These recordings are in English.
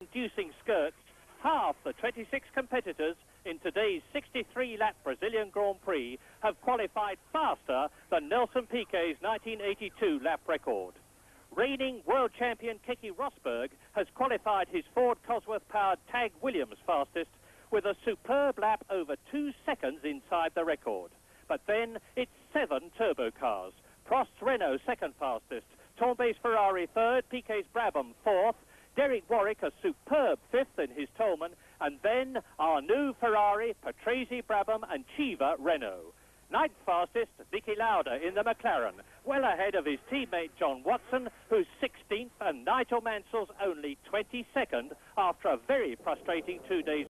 inducing skirts, half the 26 competitors in today's 63-lap Brazilian Grand Prix have qualified faster than Nelson Piquet's 1982 lap record. Reigning world champion Keke Rosberg has qualified his Ford Cosworth-powered Tag Williams fastest with a superb lap over 2 seconds inside the record. But then it's 7 turbo cars. Prost's Renault second fastest, Tombe's Ferrari third, Piquet's Brabham fourth, Derek Warwick a superb fifth in his Tolman, and then our new Ferrari, Patrese Brabham and Chiva Renault. Ninth fastest, Niki Lauda in the McLaren, well ahead of his teammate John Watson, who's 16th, and Nigel Mansell's only 22nd after a very frustrating 2 days.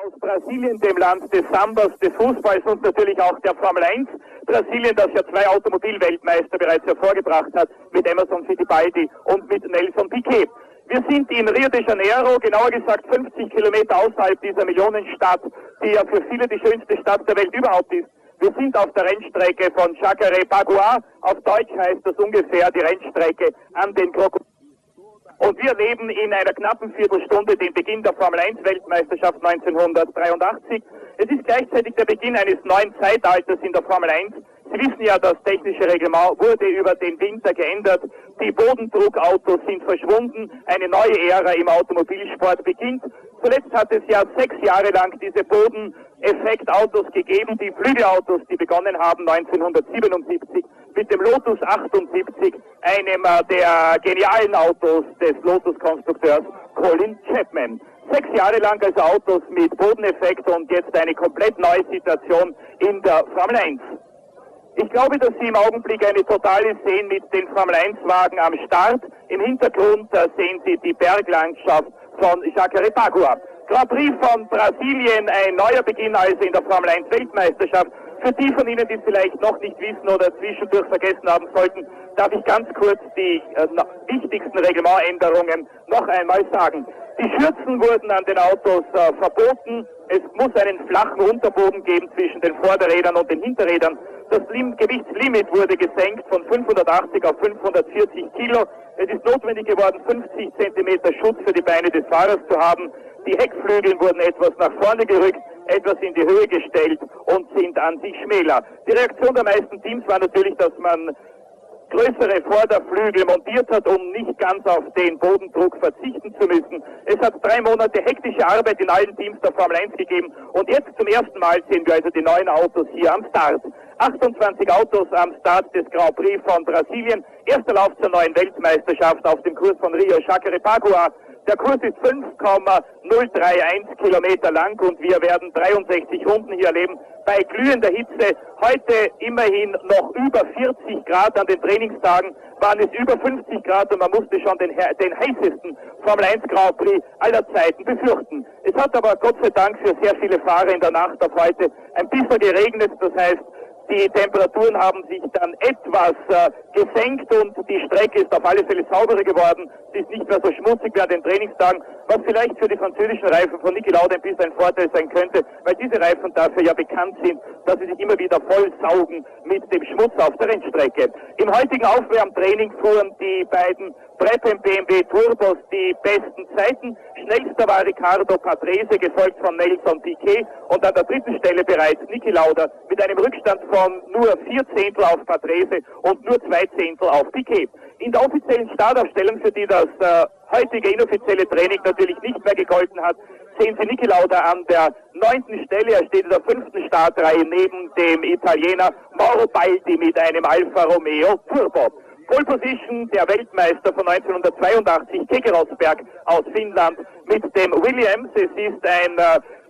Aus Brasilien, dem Land des Sambas, des Fußballs und natürlich auch der Formel 1. Brasilien, das ja 2 Automobilweltmeister bereits hervorgebracht hat, mit Emerson Fittipaldi und mit Nelson Piquet. Wir sind in Rio de Janeiro, genauer gesagt 50 Kilometer außerhalb dieser Millionenstadt, die ja für viele die schönste Stadt der Welt überhaupt ist. Wir sind auf der Rennstrecke von Jacarepaguá. Auf Deutsch heißt das ungefähr die Rennstrecke an den Krokodilen. Und wir erleben in einer knappen Viertelstunde den Beginn der Formel 1 Weltmeisterschaft 1983. Es ist gleichzeitig der Beginn eines neuen Zeitalters in der Formel 1. Sie wissen ja, das technische Reglement wurde über den Winter geändert. Die Bodendruckautos sind verschwunden. Eine neue Ära im Automobilsport beginnt. Zuletzt hat es ja 6 Jahre lang diese Bodeneffektautos gegeben, die Flügelautos, die begonnen haben 1977 mit dem Lotus 78, einem der genialen Autos des Lotus-Konstrukteurs Colin Chapman. 6 Jahre lang also Autos mit Bodeneffekt und jetzt eine komplett neue Situation in der Formel 1. Ich glaube, dass Sie im Augenblick eine totale sehen mit den Formel 1-Wagen am Start. Im Hintergrund sehen Sie die Berglandschaft von Jacarepaguá. Grand Prix von Brasilien, ein neuer Beginn also in der Formel 1 Weltmeisterschaft. Für die von Ihnen, die es vielleicht noch nicht wissen oder zwischendurch vergessen haben sollten, darf ich ganz kurz die wichtigsten Reglementänderungen noch einmal sagen. Die Schürzen wurden an den Autos verboten. Es muss einen flachen Unterboden geben zwischen den Vorderrädern und den Hinterrädern. Das Gewichtslimit wurde gesenkt von 580 auf 540 Kilo. Es ist notwendig geworden, 50 Zentimeter Schutz für die Beine des Fahrers zu haben. Die Heckflügel wurden etwas nach vorne gerückt, etwas in die Höhe gestellt und sind an sich schmäler. Die Reaktion der meisten Teams war natürlich, dass man größere Vorderflügel montiert hat, um nicht ganz auf den Bodendruck verzichten zu müssen. Es hat 3 Monate hektische Arbeit in allen Teams der Formel 1 gegeben und jetzt zum ersten Mal sehen wir also die neuen Autos hier am Start. 28 Autos am Start des Grand Prix von Brasilien. Erster Lauf zur neuen Weltmeisterschaft auf dem Kurs von Rio Jacarepaguá. Der Kurs ist 5,031 Kilometer lang und wir werden 63 Runden hier erleben bei glühender Hitze. Heute immerhin noch über 40 Grad, an den Trainingstagen waren es über 50 Grad und man musste schon den heißesten Formel 1 Grand Prix aller Zeiten befürchten. Es hat aber Gott sei Dank für sehr viele Fahrer in der Nacht auf heute ein bisschen geregnet, das heißt, die Temperaturen haben sich dann etwas gesenkt und die Strecke ist auf alle Fälle sauberer geworden. Sie ist nicht mehr so schmutzig wie an den Trainingstagen, was vielleicht für die französischen Reifen von Niki Lauda ein bisschen ein Vorteil sein könnte, weil diese Reifen dafür ja bekannt sind, dass sie sich immer wieder voll saugen mit dem Schmutz auf der Rennstrecke. Im heutigen Aufwärmtraining fuhren die beiden Brabham BMW Turbos die besten Zeiten. Schnellster war Riccardo Patrese, gefolgt von Nelson Piquet und an der 3. Stelle bereits Niki Lauda mit einem Rückstand von nur 4 Zehntel auf Patrese und nur 2 Zehntel auf Piquet. In der offiziellen Startaufstellung, für die das heutige inoffizielle Training natürlich nicht mehr gegolten hat, sehen Sie Niki Lauda an der 9. Stelle. Er steht in der 5. Startreihe neben dem Italiener Mauro Baldi mit einem Alfa Romeo Turbo. Pole Position der Weltmeister von 1982, Keke Rosberg aus Finnland mit dem Williams. Es ist ein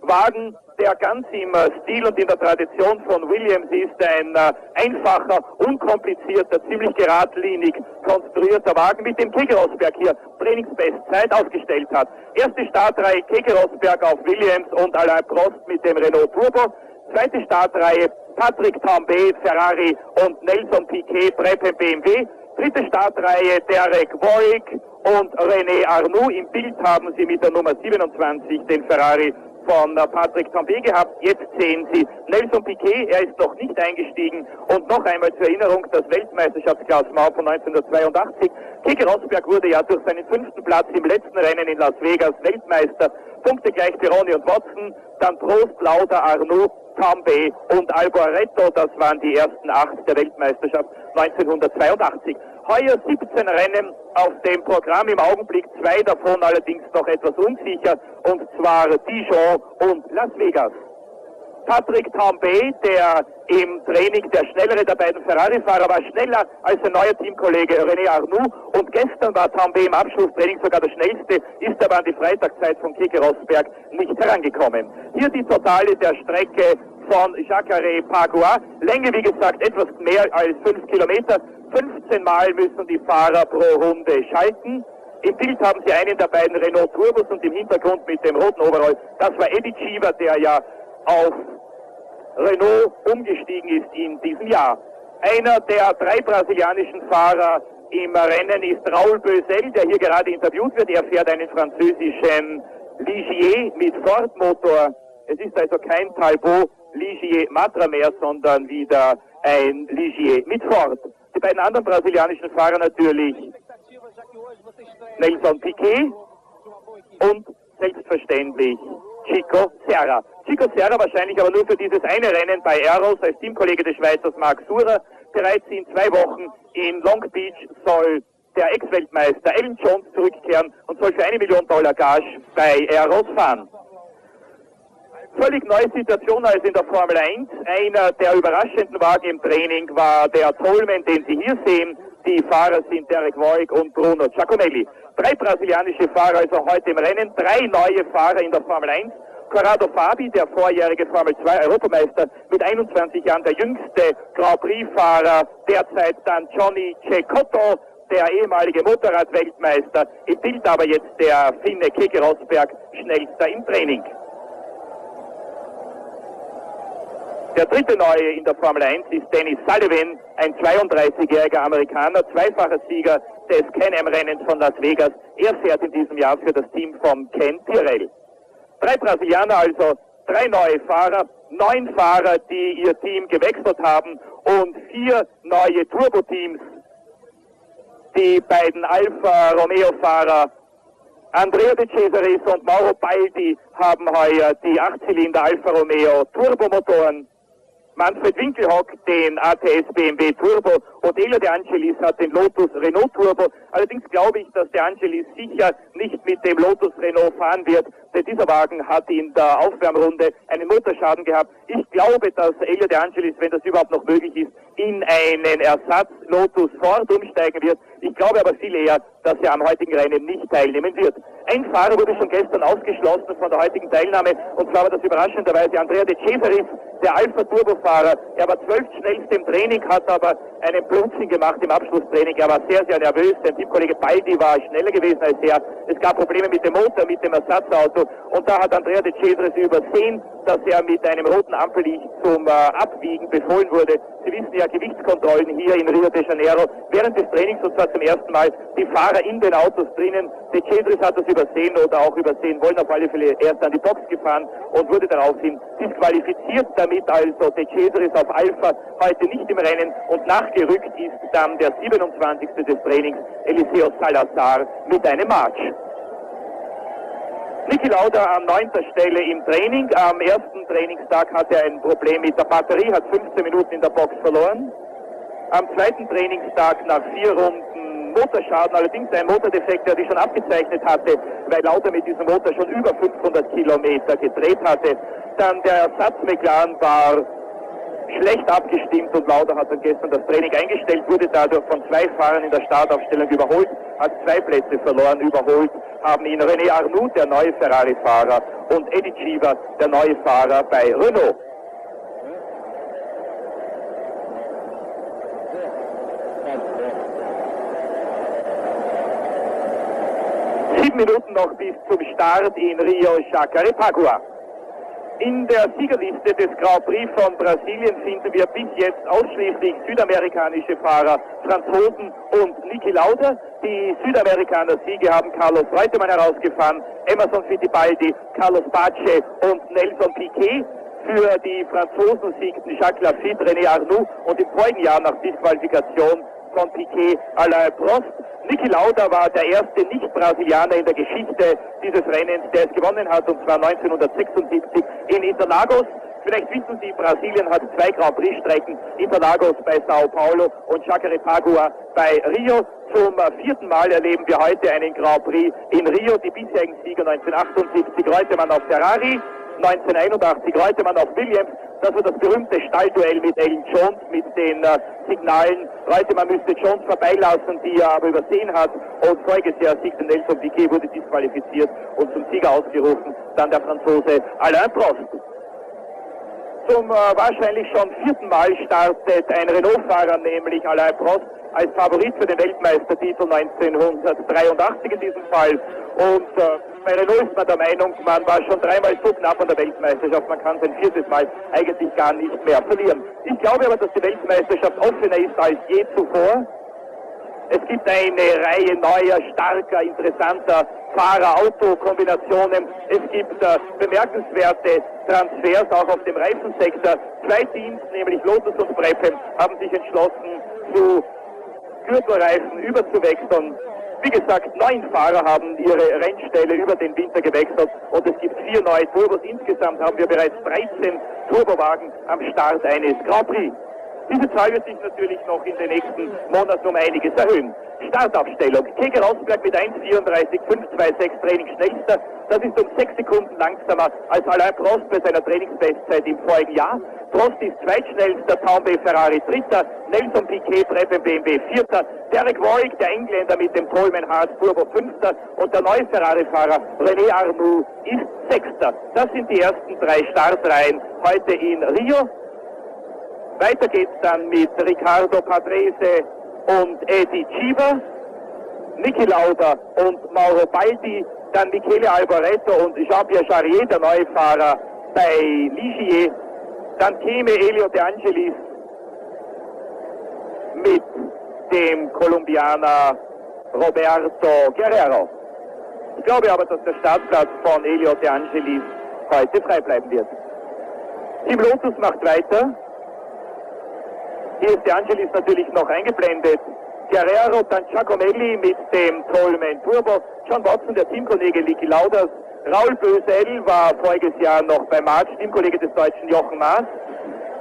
Wagen, der ganz im Stil und in der Tradition von Williams ist, ein einfacher, unkomplizierter, ziemlich geradlinig konstruierter Wagen, mit dem Keke Rosberg hier Trainingsbestzeit aufgestellt hat. Erste Startreihe Keke Rosberg auf Williams und Alain Prost mit dem Renault Turbo. Zweite Startreihe Patrick Tambay, Ferrari und Nelson Piquet, Brabham BMW. Dritte Startreihe Derek Warwick und René Arnoux. Im Bild haben Sie mit der Nummer 27 den Ferrari von Patrick Tambay gehabt. Jetzt sehen Sie Nelson Piquet, er ist noch nicht eingestiegen. Und noch einmal zur Erinnerung, das Weltmeisterschaftsklassement von 1982. Keke Rosberg wurde ja durch seinen 5. Platz im letzten Rennen in Las Vegas Weltmeister. Punkte gleich Pironi und Watson, dann Prost, Lauda, Arnoux, Tambay und Alboreto. Das waren die ersten 8 der Weltmeisterschaft 1982. Heuer 17 Rennen auf dem Programm, im Augenblick 2 davon allerdings noch etwas unsicher, und zwar Dijon und Las Vegas. Patrick Tambay, der im Training der schnellere der beiden Ferrari-Fahrer war, schneller als sein neuer Teamkollege René Arnoux, und gestern war Tambay im Abschlusstraining sogar der schnellste, ist aber an die Freitagszeit von Keke Rosberg nicht herangekommen. Hier die Totale der Strecke von Jacare-Pagua, Länge wie gesagt etwas mehr als 5 Kilometer, 15 Mal müssen die Fahrer pro Runde schalten. Im Bild haben Sie einen der beiden Renault Turbos und im Hintergrund mit dem roten Overall, das war Eddie Cheever, der ja auf Renault umgestiegen ist in diesem Jahr. Einer der 3 brasilianischen Fahrer im Rennen ist Raoul Bösel, der hier gerade interviewt wird. Er fährt einen französischen Ligier mit Ford-Motor. Es ist also kein Talbot Ligier Matra mehr, sondern wieder ein Ligier mit Ford. Die beiden anderen brasilianischen Fahrer natürlich Nelson Piquet und selbstverständlich Chico Serra. Chico Serra wahrscheinlich aber nur für dieses eine Rennen bei Aeros als Teamkollege des Schweizers Marc Surer. Bereits in 2 Wochen in Long Beach soll der Ex-Weltmeister Alan Jones zurückkehren und soll für $1 Million Gage bei Aeros fahren. Völlig neue Situation als in der Formel 1. Einer der überraschenden Wagen im Training war der Tolman, den Sie hier sehen. Die Fahrer sind Derek Voigt und Bruno Giacomelli. 3 brasilianische Fahrer also heute im Rennen, 3 neue Fahrer in der Formel 1. Corrado Fabi, der vorjährige Formel 2 Europameister, mit 21 Jahren der jüngste Grand Prix-Fahrer, derzeit dann Johnny Cecotto, der ehemalige Motorrad-Weltmeister. Im Bild aber jetzt der Finne Keke Rosberg, schnellster im Training. Der dritte Neue in der Formel 1 ist Dennis Sullivan, ein 32-jähriger Amerikaner, zweifacher Sieger des Can-Am-Rennens von Las Vegas. Er fährt in diesem Jahr für das Team von Ken Tyrrell. 3 Brasilianer also, 3 neue Fahrer, 9 Fahrer, die ihr Team gewechselt haben, und 4 neue Turbo-Teams. Die beiden Alfa Romeo-Fahrer Andrea De Cesaris und Mauro Baldi haben heuer die 8-Zylinder Alfa Romeo Turbomotoren. Manfred Winkelhock den ATS BMW Turbo und Elio De Angelis hat den Lotus Renault Turbo. Allerdings glaube ich, dass De Angelis sicher nicht mit dem Lotus Renault fahren wird, denn dieser Wagen hat in der Aufwärmrunde einen Motorschaden gehabt. Ich glaube, dass Elio De Angelis, wenn das überhaupt noch möglich ist, in einen Ersatz Lotus Ford umsteigen wird. Ich glaube aber viel eher, dass er am heutigen Rennen nicht teilnehmen wird. Ein Fahrer wurde schon gestern ausgeschlossen von der heutigen Teilnahme, und zwar war das überraschenderweise Andrea De Cesaris, der Alpha-Turbo-Fahrer. Er war 12. schnellste im Training, hat aber einen Blödsinn gemacht im Abschlusstraining. Er war sehr, sehr nervös. Sein Teamkollege Baldi war schneller gewesen als er. Es gab Probleme mit dem Motor, mit dem Ersatzauto, und da hat Andrea De Cesaris übersehen, dass er mit einem roten Ampellicht zum Abwiegen befohlen wurde. Sie wissen ja, Gewichtskontrollen hier in Rio de Janeiro während des Trainings, und zwar zum ersten Mal, die Fahrer in den Autos drinnen. De Cesaris hat das übersehen oder auch übersehen wollen, auf alle Fälle erst an die Box gefahren und wurde daraufhin disqualifiziert, damit also De Cesaris auf Alpha heute nicht im Rennen, und nachgerückt ist dann der 27. des Trainings, Eliseo Salazar, mit einem March. Niki Lauda an 9. Stelle im Training. Am ersten Trainingstag hatte er ein Problem mit der Batterie, hat 15 Minuten in der Box verloren. Am zweiten Trainingstag nach 4 Runden Motorschaden, allerdings ein Motordefekt, der sich schon abgezeichnet hatte, weil Lauda mit diesem Motor schon über 500 Kilometer gedreht hatte. Dann der Ersatz McLaren war schlecht abgestimmt, und Lauda hat dann gestern das Training eingestellt, wurde dadurch von 2 Fahrern in der Startaufstellung überholt, hat 2 Plätze verloren. Überholt haben ihn René Arnoux, der neue Ferrari-Fahrer, und Eddie Cheever, der neue Fahrer bei Renault. Minuten noch bis zum Start in Rio Jacare-Pagua. In der Siegerliste des Grand Prix von Brasilien finden wir bis jetzt ausschließlich südamerikanische Fahrer, Franzosen und Niki Lauda. Die Südamerikaner-Siege haben Carlos Reutemann herausgefahren, Emerson Fittipaldi, Carlos Pace und Nelson Piquet. Für die Franzosen siegten Jacques Lafitte, René Arnoux und im vorigen Jahr nach Disqualifikation von Piquet Alain Prost. Niki Lauda war der erste Nicht-Brasilianer in der Geschichte dieses Rennens, der es gewonnen hat, und zwar 1976 in Interlagos. Vielleicht wissen Sie, Brasilien hat 2 Grand Prix-Strecken, Interlagos bei Sao Paulo und Jacarepaguá bei Rio. Zum 4. Mal erleben wir heute einen Grand Prix in Rio. Die bisherigen Sieger 1978 Reutemann auf Ferrari, 1981 Reutemann auf Williams. Das war das berühmte Stallduell mit Alan Jones, mit den Signalen. Reutemann müsste Jones vorbeilassen, die er aber übersehen hat. Und voriges Jahr siegte Nelson Piquet, wurde disqualifiziert und zum Sieger ausgerufen. Dann der Franzose Alain Prost. Zum wahrscheinlich schon 4. Mal startet ein Renault-Fahrer, nämlich Alain Prost, als Favorit für den Weltmeistertitel 1983 in diesem Fall. Und bei Renault ist man der Meinung, man war schon 3-mal so knapp an der Weltmeisterschaft, man kann sein 4. Mal eigentlich gar nicht mehr verlieren. Ich glaube aber, dass die Weltmeisterschaft offener ist als je zuvor. Es gibt eine Reihe neuer, starker, interessanter Fahrer-Auto-Kombinationen. Es gibt bemerkenswerte Transfers auch auf dem Reifensektor. 2 Teams, nämlich Lotus und Brabham, haben sich entschlossen, zu Gürtelreifen überzuwechseln. Wie gesagt, 9 Fahrer haben ihre Rennstelle über den Winter gewechselt und es gibt 4 neue Turbos. Insgesamt haben wir bereits 13 Turbowagen am Start eines Grand Prix. Diese Zahl wird sich natürlich noch in den nächsten Monaten um einiges erhöhen. Startaufstellung. Keke Rosberg mit 1,34,526 Trainingsschnellster. Das ist um 6 Sekunden langsamer als Alain Prost bei seiner Trainingsbestzeit im vorigen Jahr. Prost ist zweitschnellster, Townley Ferrari dritter, Nelson Piquet Brabham BMW vierter, Derek Warwick, der Engländer mit dem Coleman Haas Turbo fünfter und der neue Ferrari-Fahrer René Arnoux ist sechster. Das sind die ersten 3 Startreihen heute in Rio. Weiter geht's dann mit Riccardo Patrese und Eddie Cheever, Niki Lauda und Mauro Baldi, dann Michele Alboreto und Jean-Pierre Jarier, der neue Fahrer bei Ligier, dann käme Elio De Angelis mit dem Kolumbianer Roberto Guerrero. Ich glaube aber, dass der Startplatz von Elio De Angelis heute frei bleiben wird. Team Lotus macht weiter. Hier ist De Angelis natürlich noch eingeblendet. Guerrero, dann Giacomelli mit dem Coleman Turbo. John Watson, der Teamkollege Niki Laudas. Raul Bösel war voriges Jahr noch bei March, Teamkollege des Deutschen Jochen Maas.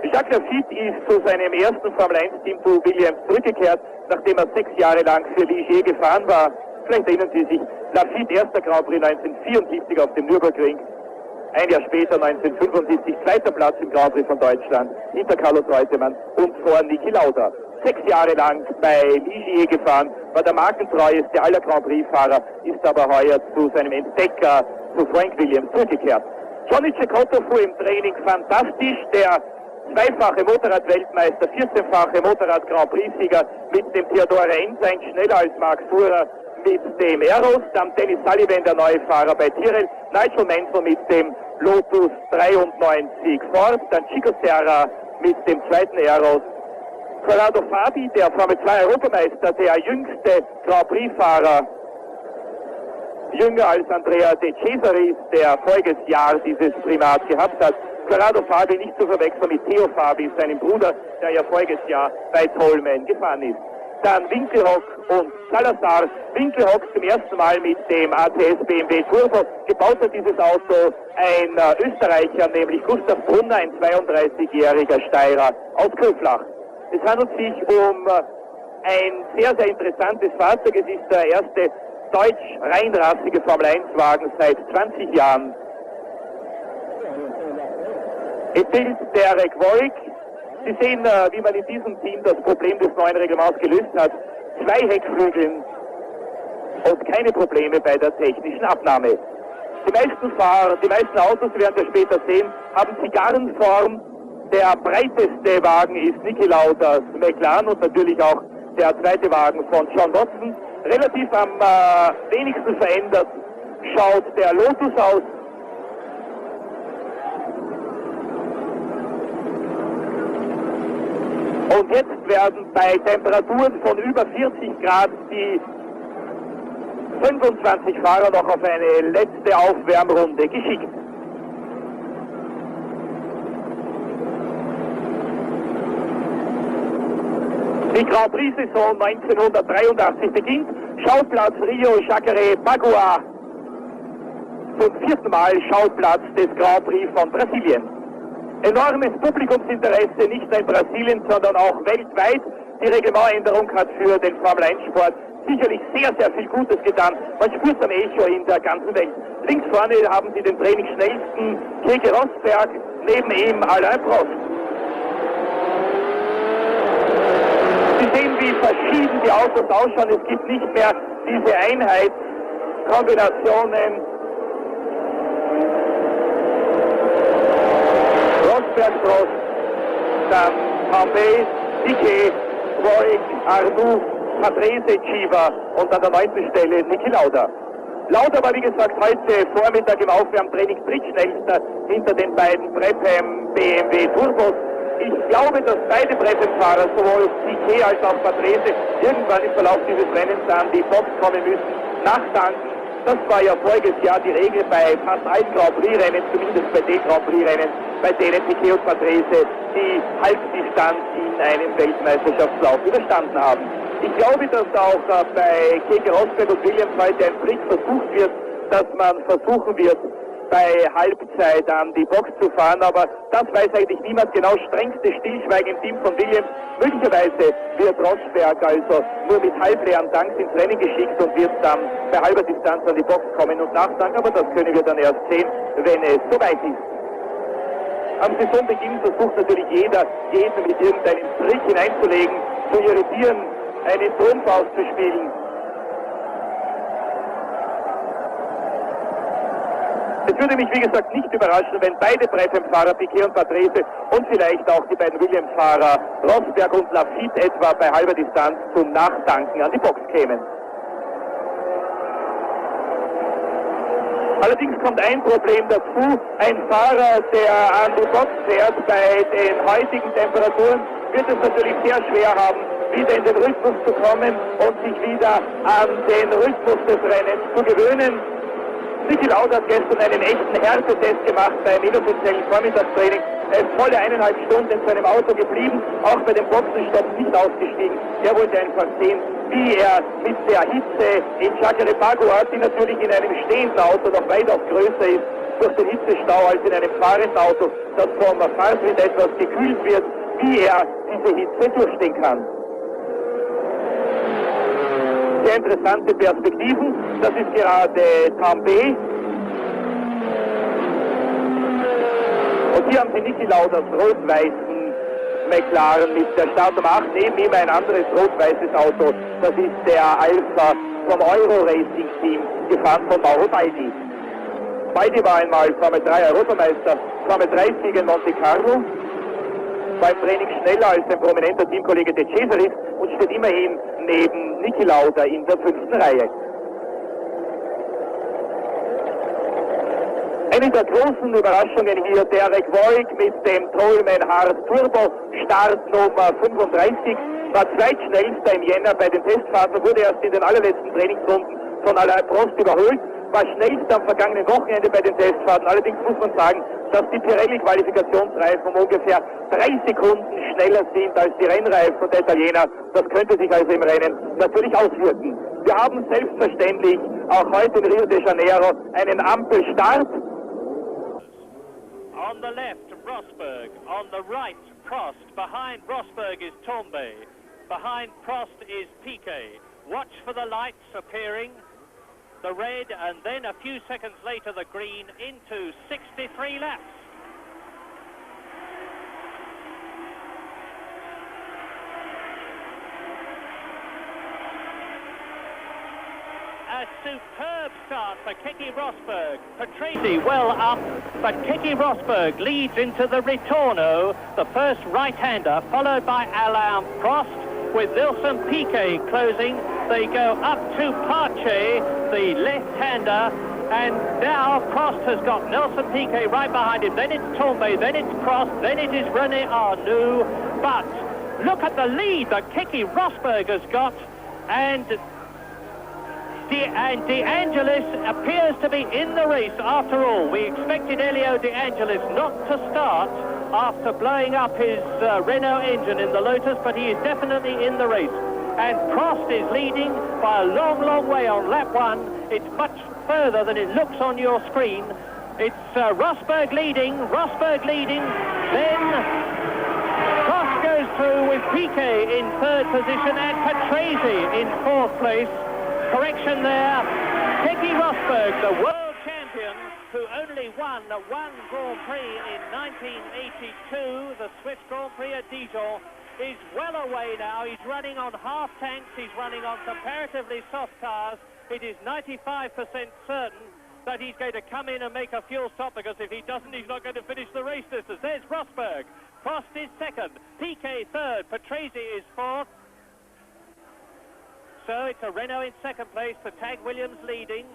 Jacques Lafitte ist zu seinem ersten Formel-1-Team zu Williams zurückgekehrt, nachdem er 6 Jahre lang für Ligier gefahren war. Vielleicht erinnern Sie sich, Lafitte erster Grand Prix 1974 auf dem Nürburgring. Ein Jahr später, 1975, zweiter Platz im Grand Prix von Deutschland, hinter Carlos Reutemann und vor Niki Lauda. 6 Jahre lang bei Ligier gefahren, war der markentreueste aller Grand Prix-Fahrer, ist aber heuer zu seinem Entdecker, zu Frank Williams, zurückgekehrt. Johnny Cecotto fuhr im Training fantastisch, der zweifache Motorrad-Weltmeister, 14-fache Motorrad-Grand Prix-Sieger mit dem Theodor Reinsein, schneller als Mark Surer mit dem Eros, dann Dennis Sullivan, der neue Fahrer bei Tyrrell, Nigel Mansell mit dem Lotus 93 Ford, dann Chico Serra mit dem zweiten Eros, Corrado Fabi, der Formel 2 Europameister, der jüngste Grand Prix-Fahrer, jünger als Andrea De Cesaris, der voriges Jahr dieses Primat gehabt hat. Corrado Fabi nicht zu verwechseln mit Theo Fabi, seinem Bruder, der ja voriges Jahr bei Tolman gefahren ist. Dann Winkelhock und Salazar. Winkelhock zum ersten Mal mit dem ATS BMW Turbo. Gebaut hat dieses Auto ein Österreicher, nämlich Gustav Brunner, ein 32-jähriger Steirer aus Köflach. Es handelt sich um ein sehr, sehr interessantes Fahrzeug. Es ist der erste deutsch reinrassige Formel-1-Wagen seit 20 Jahren. Es ist Derek Warwick. Sie sehen, wie man in diesem Team das Problem des neuen Reglements gelöst hat. 2 Heckflügeln und keine Probleme bei der technischen Abnahme. Die meisten Autos, Sie werden das später sehen, haben Zigarrenform. Der breiteste Wagen ist Niki Laudas McLaren und natürlich auch der zweite Wagen von John Watson. Relativ am wenigsten verändert schaut der Lotus aus. Und jetzt werden bei Temperaturen von über 40 Grad die 25 Fahrer noch auf eine letzte Aufwärmrunde geschickt. Die Grand Prix-Saison 1983 beginnt. Schauplatz Rio Jacaré Bagua. Zum 4. Mal Schauplatz des Grand Prix von Brasilien. Enormes Publikumsinteresse, nicht nur in Brasilien, sondern auch weltweit. Die Reglementänderung hat für den Formel-1-Sport sicherlich sehr, sehr viel Gutes getan. Man spürt am Echo in der ganzen Welt. Links vorne haben Sie den trainingsschnellsten Keke Rosberg, neben ihm Alain Prost. Sie sehen, wie verschieden die Autos ausschauen. Es gibt nicht mehr diese Einheitskombinationen. Rosberg, Prost, dann Tambay, Piquet, Voigt, Arnoux, Patrese, Chiva und an der 9. Stelle Niki Lauda. Lauda war, wie gesagt, heute Vormittag im Aufwärmtraining drittschnellster hinter den beiden Brabham BMW Turbos. Ich glaube, dass beide Brabham-Fahrer, sowohl Piquet als auch Patrese, irgendwann im Verlauf dieses Rennens an die Box kommen müssen, nachtanken. Das war ja voriges Jahr die Regel bei fast allen Grand Prix-Rennen, zumindest bei den Grand Prix-Rennen, bei denen Piquet und Patrese die Halbdistanz in einem Weltmeisterschaftslauf überstanden haben. Ich glaube, dass auch bei Keke Rosberg und Williams heute ein Trick versucht wird, dass man versuchen wird, bei Halbzeit an die Box zu fahren, aber das weiß eigentlich niemand genau. Strengste Stillschweigen im Team von Williams. Möglicherweise wird Rosberg also nur mit halbleeren Tanks ins Rennen geschickt und wird dann bei halber Distanz an die Box kommen und nachtanken, aber das können wir dann erst sehen, wenn es soweit ist. Am Saisonbeginn versucht natürlich jeder, jeden mit irgendeinem Trick hineinzulegen, zu irritieren, einen Trumpf auszuspielen. Es würde mich, wie gesagt, nicht überraschen, wenn beide Brabham-Fahrer, Piquet und Patrese und vielleicht auch die beiden Williams-Fahrer Rosberg und Lafitte etwa bei halber Distanz zum Nachtanken an die Box kämen. Allerdings kommt ein Problem dazu. Ein Fahrer, der an die Box fährt bei den heutigen Temperaturen, wird es natürlich sehr schwer haben, wieder in den Rhythmus zu kommen und sich wieder an den Rhythmus des Rennens zu gewöhnen. Niki Lauda hat gestern einen echten Härtetest gemacht beim inoffiziellen Vormittagstraining. Er ist volle 1,5 Stunden in seinem Auto geblieben, auch bei dem Boxenstopp nicht ausgestiegen. Er wollte einfach sehen, wie er mit der Hitze in Jacaré Bagua, die natürlich in einem stehenden Auto noch weitaus größer ist, durch den Hitzestau als in einem fahrenden Auto, das vom Fahrtritt etwas gekühlt wird, wie er diese Hitze durchstehen kann. Sehr interessante Perspektiven. Das ist gerade Tambay. Und hier haben Sie Niki Laudas rot-weißen McLaren mit der Startnummer 8. Neben ihm ein anderes rot-weißes Auto. Das ist der Alpha vom Euro-Racing-Team, gefahren von Mauro Baldi. Baldi war einmal Formel 3 Europameister, Formel 3-Sieger in Monte Carlo. Beim Training schneller als ein prominenter Teamkollege De Cesaris und steht immerhin neben Niki Lauda in der 5. Reihe. Eine der großen Überraschungen hier, Derek Voigt mit dem Tolman Hard Turbo, Startnummer 35, war zweitschnellster im Jänner bei den Testfahrten, wurde erst in den allerletzten Trainingsrunden von Alain Prost überholt, war schnellster am vergangenen Wochenende bei den Testfahrten. Allerdings muss man sagen, dass die Pirelli-Qualifikationsreifen um ungefähr 3 Sekunden schneller sind als die Rennreifen der Italiener. Das könnte sich also im Rennen natürlich auswirken. Wir haben selbstverständlich auch heute in Rio de Janeiro einen Ampelstart. On the left, Rosberg. On the right, Prost. Behind Rosberg is Tambay. Behind Prost is Piquet. Watch for the lights appearing. The red, and then a few seconds later the green into 63 laps. A superb start for Keke Rosberg. Patrese well up, but Keke Rosberg leads into the Ritorno, the first right-hander, followed by Alain Prost, with Nelson Piquet closing. They go up to Pache, the left-hander, and now Prost has got Nelson Piquet right behind him. Then it's Tambay, then it's Prost, then it is René Arnoux, but look at the lead that Keke Rosberg has got, and De Angelis appears to be in the race after all. We expected Elio De Angelis not to start after blowing up his Renault engine in the Lotus, but he is definitely in the race. And Prost is leading by a long, long way on lap 1. It's much further than it looks on your screen. It's Rosberg leading, then Prost goes through with Piquet in 3rd position and Patrese in 4th place. Correction there, Keke Rosberg, the world champion, who only won one Grand Prix in 1982, the Swiss Grand Prix at Dijon, is well away now. He's running on half tanks, he's running on comparatively soft cars. It is 95% certain that he's going to come in and make a fuel stop, because if he doesn't, he's not going to finish the race distance. There's Rosberg. Prost is 2nd, Piquet 3rd, Patrese is 4th. So it's a Renault in 2nd place, the Tag Williams leading.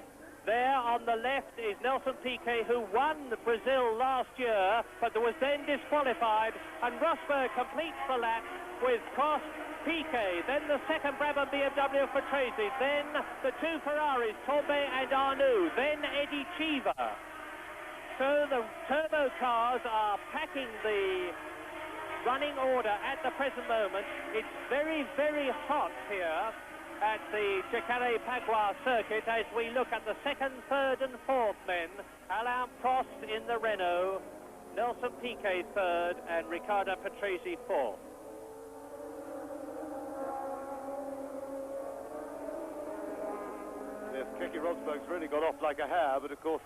There on the left is Nelson Piquet, who won Brazil last year, but was then disqualified, and Rosberg completes the lap with Prost, Piquet, then the 2nd Brabham BMW for Patrese, then the 2 Ferraris, Tombe and Arnoux, then Eddie Cheever. So the turbo cars are packing the running order at the present moment. It's very, very hot here at the Jacare-Pagua circuit as we look at the 2nd, 3rd and 4th men. Alain Prost in the Renault, Nelson Piquet 3rd and Riccardo Patrese 4th. Yes, Keke Rosberg's really got off like a hare, but of course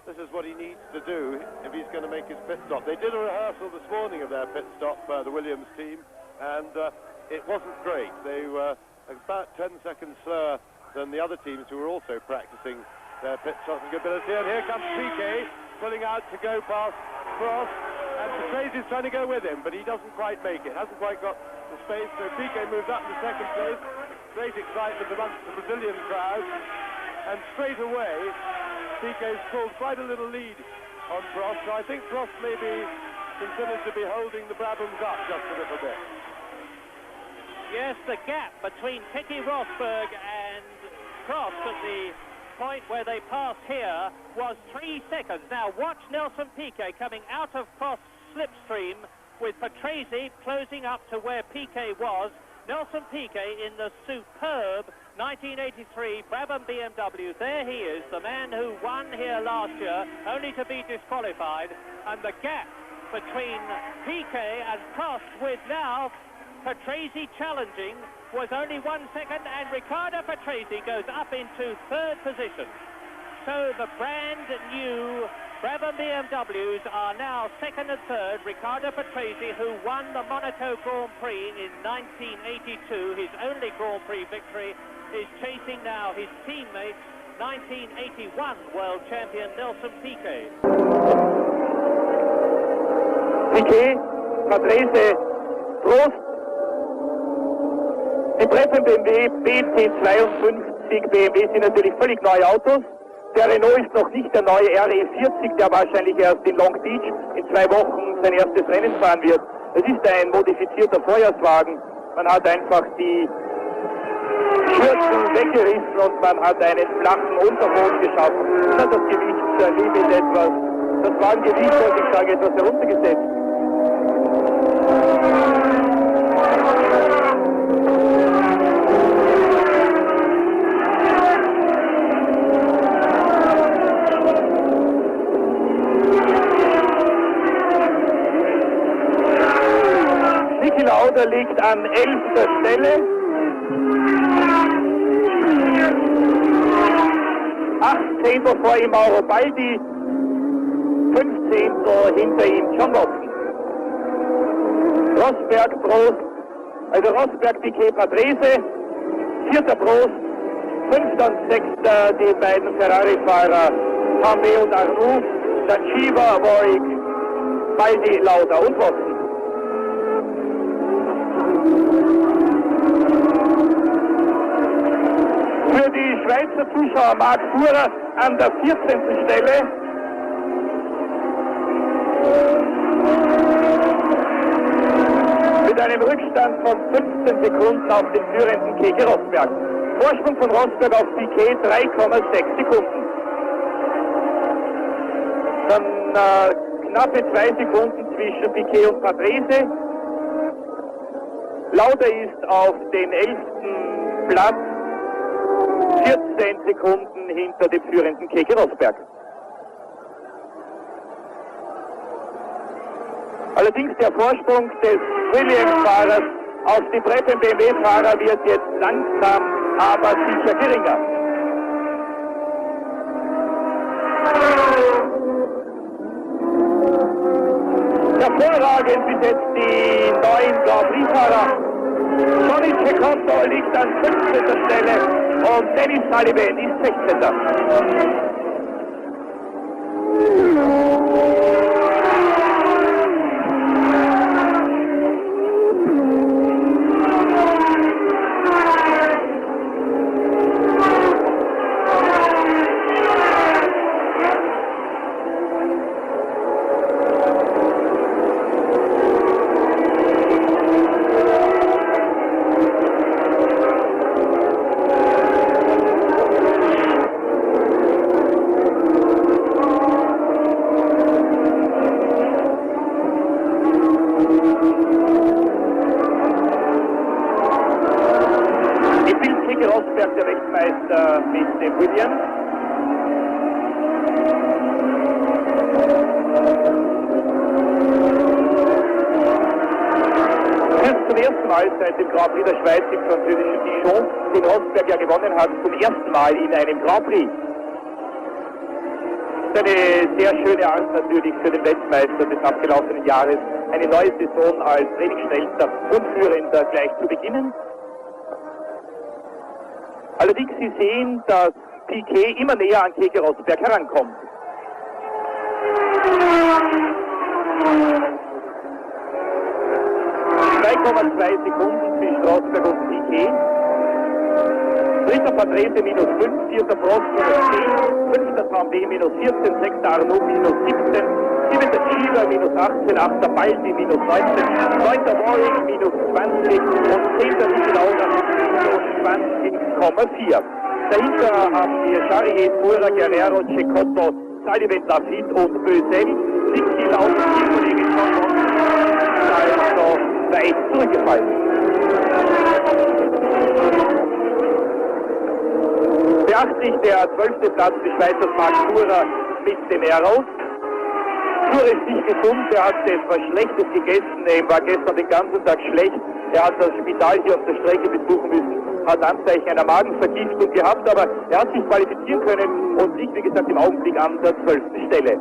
this is what he needs to do if he's going to make his pit stop. They did a rehearsal this morning of their pit stop, the Williams team, and it wasn't great. They were about 10 seconds slower than the other teams who were also practicing their pit stopping ability. And here comes Piquet pulling out to go past Prost, and Patrese is trying to go with him, but he doesn't quite make it, hasn't quite got the space, so Piquet moves up to 2nd place. Great excitement amongst the Brazilian crowd, and straight away Piquet's pulled quite a little lead on Prost, so I think Prost may be considered to be holding the Brabhams up just a little bit. Yes, the gap between Keke Rosberg and Prost at the point where they passed here was 3 seconds. Now watch Nelson Piquet coming out of Prost's slipstream with Patrese closing up to where Piquet was. Nelson Piquet in the superb 1983 Brabham BMW. There he is, the man who won here last year, only to be disqualified. And the gap between Piquet and Prost, with now Patrese challenging, was only 1 second, and Riccardo Patrese goes up into 3rd position. So the brand new Brabham BMWs are now 2nd and 3rd. Riccardo Patrese, who won the Monaco Grand Prix in 1982, his only Grand Prix victory, is chasing now his teammate, 1981 world champion Nelson Piquet. Piquet, Patrese, Prost. Die treffen BMW BT52 BMW sind natürlich völlig neue Autos. Der Renault ist noch nicht der neue RE40, der wahrscheinlich erst in Long Beach in 2 Wochen sein erstes Rennen fahren wird. Es ist ein modifizierter Vorjahrswagen. Man hat einfach die Schürzen weggerissen und man hat einen flachen Unterboden geschaffen. Man hat das Gewichtslimit etwas, das Wagengewicht, wollte ich sagen, etwas heruntergesetzt. Lauda liegt an 11. Stelle. 18. vor ihm Mauro Baldi, 15. hinter ihm John Watson. Rosberg, Prost, also Rosberg, Piquet, Patrese, 4. Prost, 5. und 6. die beiden Ferrari-Fahrer Tombe und Arnoux, dann Cheever, Warwick, Baldi, Lauda und Watson. Für die Schweizer Zuschauer Marc Fuhrer an der 14. Stelle. mit einem Rückstand von 15 Sekunden auf den führenden Keke Rosberg. Vorsprung von Rosberg auf Piquet 3,6 Sekunden. Dann knappe 2 Sekunden zwischen Piquet und Patrese. Lauda ist auf den 11. Platz 14 Sekunden hinter dem führenden Keke Rosberg. Allerdings der Vorsprung des Williams-Fahrers auf die breiten BMW-Fahrer wird jetzt langsam, aber sicher geringer. Hervorragend bis jetzt die neuen Grand Prix-Fahrer. Johnny Cecotto liegt an 15. Stelle und Dennis Sullivan ist 16. Der Weltmeister mit dem Williams. Das ist zum ersten Mal seit dem Grand Prix der Schweiz im französischen Dijon, den Rosberg ja gewonnen hat, zum ersten Mal in einem Grand Prix. Das ist eine sehr schöne Art natürlich für den Weltmeister des abgelaufenen Jahres, eine neue Saison als Trainingsschnellster und Führender gleich zu beginnen. Allerdings, Sie sehen, dass Piquet immer näher an Keke Rosberg herankommt. 2,2 Sekunden zwischen Rosberg und Piquet. Dritter Patrese minus 5, vierter Prost minus 10, fünfter Trambé minus 14, sechster Arnaud minus 17, siebter Schieber minus 18, achter Baldi minus 19, neunter Warwick minus 20 und zehnter Lauda minus 20,4. Dahinter haben wir Charrier, Fura, Guerrero, Cecotto, Sullivan, Lafitte und Bösel. Niki Lauda, Kollege John, also weit zurückgefallen. Beachtlich der 12. Platz des Schweizers Marc Fura mit dem Aero. Fura ist nicht gesund, er hat etwas Schlechtes gegessen, er war gestern den ganzen Tag schlecht. Er hat das Spital hier auf der Strecke besuchen müssen, hat Anzeichen einer Magenvergiftung gehabt, aber er hat sich qualifizieren können und liegt, wie gesagt, im Augenblick an der 12. Stelle.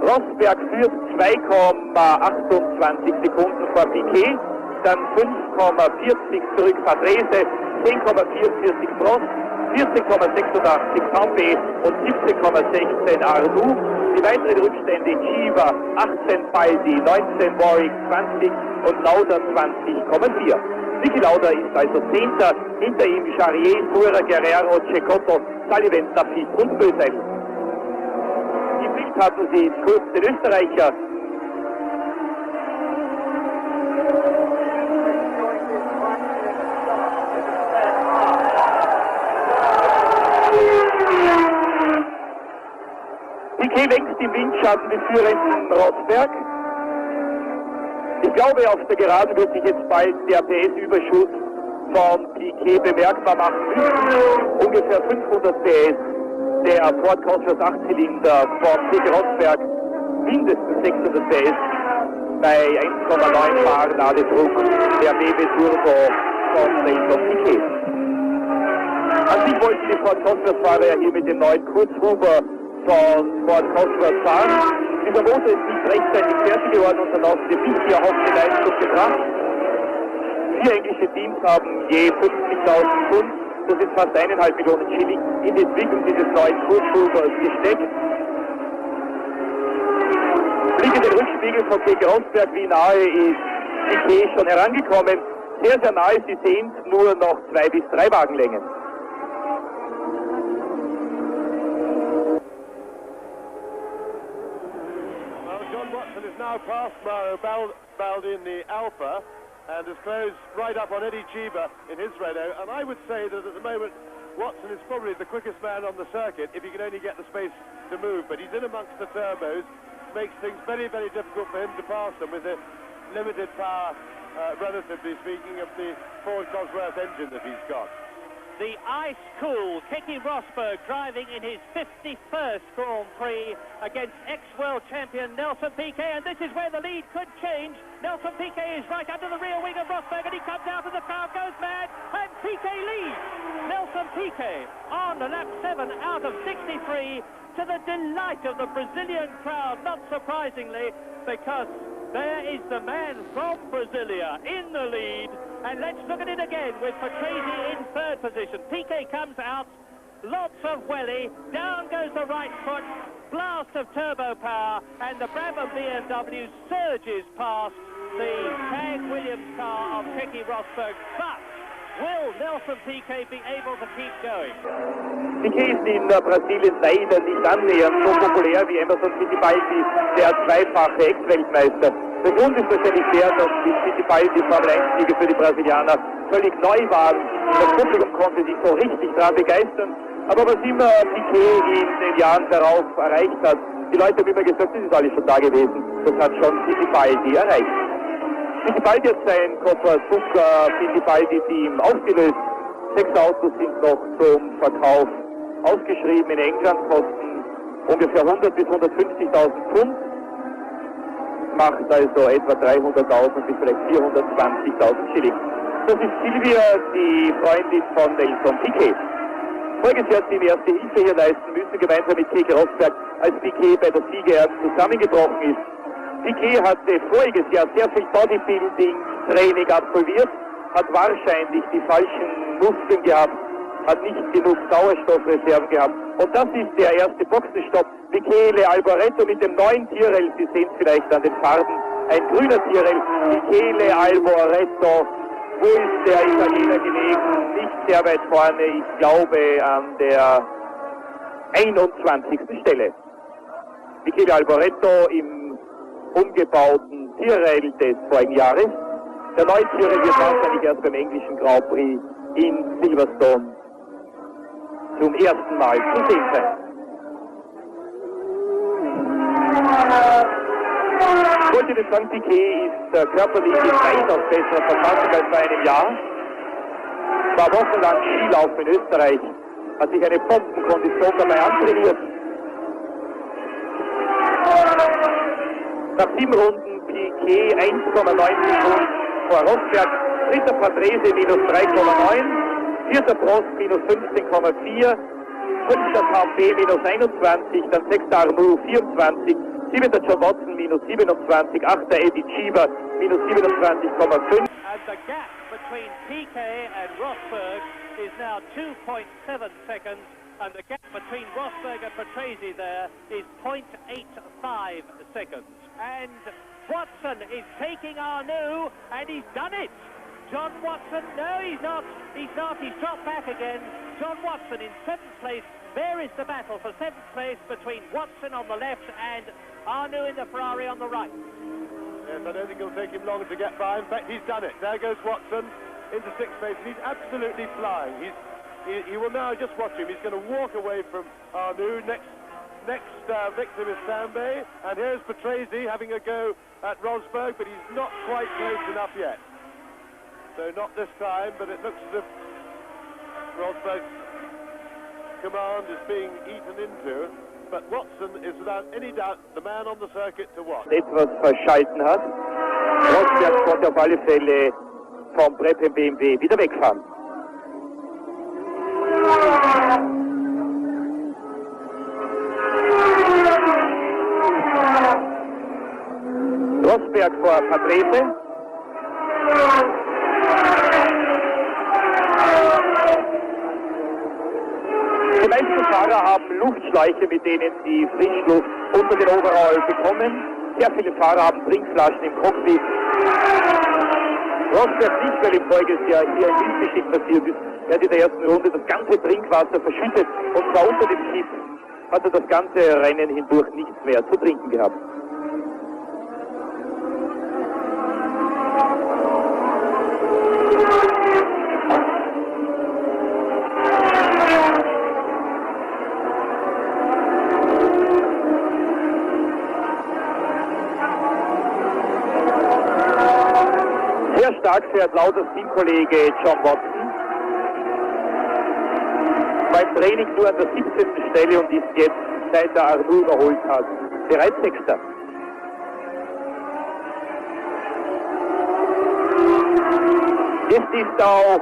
Rosberg führt 2,28 Sekunden vor Piquet, dann 5,40 zurück Patrese, 10,44 Prost, 14,86 Trambé und 17,16 Arnoux. Die weiteren Rückstände Chiva 18 Baldi, 19 Warwick, 20 und Lauda 20,4. Niki Lauda ist also 10. Hinter ihm Charrier, Fura, Guerrero, Cecotto, Sullivan, Lafitte und Bösel. Im Bild hatten Sie kurz den Österreicher. Piquet längst im Windschatten des führenden Rosberg. Ich glaube, auf der Geraden wird sich jetzt bald der PS-Überschuss von Piquet bemerkbar machen müssen. Ungefähr 500 PS. Der Ford Cosworth 8-Zylinder von Keke Rosberg mindestens 600 PS bei 1,9 Bar Ladedruck der BMW Turbo von Nelson Piquet. An sich wollten die Ford Cosworth-Fahrer ja hier mit dem neuen Kurzhuber von Ford Cosworth fahren. Dieser Motor ist nicht rechtzeitig fertig geworden und hat auch die nicht erhoffte Leistung gebracht. 4 englische Teams haben je 50.000 Pfund, das ist fast 1,5 Millionen Schilling, in die Entwicklung dieses neuen Kurzhubers gesteckt. Blick in den Rückspiegel von Keke Rosberg, wie nahe ist Piquet schon herangekommen. Sehr, sehr nahe, Sie sehen nur noch 2 bis 3 Wagenlängen. Now past Mario Baldi in the Alpha, and has closed right up on Eddie Cheever in his Renault. And I would say that at the moment, Watson is probably the quickest man on the circuit if he can only get the space to move. But he's in amongst the turbos, makes things very, very difficult for him to pass them with the limited power, relatively speaking, of the Ford Cosworth engine that he's got. The ice-cool Keke Rosberg driving in his 51st Grand Prix against ex-world champion Nelson Piquet, and this is where the lead could change. Nelson Piquet is right under the rear wing of Rosberg, and he comes out and the crowd goes mad, and Piquet leads. Nelson Piquet on lap 7 out of 63 to the delight of the Brazilian crowd, not surprisingly, because there is the man from Brasilia in the lead. And let's look at it again with Patrese in third position. Piquet comes out, lots of welly, down goes the right foot, blast of turbo power, and the Brabham BMW surges past the Tag Williams car of Keke Rosberg. But will Nelson Piquet be able to keep going? Piquet ist in Brasilien leider nicht annähernd so populär wie Emerson Fittipaldi, der zweifache Ex-Weltmeister. Der Grund ist wahrscheinlich der, dass die Fittipaldi Formel-1-Siege für die Brasilianer völlig neu waren. Das Publikum konnte sich so richtig daran begeistern. Aber was immer Piquet in den Jahren darauf erreicht hat, die Leute haben immer gesagt, das ist alles schon da gewesen. Das hat schon Fittipaldi erreicht. Fittipaldi hat sein Fittipaldi-Team aufgelöst. 6 Autos sind noch zum Verkauf ausgeschrieben in England, kosten ungefähr 100.000 bis 150.000 Pfund. Macht also etwa 300.000 bis vielleicht 420.000 Schilling. Das ist Silvia, die Freundin von Nelson Piquet. Voriges Jahr hat sie ihm erste Hilfe hier leisten müssen, gemeinsam mit Keke Rosberg, als Piquet bei der Siegerehrung zusammengebrochen ist. Piquet hatte voriges Jahr sehr viel Bodybuilding-Training absolviert, hat wahrscheinlich die falschen Muskeln gehabt, hat nicht genug Sauerstoffreserven gehabt. Und das ist der erste Boxenstopp. Michele Alboreto mit dem neuen Tyrrell, Sie sehen es vielleicht an den Farben, ein grüner Tyrrell. Michele Alboreto, wo ist der Italiener gelegen? Nicht sehr weit vorne, ich glaube an der 21. Stelle. Michele Alboreto im umgebauten Tyrrell des vorigen Jahres. Der neue Tyrrell wird wahrscheinlich erst beim englischen Grand Prix in Silverstone zum ersten Mal zu sehen sein. Ich wollte Ihnen sagen, Piquet ist körperlich in weitaus besserer Verfassung als vor einem Jahr. War wochenlang Skilaufen in Österreich, hat sich eine Bombenkondition dabei antrainiert. Nach 7 Runden Piquet 1,9 Sekunden vor Rosberg, dritter Patrese minus 3,9, vierter Prost minus 15,4, fünfter KP minus 21, dann sechster Arnoux 24, siebenter John Watson minus 27, achter Eddie Cheever minus 27,5. And the gap between Piquet and Rosberg is now 2.7 seconds, and the gap between Rosberg and Patrese there is 0.85 seconds. And Watson is taking Arnoux, and he's done it. John Watson, no, he's not. He's dropped back again. John Watson in 7th place. There is the battle for 7th place between Watson on the left and Arnoux in the Ferrari on the right. Yes, I don't think it'll take him long to get by. In fact, he's done it. There goes Watson into 6th place. He's absolutely flying. He will now, just watch him, he's going to walk away from Arnoux. Next victim is Sambay, and here's Patrese having a go at Rosberg, but he's not quite close enough yet. So not this time, but it looks as if Rosberg's command is being eaten into. But Watson is without any doubt the man on the circuit to watch. Etwas verschalten hat. Rosberg konnte auf alle Fälle vom Brabham BMW wieder wegfahren. Rosberg vor Patrese. Die meisten Fahrer haben Luftschläuche, mit denen sie Frischluft unter den Overall bekommen. Sehr viele Fahrer haben Trinkflaschen im Cockpit. Rosberg nicht, weil im voriges Jahr hier ein Windgeschick passiert ist. Er hat in der ersten Runde das ganze Trinkwasser verschüttet, und zwar unter dem Sitz hat er das ganze Rennen hindurch nichts mehr zu trinken gehabt. stark fährt Lauders Teamkollege John Watson. Beim Training nur an der 17. Stelle und ist jetzt, seit er Arnoux überholt hat, bereits Sechster. Jetzt ist auch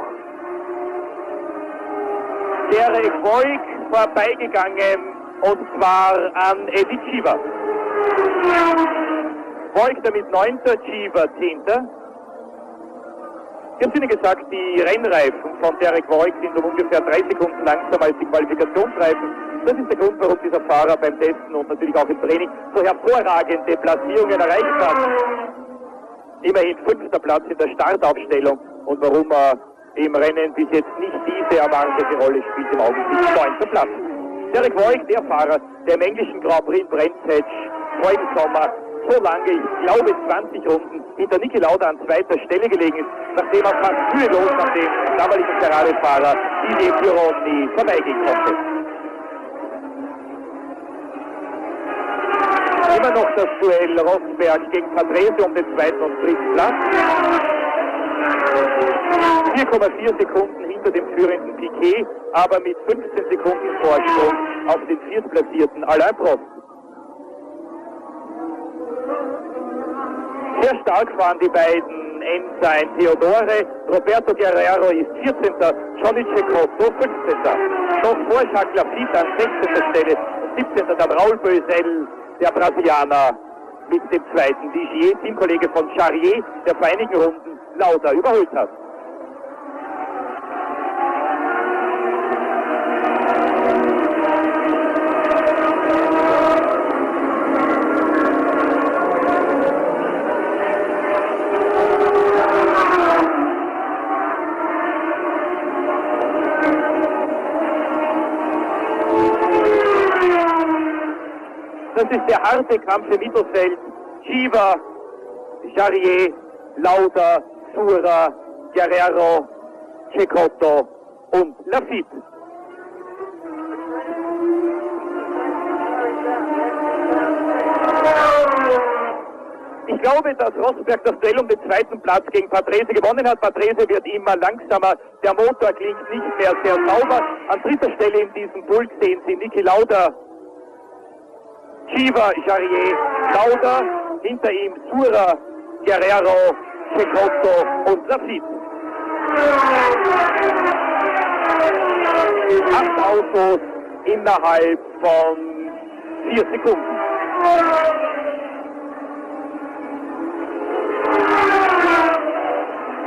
Derek Voigt vorbeigegangen, und zwar an Eddie Cheever. Voigt damit 9., Cheever 10. Ich habe Ihnen gesagt, die Rennreifen von Derek Voigt sind um ungefähr 3 Sekunden langsamer als die Qualifikationsreifen. Das ist der Grund, warum dieser Fahrer beim Testen und natürlich auch im Training so hervorragende Platzierungen erreicht hat. Immerhin 5. Platz in der Startaufstellung und warum er im Rennen bis jetzt nicht diese erwartete Rolle spielt, im Augenblick 9. Platz. Derek Voigt, der Fahrer, der im englischen Grand Prix in Brentford vorigen Sommer so lange, ich glaube 20 Runden, hinter Niki Lauda an 2. Stelle gelegen ist, nachdem er fast mühelos an dem damaligen Ferrari-Fahrer Didier Pironi vorbeigehen konnte. Immer noch das Duell Rosberg gegen Patrese um den 2. und 3. Platz. 4,4 Sekunden hinter dem führenden Piquet, aber mit 15 Sekunden Vorsprung auf den 4. Platzierten Alain Prost. Sehr stark fahren die beiden Ensign Theodore. Roberto Guerrero ist 14. Johnny Cecotto 15. Noch vor Jacques Lafitte an 16. Stelle. 17. dann Raul Boesel, der Brasilianer, mit dem 2. Ligier, Teamkollege von Charrier, der vor einigen Runden Lauda überholt hat. Das ist der harte Kampf im Mittelfeld. Cheever, Charrier, Lauda, Sura, Guerrero, Cecotto und Lafitte. Ich glaube, dass Rosberg das Duell um den 2. Platz gegen Patrese gewonnen hat. Patrese wird immer langsamer. Der Motor klingt nicht mehr sehr sauber. An 3. Stelle in diesem Pulk sehen Sie Niki Lauda, Cheever, Charrier, Lauda, hinter ihm Sura, Guerrero, Cecotto und Lafitte. 8 Autos innerhalb von 4 Sekunden.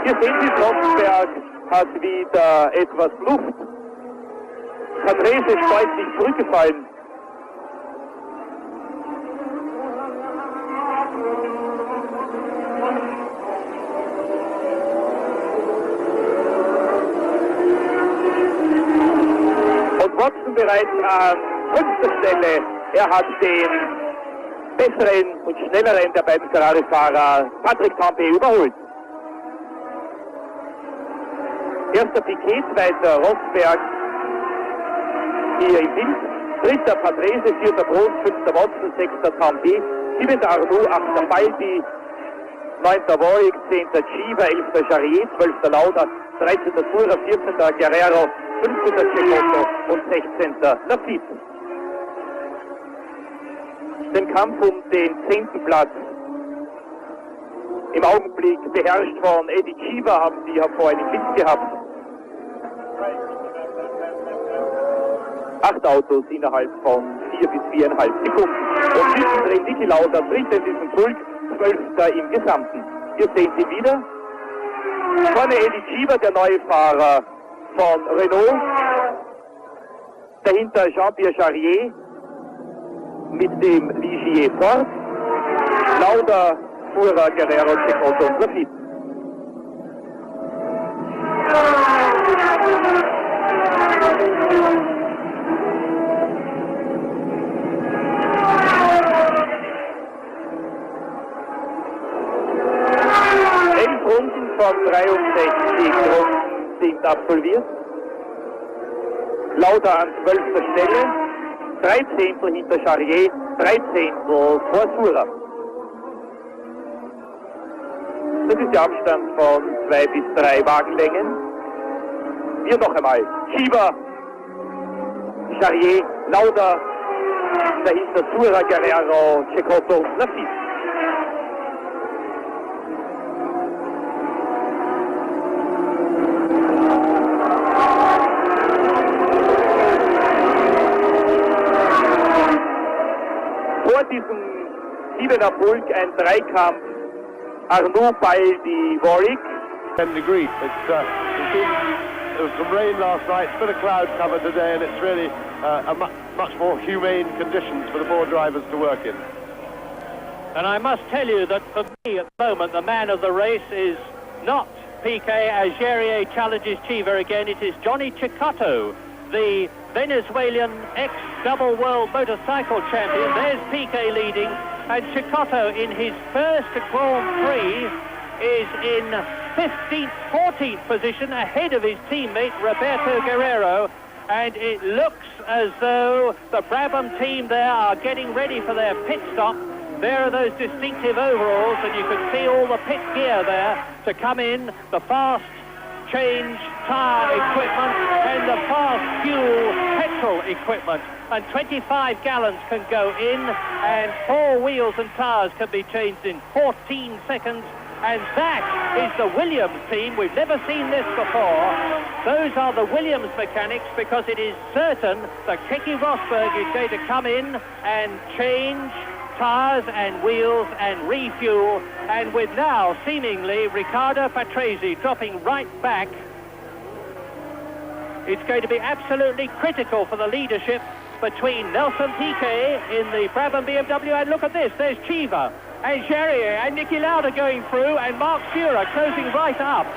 Hier sehen Sie, Rosberg hat wieder etwas Luft. Patrese ist deutlich zurückgefallen. Watson bereits an 5. Stelle. Er hat den besseren und schnelleren der beiden Ferrari-Fahrer Patrick Tambay überholt. 1. Piquet, 2. Rosberg hier im Bild. 3. Patrese, 4. Prost, 5. Watson, 6. Tambay, 7. Arnoux, 8. Baldi, 9. Voigt, 10. Cheever, 11. Charrier, 12. Lauda, 13. Sura, 14. Guerrero, 15. Cecotto und 16. Lafitte. Den Kampf um den 10. Platz im Augenblick beherrscht von Eddie Cheever, haben Sie ja vorhin im Blick gehabt. 8 Autos innerhalb von 4 bis 4,5 Sekunden. Und zwischendrin Niki Lauda, 3. in diesem Pulk, 12. im Gesamten. Hier sehen Sie wieder vorne Eddie Cheever, der neue Fahrer von Renault. Dahinter Jean-Pierre Charrier mit dem Ligier Ford. Lauda, Sura, Guerrero, Cecotto und Lafitte. Runden von 63 Runden sind absolviert. Lauda an 12. Stelle, 13. hinter Charrier, 13. vor Sura. Das ist der Abstand von 2 bis 3 Wagenlängen. Hier noch einmal. Shiva, Charrier, Lauda, dahinter Sura, Guerrero, Cecotto, Lafitte. Vor diesem 7er Pulk ein Dreikampf Arnoux, Baldi, Warwick. 10 degrees. There was some rain last night, it's been a cloud cover today, and it's really much more humane conditions for the 4 drivers to work in. And I must tell you that for me at the moment, the man of the race is not Piquet as Jerier challenges Chiva again. It is Johnny Cecotto, the Venezuelan ex-double world motorcycle champion. There's Piquet leading, and Cecotto in his first Grand Prix is in 15th, 14th position ahead of his teammate Roberto Guerrero, and it looks as though the Brabham team there are getting ready for their pit stop. There are those distinctive overalls, and you can see all the pit gear there to come in, the fast change tyre equipment and the fast fuel petrol equipment, and 25 gallons can go in, and 4 wheels and tyres can be changed in 14 seconds. And that is the Williams team. We've never seen this before. Those are the Williams mechanics, because it is certain that Keke Rosberg is going to come in and change tyres and wheels and refuel. And with now, seemingly, Riccardo Patrese dropping right back, it's going to be absolutely critical for the leadership between Nelson Piquet in the Brabham BMW. And look at this, there's Chiva and Jerier and Niki Lauda going through, and Mark Sura closing right up.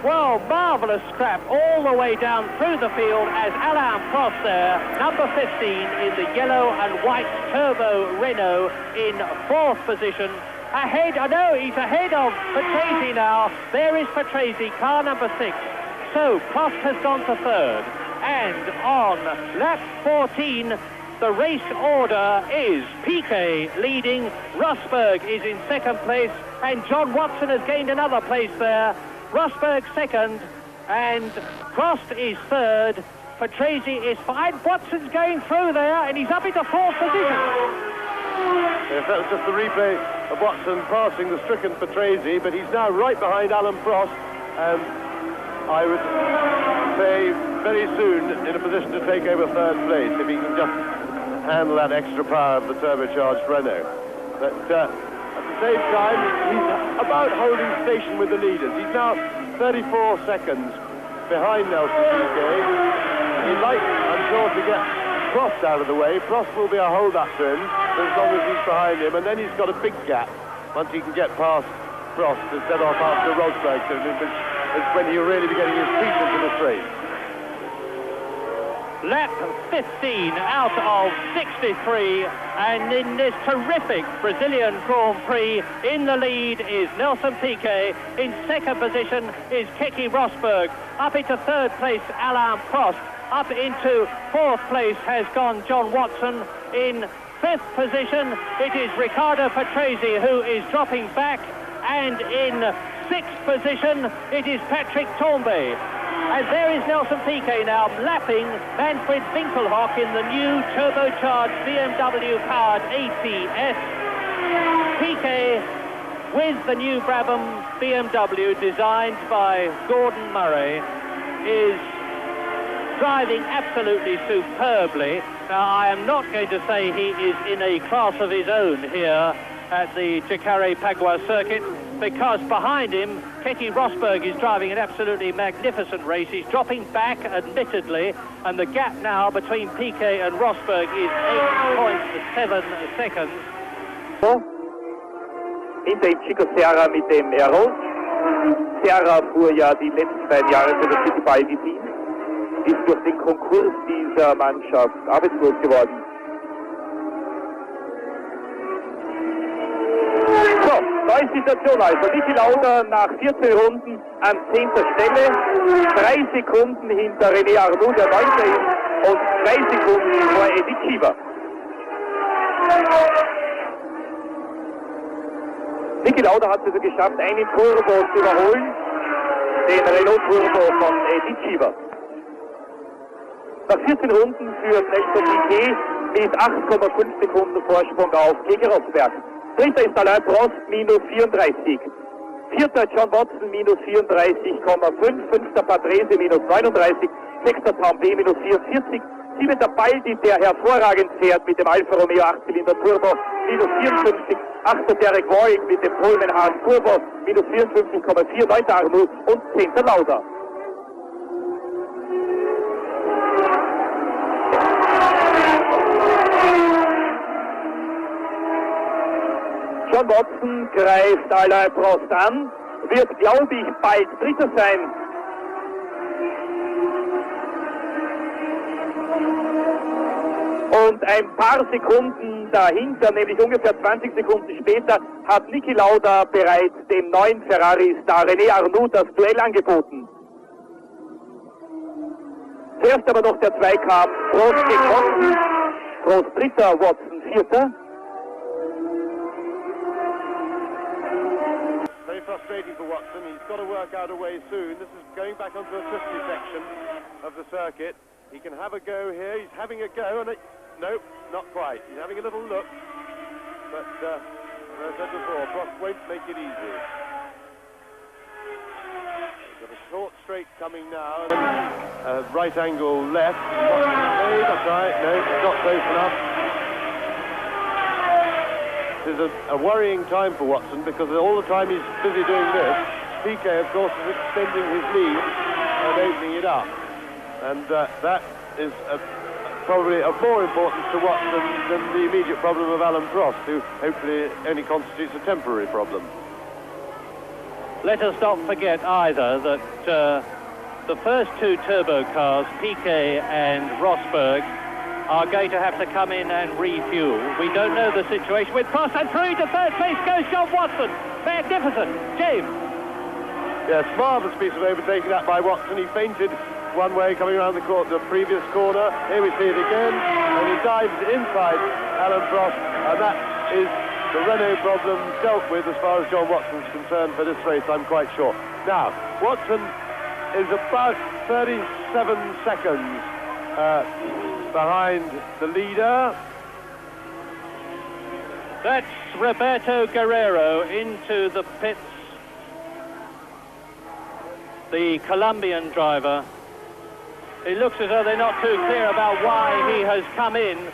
Well, marvellous scrap all the way down through the field as Alain Prost there, number 15 in the yellow and white turbo Renault in 4th position. Ahead, he's ahead of Patrese now. There is Patrese, car number 6. So Prost has gone to 3rd. And on lap 14, the race order is Piquet leading, Rosberg is in 2nd place, and John Watson has gained another place there. Rosberg 2nd, and Prost is 3rd. Patrese is 5. Watson's going through there, and he's up into 4th position. Yes, that was just the replay of Watson passing the stricken Patrese, but he's now right behind Alain Prost, and I would say very soon in a position to take over 3rd place if he can just handle that extra power of the turbocharged Renault. But at the same time, he's about holding station with the leaders. He's now 34 seconds behind Nelson Piquet. He'd like, I'm sure, to get Prost out of the way. Prost will be a hold-up to him as long as he's behind him, and then he's got a big gap once he can get past Prost and set off after Rosberg, which is when he'll really be getting his feet into the race. Lap 15 out of 63, and in this terrific Brazilian Grand Prix, in the lead is Nelson Piquet. In 2nd position is Keke Rosberg. Up into 3rd place, Alain Prost. Up into 4th place has gone John Watson. In 5th position, it is Riccardo Patrese who is dropping back, and in 6th position, it is Patrick Tambay. And there is Nelson Piquet now lapping Manfred Winkelhock in the new turbocharged BMW-powered ATS. Piquet with the new Brabham BMW designed by Gordon Murray is driving absolutely superbly. Now, I am not going to say he is in a class of his own here at the Chicare-Pagua circuit, because behind him, Keke Rosberg is driving an absolutely magnificent race. He's dropping back, admittedly, and the gap now between Piquet and Rosberg is 8.7 seconds. Hinter ihm Chico Serra mit dem Eros. Serra fuhr ja die letzten 2 Jahre für das Fittipaldi-Team, ist durch den Konkurs dieser Mannschaft arbeitslos geworden. Neue Situation also. Niki Lauda nach 14 Runden an 10. Stelle, 3 Sekunden hinter René Arnoux, der 9. ist, und 2 Sekunden vor Eddie Chiva. Niki Lauda hat es also geschafft, einen Turbo zu überholen, den Renault Turbo von Eddie Cheever. Nach 14 Runden führt Nelson Piquet mit 8,5 Sekunden Vorsprung auf Keke Rosberg. Dritter ist Alain Prost, minus 34. Vierter John Watson, minus 34,5. Fünfter Patrese, minus 39. Sechster Tom B, minus 44. Siebenter Baldi, der hervorragend fährt mit dem Alfa Romeo 8-Zylinder Turbo, minus 54. Achter Derek Warwick mit dem Pullman Hahn Turbo, minus 54,4. Neunter Arnoux und 10. Lauda. John Watson greift Alain Prost an, wird, glaube ich, bald Dritter sein. Und ein paar Sekunden dahinter, nämlich ungefähr 20 Sekunden später, hat Niki Lauda bereits dem neuen Ferrari-Star René Arnoux das Duell angeboten. Zuerst aber noch der Zweikampf Prost gegen Watson. Prost Dritter, Watson Vierter. Frustrating for Watson. He's got to work out a way soon. This is going back onto a 50 section of the circuit. He can have a go here. He's having a go, and no, not quite. He's having a little look, but as I said before, Prost won't make it easy. We've got a short straight coming now, and right angle left. That's right. No, it's not close enough. This is a worrying time for Watson, because all the time he's busy doing this, Piquet, of course, is extending his lead and opening it up. And that is probably of more importance to Watson than the immediate problem of Alain Prost, who hopefully only constitutes a temporary problem. Let us not forget either that the first two turbo cars, Piquet and Rosberg, are going to have to come in and refuel. We don't know the situation with Prost, and through to third place goes John Watson. Magnificent. James. Yes, marvellous piece of overtaking that by Watson. He feinted one way coming around the previous corner. Here we see it again, and he dives inside Alain Prost, and that is the Renault problem dealt with as far as John Watson's concerned for this race, I'm quite sure. Now, Watson is about 37 seconds behind the leader. That's Roberto Guerrero into the pits. The Colombian driver. It looks as though they're not too clear about why he has come in.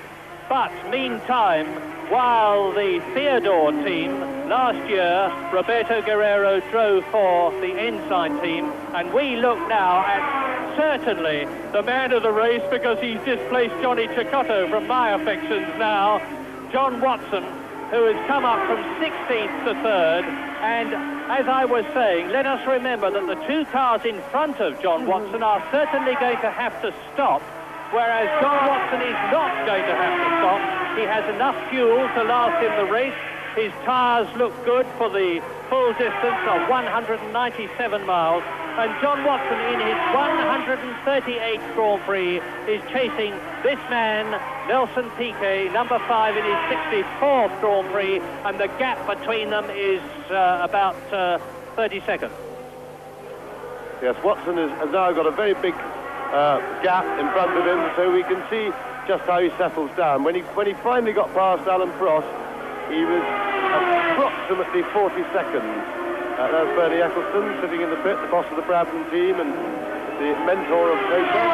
But meantime, while the Theodore team last year, Roberto Guerrero drove for the Ensign team, and we look now at certainly the man of the race, because he's displaced Johnny Cecotto from my affections now, John Watson, who has come up from 16th to 3rd. And as I was saying, let us remember that the two cars in front of John Watson are certainly going to have to stop, whereas John Watson is not going to have to stop. He has enough fuel to last in the race. His tyres look good for the full distance of 197 miles. And John Watson, in his 138th Grand Prix, is chasing this man, Nelson Piquet, number 5, in his 64th Grand Prix, and the gap between them is about 30 seconds. Yes, Watson has now got a very big gap in front of him, so we can see just how he settles down. When he finally got past Alain Prost, he was approximately 40 seconds. There's Bernie Eccleston sitting in the pit, the boss of the Brabham team and the mentor of Coulter.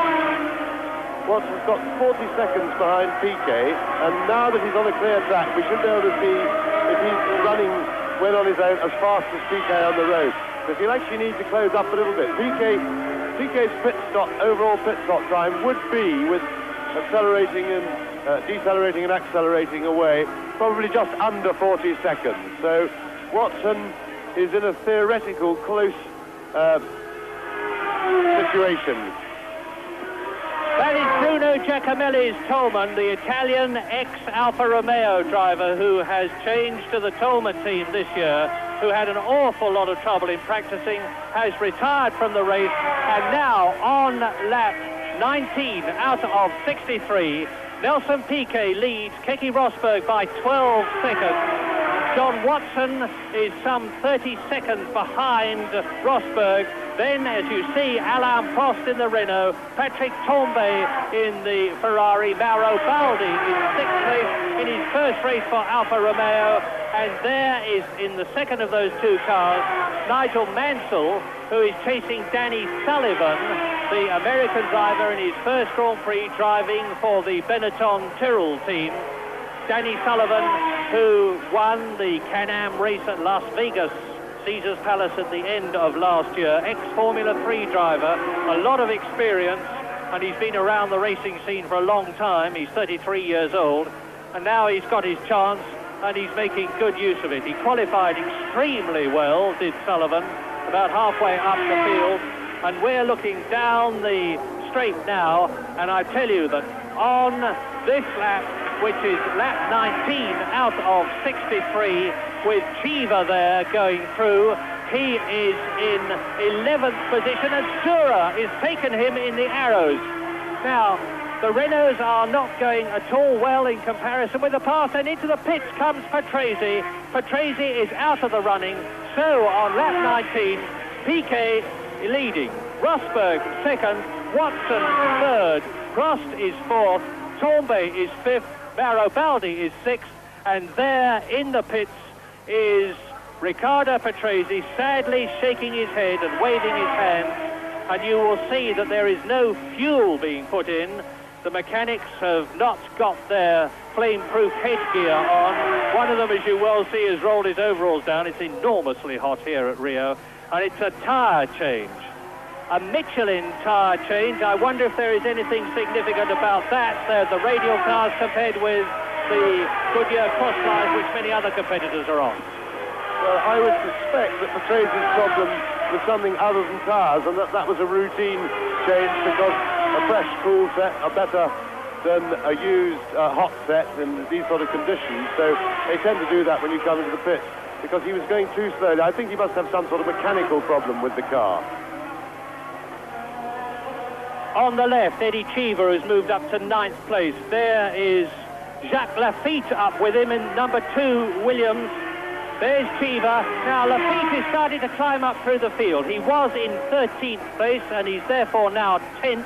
Watson's got 40 seconds behind Piquet, and now that he's on a clear track, we should be able to see if he's running well on his own as fast as Piquet on the road. Because he'll actually need to close up a little bit. Piquet's overall pit stop time would be, with accelerating and decelerating and accelerating away, probably just under 40 seconds. So Watson is in a theoretical close situation. That is Bruno Giacomelli's Tolman, the Italian ex-Alfa Romeo driver who has changed to the Tolman team this year, who had an awful lot of trouble in practicing, has retired from the race, and now on lap 19 out of 63, Nelson Piquet leads Keke Rosberg by 12 seconds. John Watson is some 30 seconds behind Rosberg. Then, as you see, Alain Prost in the Renault, Patrick Tambay in the Ferrari, Mauro Baldi in 6th place in his first race for Alfa Romeo, and there is, in the second of those two cars, Nigel Mansell, who is chasing Danny Sullivan, the American driver in his first Grand Prix, driving for the Benetton Tyrrell team. Danny Sullivan, who won the Can-Am race at Las Vegas, Caesars Palace, at the end of last year. Ex-Formula 3 driver, a lot of experience, and he's been around the racing scene for a long time. He's 33 years old, and now he's got his chance, and he's making good use of it. He qualified extremely well, did Sullivan, about halfway up the field, and we're looking down the straight now, and I tell you that on this lap, which is lap 19 out of 63, with Cheever there going through, he is in 11th position, and Sura is taken him in the arrows. Now, the Renaults are not going at all well in comparison with the past, and into the pits comes Patrese. Patrese is out of the running, so on lap 19, Piquet leading, Rosberg second, Watson third, Prost is fourth, Tambay is fifth, Mauro Baldi is sixth, and there in the pits is Riccardo Patrese, sadly shaking his head and waving his hands, and you will see that there is no fuel being put in. The mechanics have not got their flame-proof headgear on. One of them, as you well see, has rolled his overalls down. It's enormously hot here at Rio, and it's a tyre change. A Michelin tyre change. I wonder if there is anything significant about that. They're the radial cars compared with the Goodyear Crosslines, which many other competitors are on. Well, I would suspect that Patrese's problem was something other than tyres, and that was a routine change, because a fresh cool set are better than a used hot set in these sort of conditions. So they tend to do that when you come into the pits, because he was going too slowly. I think he must have some sort of mechanical problem with the car. On the left, Eddie Cheever has moved up to 9th place. There is Jacques Lafitte up with him in number 2, Williams. There's Cheever. Now, Lafitte is starting to climb up through the field. He was in 13th place, and he's therefore now 10th,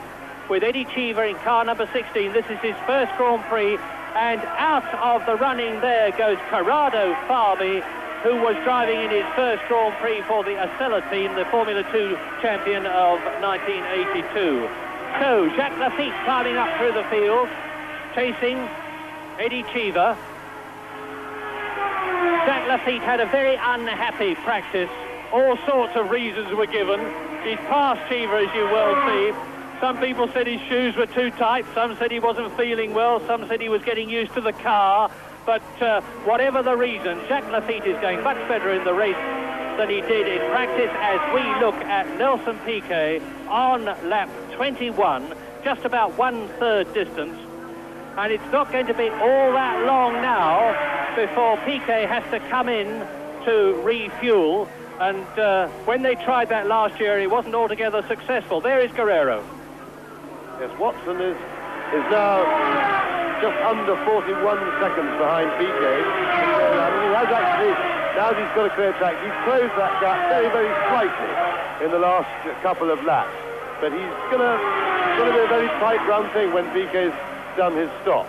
with Eddie Cheever in car number 16. This is his first Grand Prix, and out of the running there goes Corrado Fabi, who was driving in his first Grand Prix for the Acela team, the Formula 2 champion of 1982. So, Jacques Lafitte climbing up through the field, chasing Eddie Cheever. Jacques Lafitte had a very unhappy practice. All sorts of reasons were given. He's passed Cheever, as you well see. Some people said his shoes were too tight. Some said he wasn't feeling well. Some said he was getting used to the car. But whatever the reason, Jacques Lafitte is going much better in the race than he did in practice, as we look at Nelson Piquet on lap 21, just about 1/3 distance. And it's not going to be all that long now before Piquet has to come in to refuel. And when they tried that last year, it wasn't altogether successful. There is Guerrero. Yes, Watson is now just under 41 seconds behind Piquet. I mean, he has actually, now he's got a clear track, he's closed that gap very, very slightly in the last couple of laps. But he's going to be a very tight run thing when Piquet's done his stop.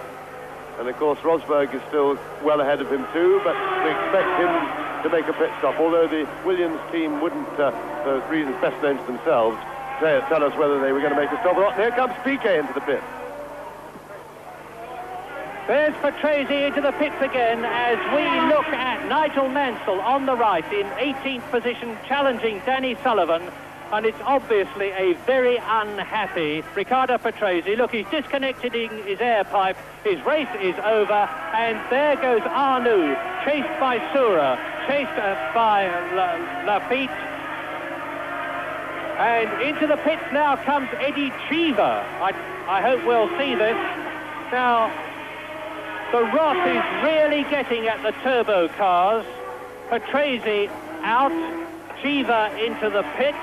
And of course Rosberg is still well ahead of him too, but we expect him to make a pit stop, although the Williams team wouldn't, for reasons best known to themselves, tell us whether they were going to make a stop or not. Here comes Piquet into the pit. There's Patrese into the pits again, as we look at Nigel Mansell on the right in 18th position, challenging Danny Sullivan. And it's obviously a very unhappy Riccardo Patrese. Look, he's disconnecting his air pipe. His race is over. And there goes Arnoux, chased by Sura, chased by Lafitte. And into the pits now comes Eddie Cheever. I hope we'll see this. Now, the rot is really getting at the turbo cars. Patrese out, Cheever into the pits.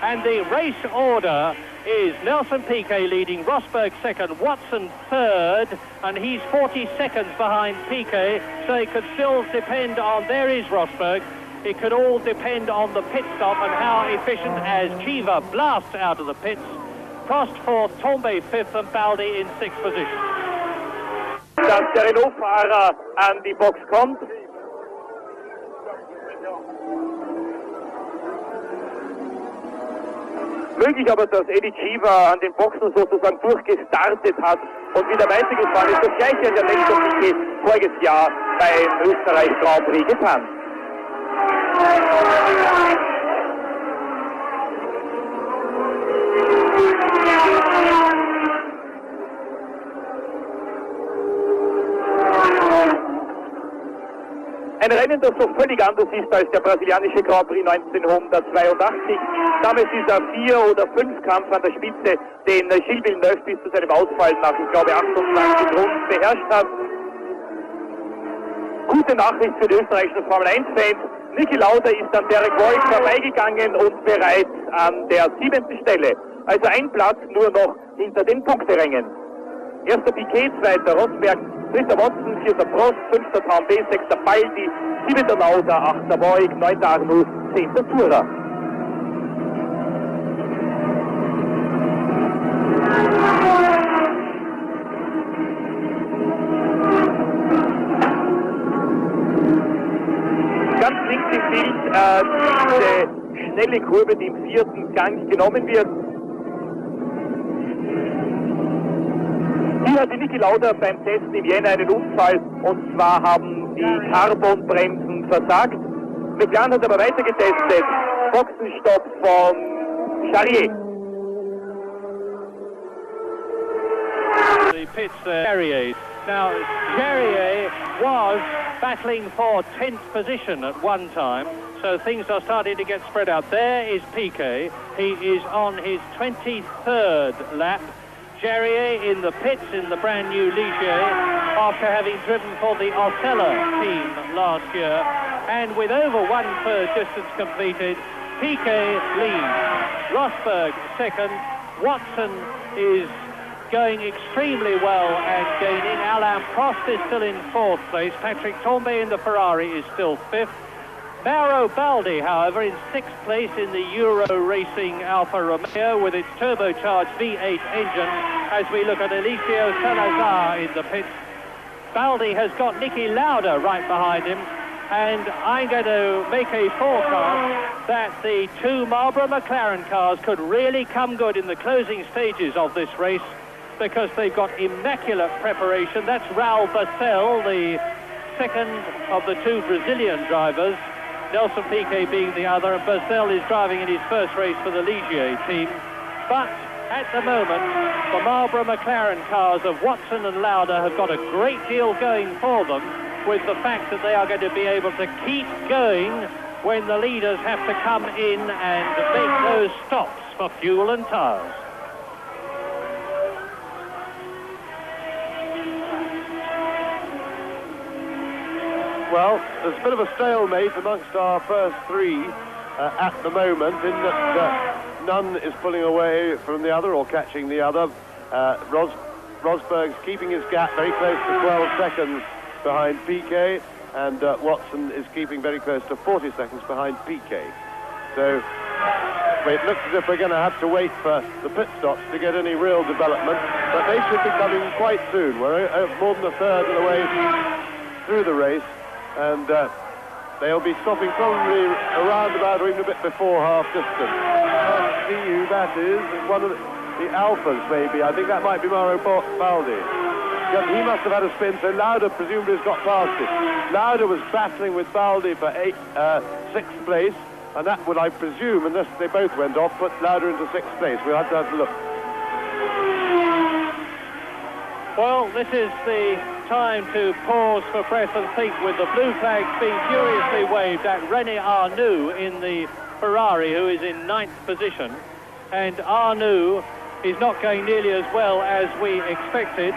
And the race order is Nelson Piquet leading, Rosberg second, Watson third, and he's 40 seconds behind Piquet, so it could still depend on, there is Rosberg, it could all depend on the pit stop and how efficient as Chiva blasts out of the pits. Prost fourth, Tombe fifth, and Baldi in sixth position. Dass der Renault-Fahrer an die Box kommt. Möglich aber, dass Eddie Chiva an den Boxen sozusagen durchgestartet hat und wieder weitergefahren ist. Das gleiche hat der Nelson Piquet voriges Jahr beim Österreich-Grand-Prix getan. Ein Rennen, das so völlig anders ist als der brasilianische Grand Prix 1982. Damals dieser 4- oder 5-Kampf an der Spitze, den Gilles Villeneuve bis zu seinem Ausfall nach, ich glaube, 28 Runden beherrscht hat. Gute Nachricht für die österreichischen Formel-1-Fans. Niki Lauda ist an Derek Wolf vorbeigegangen und bereits an der 7. Stelle. Also ein Platz nur noch hinter den Punkterängen. Erster Piquet, zweiter Rosberg, dritter Watson, vierter Prost, fünfter Tombe, sechster Baldi, siebenter Lauda, achter Voigt, neunter Arnoux, zehnter Tourer. Ganz links im Bild diese schnelle Kurve, die im vierten Gang genommen wird. Hier hatte Niki Lauda beim Testen im Jänner einen Unfall, und zwar haben die Carbonbremsen versagt. McLaren hat aber weiter getestet. Boxenstopp von Charrier. The pits Charrier. Now, Charrier was battling for 10th position at one time, so things are starting to get spread out. There is Piquet. He is on his 23rd lap. Charrier in the pits in the brand new Ligier after having driven for the Osella team last year. And with over 1/3 distance completed, Piquet leads. Rosberg second. Watson is going extremely well and gaining. Alain Prost is still in 4th place. Patrick Tombe in the Ferrari is still 5th. Mauro Baldi, however, in 6th place in the Euro Racing Alfa Romeo with its turbocharged V8 engine, as we look at Eliseo Salazar in the pits. Baldi has got Niki Lauda right behind him, and I'm going to make a forecast that the two Marlboro McLaren cars could really come good in the closing stages of this race, because they've got immaculate preparation. That's Raul Barcel, the second of the two Brazilian drivers, Nelson Piquet being the other, and Barcel is driving in his first race for the Ligier team. But at the moment, the Marlboro McLaren cars of Watson and Lauda have got a great deal going for them, with the fact that they are going to be able to keep going when the leaders have to come in and make those stops for fuel and tyres. Well, there's a bit of a stalemate amongst our first three at the moment, in that none is pulling away from the other or catching the other. Rosberg's keeping his gap very close to 12 seconds behind Piquet, and Watson is keeping very close to 40 seconds behind Piquet. So it looks as if we're going to have to wait for the pit stops to get any real development, but they should be coming quite soon. We're more than a third of the way through the race, and they'll be stopping probably around about or even a bit before half distance. Can't see who that is. One of the Alphas, maybe. I think that might be Mauro Baldi. He must have had a spin, so Lauda presumably has got past it. Lauda was battling with Baldi for 6th place, and that would, I presume, unless they both went off, put Lauda into 6th place. We'll have to look. Well, this is the time to pause for breath and think, with the blue flags being furiously waved at René Arnoux in the Ferrari, who is in 9th position. And Arnoux is not going nearly as well as we expected.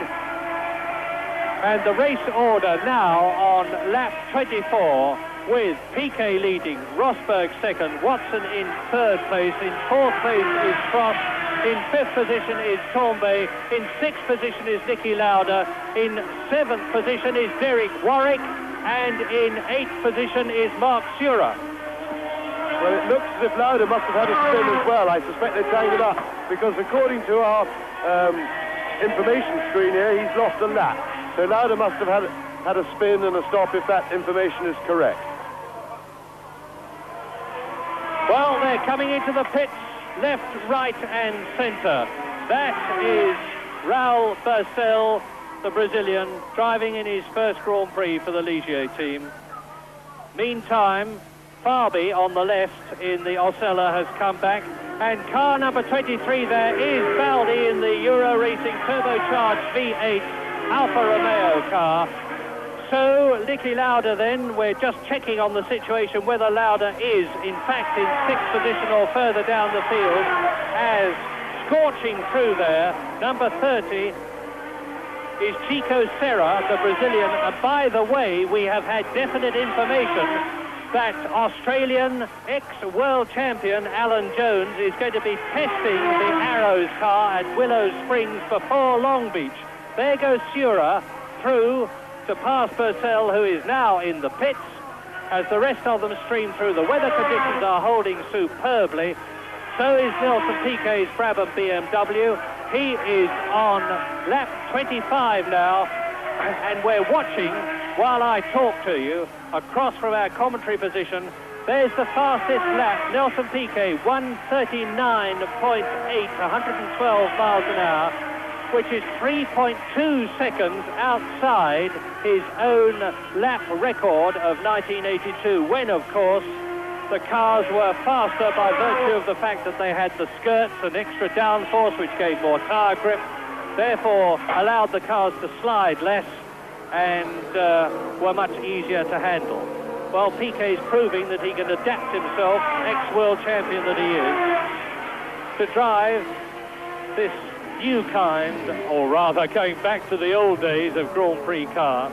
And the race order now on lap 24, with Piquet leading, Rosberg second, Watson in 3rd place, in 4th place is Prost, In 5th position is Tombe. In 6th position is Niki Lauda. In 7th position is Derek Warwick. And in 8th position is Mark Sura. Well, it looks as if Lauda must have had a spin as well. I suspect they're tying it up because according to our information screen here, he's lost a lap. So Lauda must have had a spin and a stop if that information is correct. Well, they're coming into the pits, left, right and centre. That is Raul Barcel, the Brazilian, driving in his first Grand Prix for the Ligier team. Meantime, Fabi on the left in the Osella has come back, and car number 23 there is Baldi in the Euro Racing turbocharged V8 Alfa Romeo car. So Niki Lauda then, we're just checking on the situation whether Lauda is in fact in 6th position or further down the field, as scorching through there, number 30 is Chico Serra, the Brazilian. And by the way, we have had definite information that Australian ex-world champion Alan Jones is going to be testing the Arrows car at Willow Springs before Long Beach. There goes Sura through to pass Barcel, who is now in the pits, as the rest of them stream through. The weather conditions are holding superbly. So is Nelson Piquet's Brabham BMW. He is on lap 25 now, and we're watching while I talk to you across from our commentary position. There's the fastest lap, Nelson Piquet, 139.8, 112 miles an hour, which is 3.2 seconds outside his own lap record of 1982, when, of course, the cars were faster by virtue of the fact that they had the skirts and extra downforce, which gave more tyre grip, therefore allowed the cars to slide less and were much easier to handle. Well, Piquet's proving that he can adapt himself, ex-world champion that he is, to drive this new kind, or rather going back to the old days of Grand Prix car.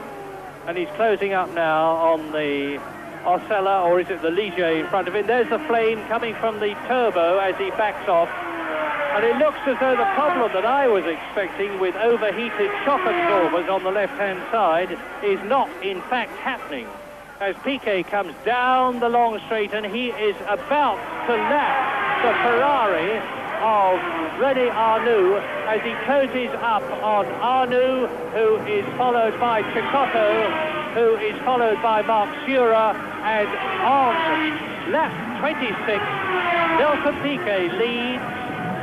And he's closing up now on the Osella, or is it the Ligier in front of him? There's the flame coming from the turbo as he backs off. And it looks as though the problem that I was expecting with overheated shock absorbers on the left-hand side is not, in fact, happening. As Piquet comes down the long straight, and he is about to lap the Ferrari of René Arnoux as he closes up on Arnoux, who is followed by Cecotto, who is followed by Mark Sura, and on lap 26, Nelson Piquet leads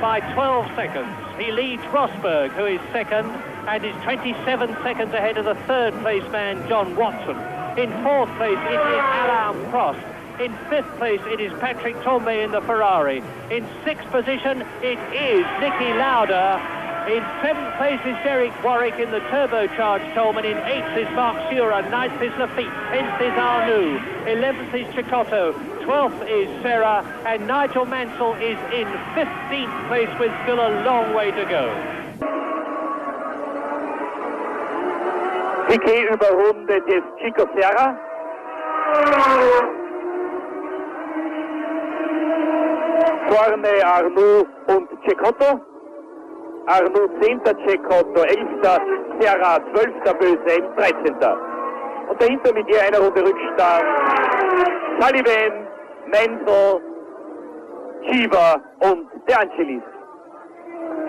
by 12 seconds. He leads Rosberg, who is second, and is 27 seconds ahead of the third place man, John Watson. In fourth place, it is Alain Prost. In fifth place, it is Patrick Tombe in the Ferrari. In sixth position, it is Niki Lauda. In seventh place is Derek Warwick in the turbocharged Tolman. In eighth is Mark Sura. Ninth is Lafitte. 10th is Arnoux. 11th is Cecotto. 12th is Serra. And Nigel Mansell is in 15th place with still a long way to go. Piquet überrundet jetzt Chico Serra. Vorne Arnoux und Cecotto. Arnoux 10., Cecotto 11., Serra 12., Böse 13. Und dahinter mit je einer Runde Rückstand Sullivan, Mansell, Cheever und De Angelis.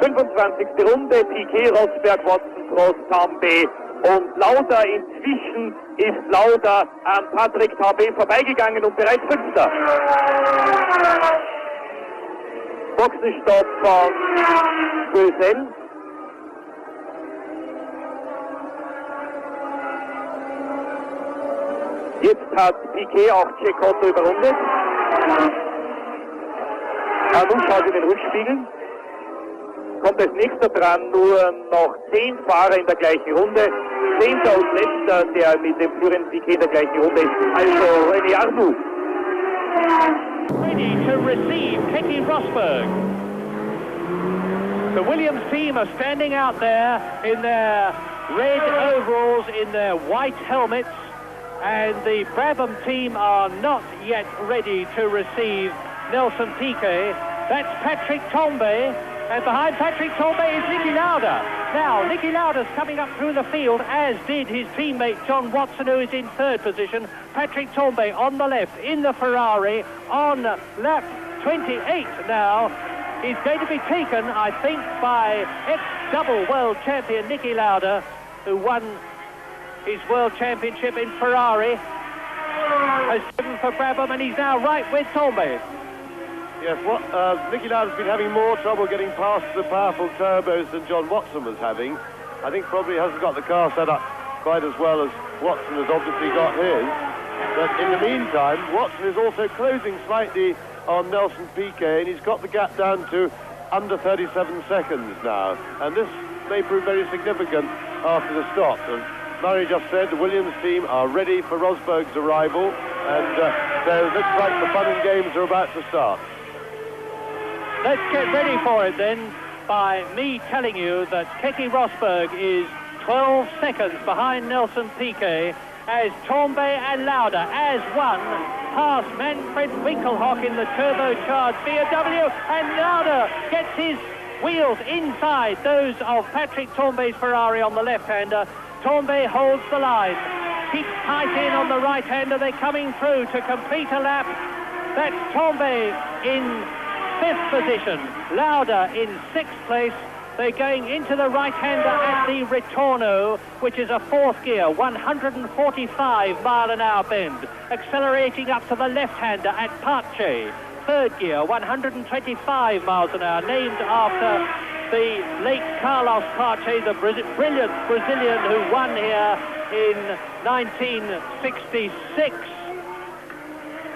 25. Runde, Piquet, Rosberg, Watson, Prost, Tombe und Lauda. Inzwischen ist Lauda an Patrick Tombe vorbeigegangen und bereits 5. Boxenstopp von Bösel. Jetzt hat Piquet auch Cecotto überrundet. Arnoux schaut in den Rückspiegel. Kommt als nächster dran, nur noch 10 Fahrer in der gleichen Runde. 10. und letzter, der mit dem führenden Piquet in der gleichen Runde ist, also René Arnoux. Ready to receive Keke Rosberg. The Williams team are standing out there in their red overalls, in their white helmets, and the Brabham team are not yet ready to receive Nelson Piquet. That's Patrick Tombe, And behind Patrick Tambay is Niki Lauda. Now, Niki Lauda's coming up through the field, as did his teammate John Watson, who is in third position. Patrick Tambay on the left in the Ferrari on lap 28 now. He's going to be taken, I think, by ex-double world champion Niki Lauda, who won his world championship in Ferrari, has driven for Brabham, and he's now right with Tambay. Yes, Niki Lauda's been having more trouble getting past the powerful turbos than John Watson was having. I think probably hasn't got the car set up quite as well as Watson has obviously got his. But in the meantime, Watson is also closing slightly on Nelson Piquet, and he's got the gap down to under 37 seconds now. And this may prove very significant after the stop. And Murray just said the Williams team are ready for Rosberg's arrival, and so it looks like the fun and games are about to start. Let's get ready for it then by me telling you that Keke Rosberg is 12 seconds behind Nelson Piquet, as Tambay and Lauda as one pass Manfred Winkelhock in the turbocharged BMW, and Lauda gets his wheels inside those of Patrick Tambay's Ferrari on the left-hander. Tambay holds the line, keeps tight in on the right-hander. They're coming through to complete a lap. That's Tambay in 5th position, Lauda in 6th place. They're going into the right-hander at the Ritorno, which is a 4th gear, 145 mile-an-hour bend, accelerating up to the left-hander at Pace, 3rd gear, 125 miles an hour, named after the late Carlos Pace, the brilliant Brazilian who won here in 1966.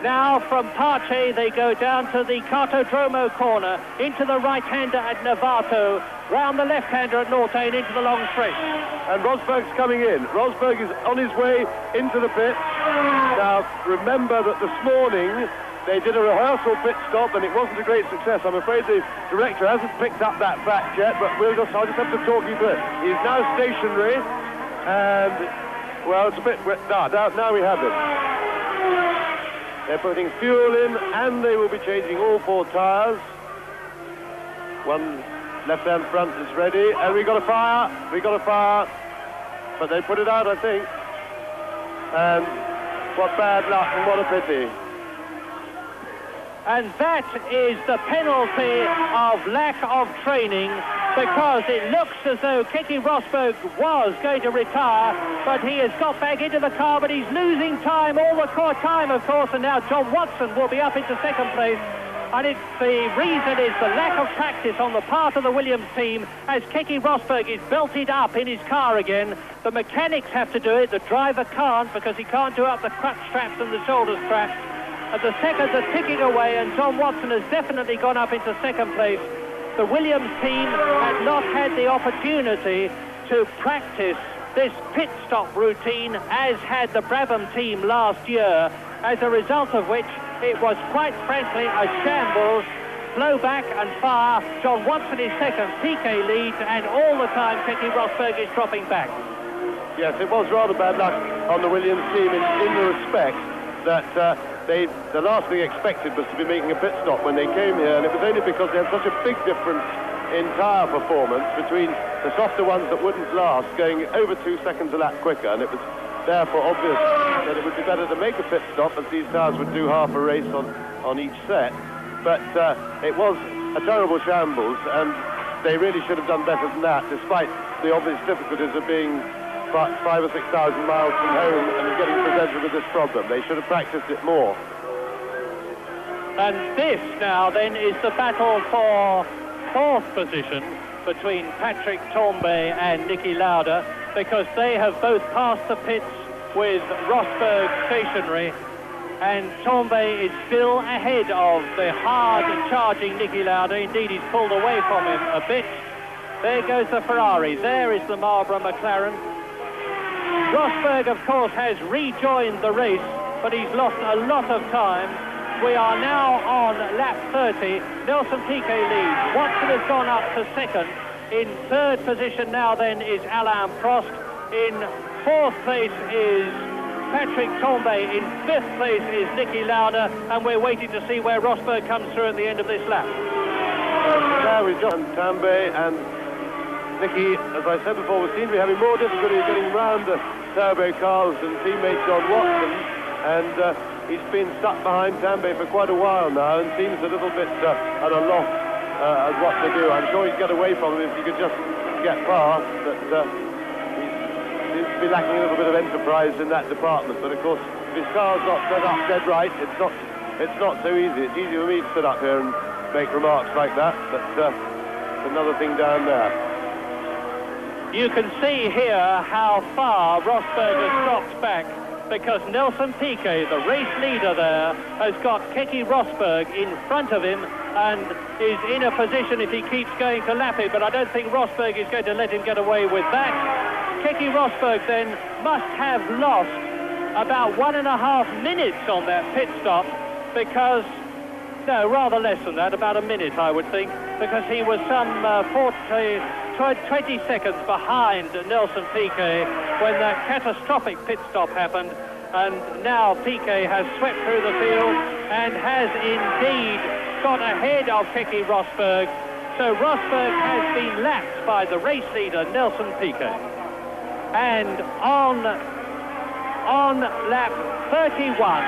Now from Pace they go down to the Cartodromo corner, into the right-hander at Novato, round the left-hander at Nortain, into the long stretch. And Rosberg's coming in. Rosberg is on his way into the pit. Now remember that this morning they did a rehearsal pit stop and it wasn't a great success. I'm afraid the director hasn't picked up that fact yet, but I'll just have to talk you through it. He's now stationary, and well, it's a bit wet. Now we have him. They're putting fuel in, and they will be changing all 4 tyres. One left-hand front is ready, and we got a fire, but they put it out, I think. And what bad luck, and what a pity. And that is the penalty of lack of training, because it looks as though Keke Rosberg was going to retire, but he has got back into the car, but he's losing time, all the time, of course, and now John Watson will be up into 2nd place. And the reason is the lack of practice on the part of the Williams team, as Keke Rosberg is belted up in his car again. The mechanics have to do it, the driver can't, because he can't do up the crutch straps and the shoulder straps. And the seconds are ticking away, and John Watson has definitely gone up into 2nd place. The Williams team had not had the opportunity to practice this pit stop routine, as had the Brabham team last year, as a result of which it was quite frankly a shambles. Slow back and fire. John Watson is 2nd, Piquet leads, and all the time Keke Rosberg is dropping back. Yes, it was rather bad luck on the Williams team in the respect that the last thing expected was to be making a pit stop when they came here, and it was only because they had such a big difference in tyre performance between the softer ones that wouldn't last, going over 2 seconds a lap quicker, and it was therefore obvious that it would be better to make a pit stop, as these tyres would do half a race on each set. But it was a terrible shambles, and they really should have done better than that, despite the obvious difficulties of being 5,000 or 6,000 miles from home and getting presented with this problem. They should have practiced it more. And this now then is the battle for 4th position between Patrick Tambay and Niki Lauda, because they have both passed the pits with Rosberg stationary, and Tambay is still ahead of the hard-charging Niki Lauda. Indeed, he's pulled away from him a bit. There goes the Ferrari. There is the Marlboro McLaren. Rosberg, of course, has rejoined the race, but he's lost a lot of time. We are now on lap 30. Nelson Piquet leads. Watson has gone up to 2nd. In 3rd position now then is Alain Prost. In 4th place is Patrick Tambay. In 5th place is Niki Lauda, and we're waiting to see where Rosberg comes through at the end of this lap. There we've got Tambe and Nicky, as I said before, seem to be having more difficulty getting round the turbo cars than teammate John Watson, and he's been stuck behind Tambe for quite a while now and seems a little bit at a loss as what to do. I'm sure he'd get away from him if he could just get past, but he seems to be lacking a little bit of enterprise in that department. But of course, if his car's not set up dead right, it's not so easy. It's easy for me to sit up here and make remarks like that, but another thing down there. You can see here how far Rosberg has dropped back, because Nelson Piquet, the race leader there, has got Keke Rosberg in front of him and is in a position, if he keeps going, to lap it, but I don't think Rosberg is going to let him get away with that. Keke Rosberg then must have lost about 1.5 minutes on that pit stop, because, no, rather less than that, about a minute I would think, because he was some 20 seconds behind Nelson Piquet when that catastrophic pit stop happened, and now Piquet has swept through the field and has indeed got ahead of Keke Rosberg. So Rosberg has been lapped by the race leader Nelson Piquet, and on lap 31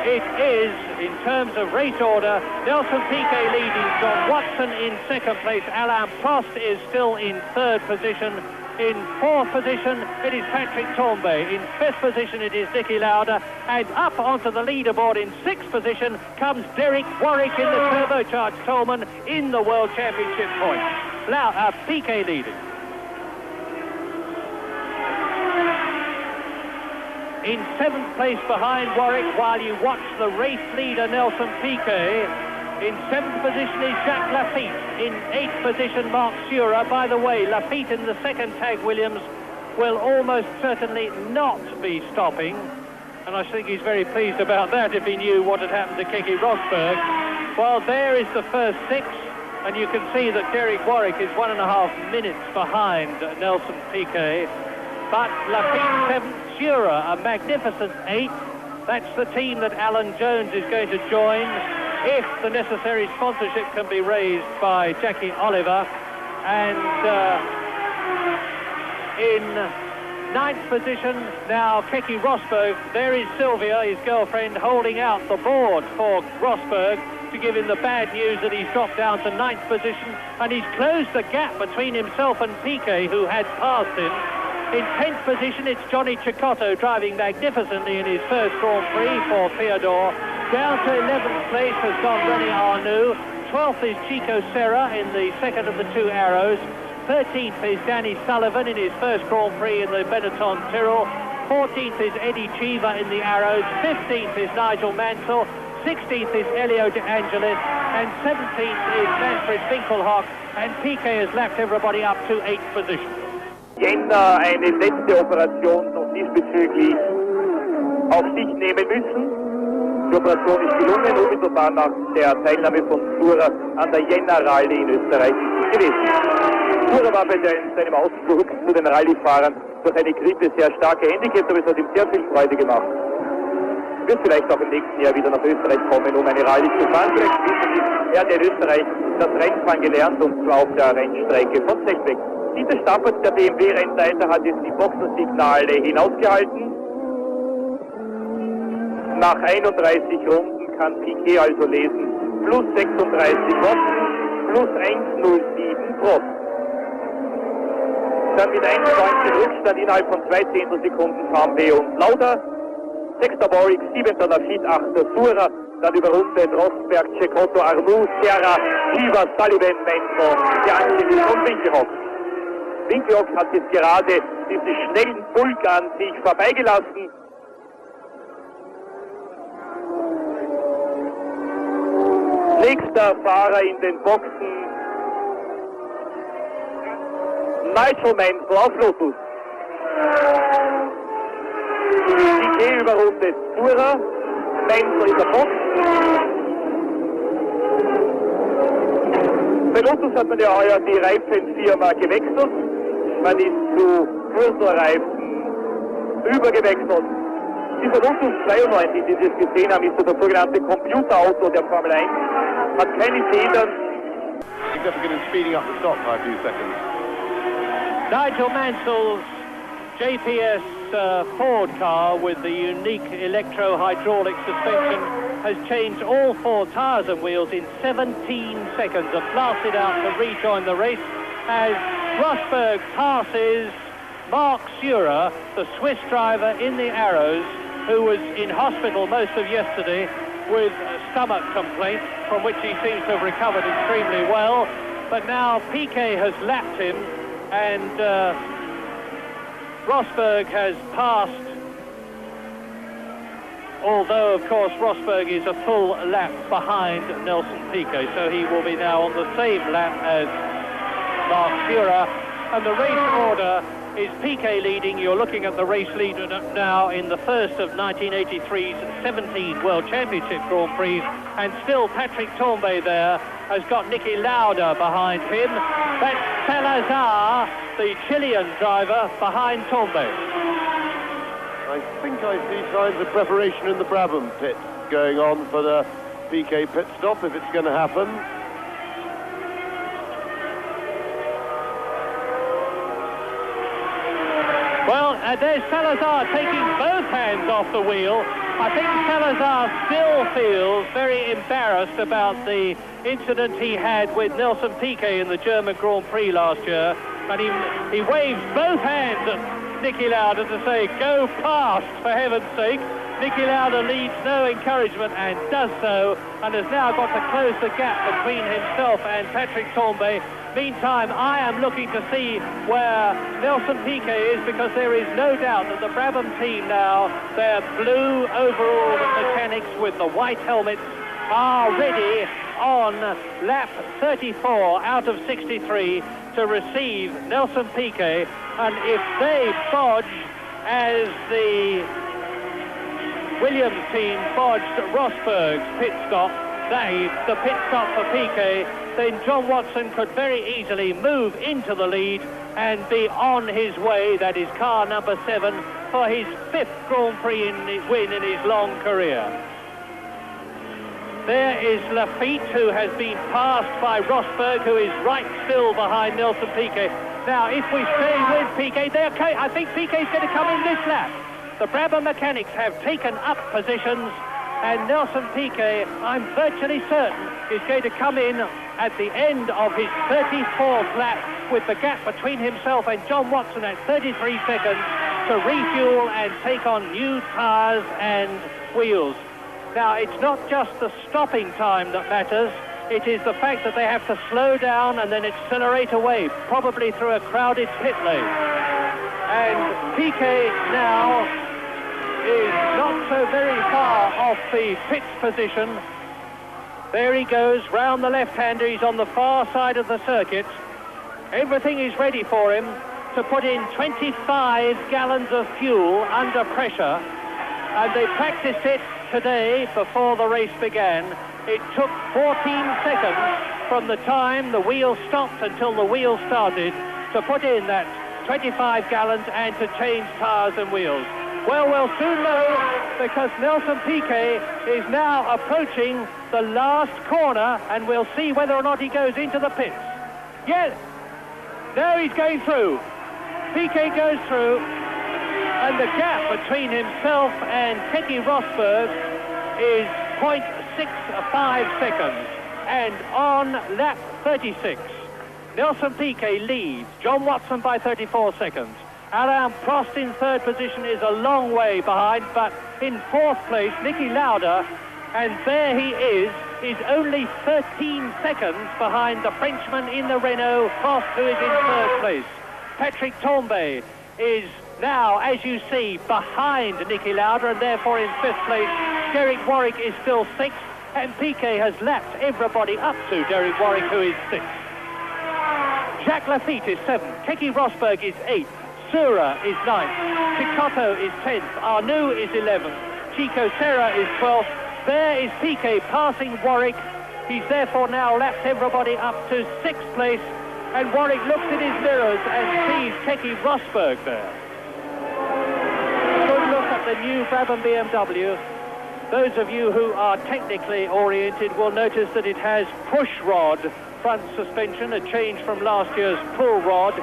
it is, in terms of race order, Nelson Piquet leading, John Watson in second place, Alain Prost is still in third position. In fourth position, it is Patrick Tambay. In fifth position, it is Nicky Lauda. And up onto the leaderboard in sixth position comes Derek Warwick in the turbocharged Tolman in the World Championship points. Piquet leading. In seventh place behind Warwick, while you watch the race leader Nelson Piquet. In seventh position is Jacques Lafitte. In eighth position, Mark Surer. By the way, Lafitte in the second tag Williams will almost certainly not be stopping, and I think he's very pleased about that if he knew what had happened to Keke Rosberg. Well, there is the first six, and you can see that Derek Warwick is 1.5 minutes behind Nelson Piquet. But Lafitte seventh, Surer a magnificent eighth. That's the team that Alan Jones is going to join if the necessary sponsorship can be raised by Jackie Oliver. And in ninth position now Keke Rosberg. There is Sylvia, his girlfriend, holding out the board for Rosberg to give him the bad news that he's dropped down to ninth position, and he's closed the gap between himself and Piquet, who had passed him. In 10th position, it's Johnny Cecotto driving magnificently in his first Grand Prix for Theodore. Down to 11th place has gone René Arnoux. 12th is Chico Serra in the second of the two Arrows. 13th is Danny Sullivan in his first Grand Prix in the Benetton Tyrrell. 14th is Eddie Cheever in the Arrows. 15th is Nigel Mansell. 16th is Elio De Angelis. And 17th is Manfred Winkelhock. And Piquet has lapped everybody up to 8th position. Jänner eine letzte Operation noch diesbezüglich auf sich nehmen müssen. Die Operation ist gelungen, unmittelbar nach der Teilnahme von Surer an der Jänner-Rallye in Österreich gewesen. Surer war bei seinem Ausflug zu den Rallye-Fahrern durch eine Grippe sehr stark gehandicapt, aber es hat ihm sehr viel Freude gemacht. Wird vielleicht auch im nächsten Jahr wieder nach Österreich kommen, um eine Rallye zu fahren. Er hat in Österreich das Rennfahren gelernt, und zwar auf der Rennstrecke von Selbeck. Dieter Stappert, der BMW-Rennleiter, hat jetzt die Boxensignale hinausgehalten. Nach 31 Runden kann Piquet also lesen, plus 36 Watson, plus 1,07 Prost. Dann mit 1,19 Rückstand innerhalb von 2 Zehntelsekunden Tambay und Lauda. 6. Warwick, 7. Lafitte, 8. Surer, dann überrundet Rosberg, Cecotto, Arnoux, Serra, Cheever, Sullivan, Mansell, De Angelis und Winkelhock. Winkelhock hat jetzt gerade diesen schnellen Pulk an sich vorbeigelassen. Nächster Fahrer in den Boxen, Nigel Mansell auf Lotus. Piquet überrundet Surer, Mansell in der Box. Bei Lotus hat man ja heuer die Reifenfirma gewechselt. Man ist zu Purcell-Reifen übergewechselt. Dieser Lotus 92, den Sie jetzt gesehen haben, ist das sogenannte Computerauto der Formel 1. Hat keine Federn. significant in speeding up the stop by a few seconds. Nigel Mansell's JPS Ford car with the unique electro-hydraulic suspension has changed all 4 tyres and wheels in 17 seconds and blasted out to rejoin the race as Rosberg passes Mark Surer, the Swiss driver in the Arrows, who was in hospital most of yesterday with a stomach complaint from which he seems to have recovered extremely well. But now Piquet has lapped him and Rosberg has passed, although of course Rosberg is a full lap behind Nelson Piquet, so he will be now on the same lap as Mark Surer. And the race order is Piquet leading. You're looking at the race leader now in the first of 1983's 17 World Championship Grand Prix, and still Patrick Tambay there has got Niki Lauda behind him. That's Salazar, the Chilean driver, behind Tambay. I think I see signs of preparation in the Brabham pit going on for the Piquet pit stop, if it's going to happen. Well, there's Salazar taking both hands off the wheel. I think Salazar still feels very embarrassed about the incident he had with Nelson Piquet in the German Grand Prix last year. And he waves both hands at Niki Lauda to say, go past, for heaven's sake. Niki Lauda leads no encouragement and does so, and has now got to close the gap between himself and Patrick Tambay. Meantime, I am looking to see where Nelson Piquet is, because there is no doubt that the Brabham team now, their blue overall mechanics with the white helmets, are ready on lap 34 out of 63 to receive Nelson Piquet. And if they bodge as the Williams team bodged Rosberg's pit stop, the pit stop for Piquet, then John Watson could very easily move into the lead and be on his way, that is car number 7, for his 5th Grand Prix win in his long career. There is Lafitte, who has been passed by Rosberg, who is right still behind Nelson Piquet. Now, if we stay with Piquet, I think Piquet's going to come in this lap. The Brabham mechanics have taken up positions, and Nelson Piquet, I'm virtually certain, is going to come in at the end of his 34th lap with the gap between himself and John Watson at 33 seconds to refuel and take on new tyres and wheels. Now, it's not just the stopping time that matters, it is the fact that they have to slow down and then accelerate away, probably through a crowded pit lane. And Piquet now is not so very far off the pit position. There he goes, round the left-hander. He's on the far side of the circuit. Everything is ready for him to put in 25 gallons of fuel under pressure. And they practiced it today before the race began. It took 14 seconds from the time the wheel stopped until the wheel started to put in that 25 gallons and to change tyres and wheels. Well, we'll soon know, because Nelson Piquet is now approaching the last corner, and we'll see whether or not he goes into the pits. Yes, no, he's going through. Piquet goes through, and the gap between himself and Keke Rosberg is 0.65 seconds. And on lap 36, Nelson Piquet leads John Watson by 34 seconds. Alain Prost in 3rd position is a long way behind, but in 4th place, Niki Lauda, and there he is only 13 seconds behind the Frenchman in the Renault, Prost, who is in 3rd place. Patrick Tambay is now, as you see, behind Niki Lauda, and therefore in 5th place. Derek Warwick is still 6th, and Piquet has lapped everybody up to Derek Warwick, who is 6th. Jacques Lafitte is 7th, Keke Rosberg is 8th, Sura is 9th, Picotto is 10th, Arnoux is 11th, Chico Serra is 12th. There is Piquet passing Warwick. He's therefore now lapped everybody up to 6th place, and Warwick looks in his mirrors and sees Keke Rosberg there. Good look at the new Brabham BMW. Those of you who are technically oriented will notice that it has push rod front suspension, a change from last year's pull rod,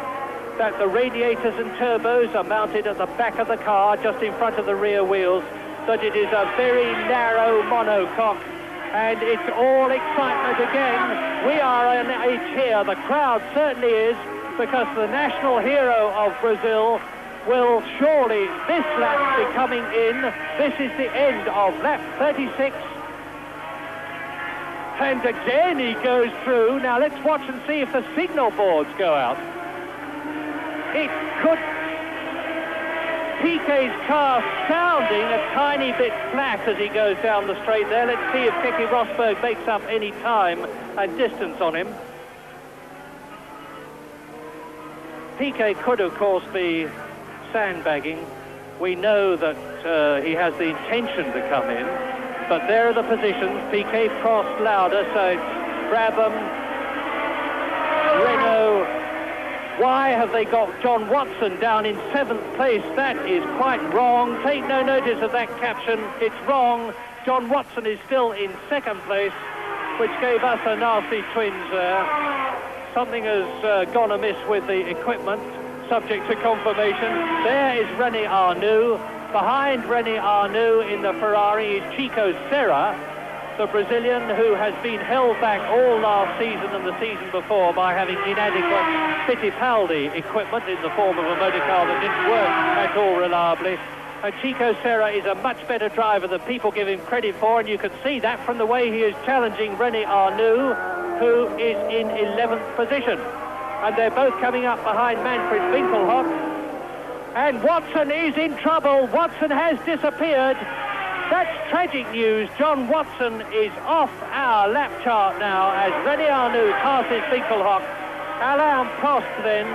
that the radiators and turbos are mounted at the back of the car, just in front of the rear wheels, that it is a very narrow monocoque, and it's all excitement again. We are on edge here, the crowd certainly is, because the national hero of Brazil will surely, this lap, be coming in. This is the end of lap 36. And again he goes through. Now let's watch and see if the signal boards go out. It could... Piquet's car sounding a tiny bit flat as he goes down the straight there. Let's see if Keke Rosberg makes up any time and distance on him. Piquet could, of course, be sandbagging. We know that he has the intention to come in, but there are the positions. Piquet, Prost, Lauda, so it's Brabham, Renault. Why have they got John Watson down in 7th place? That is quite wrong. Take no notice of that caption. It's wrong. John Watson is still in 2nd place, which gave us a nasty twinge there. Something has gone amiss with the equipment, subject to confirmation. There is René Arnoux. Behind René Arnoux in the Ferrari is Chico Serra, the Brazilian who has been held back all last season and the season before by having inadequate Fittipaldi equipment in the form of a motor car that didn't work at all reliably. And Chico Serra is a much better driver than people give him credit for, and you can see that from the way he is challenging René Arnoux, who is in 11th position. And they're both coming up behind Manfred Winkelhock. And Watson is in trouble. Watson has disappeared. That's tragic news. John Watson is off our lap chart now as René Arnoux passes Winkelhock. Alain Prost then,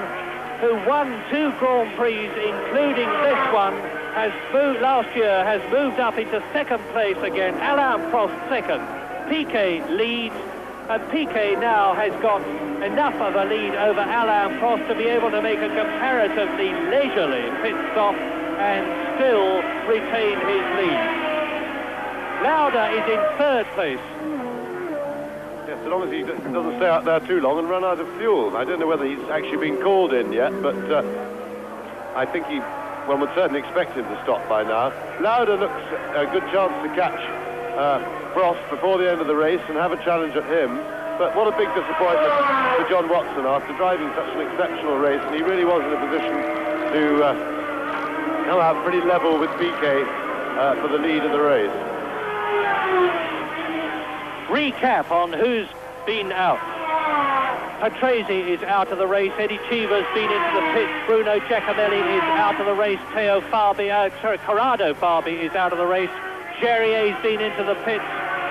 who won 2 Grand Prix, including this one, has moved, last year, has moved up into 2nd place again. Alain Prost 2nd. Piquet leads, and Piquet now has got enough of a lead over Alain Prost to be able to make a comparatively leisurely pit stop and still retain his lead. Lauda is in 3rd place. Yes, so long as he doesn't stay out there too long and run out of fuel. I don't know whether he's actually been called in yet, but I think one would certainly expect him to stop by now. Lauda looks a good chance to catch Prost before the end of the race and have a challenge at him. But what a big disappointment for John Watson after driving such an exceptional race, and he really was in a position to come out pretty level with Piquet for the lead of the race. Recap on who's been out. Patrese is out of the race. Eddie Cheever's been into the pits. Bruno Giacomelli is out of the race. Corrado Fabi is out of the race. Jerrier's been into the pits.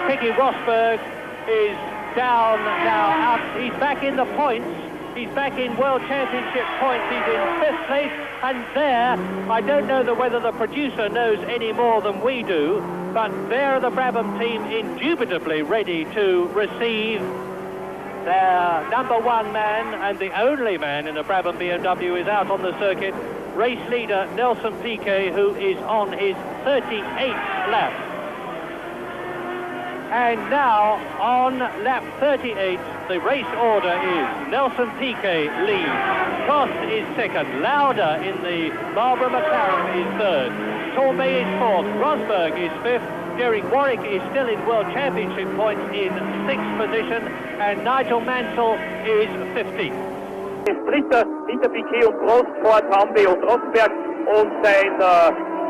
Keke Rosberg is down now. Out. He's back in the points. He's back in World Championship points. He's in 5th place. And there, I don't know whether the producer knows any more than we do, but there are the Brabham team indubitably ready to receive their #1 man, and the only man in a Brabham BMW is out on the circuit, race leader Nelson Piquet, who is on his 38th lap. And now, on lap 38, the race order is Nelson Piquet leads, Prost is 2nd, Lauda in the Marlboro McLaren is 3rd, Torbay is 4th, Rosberg is 5th, Derek Warwick is still in World Championship points in 6th position, and Nigel Mansell is 15th. Dritter hinter Piquet und Prost vor Tambay und Rosberg, und sein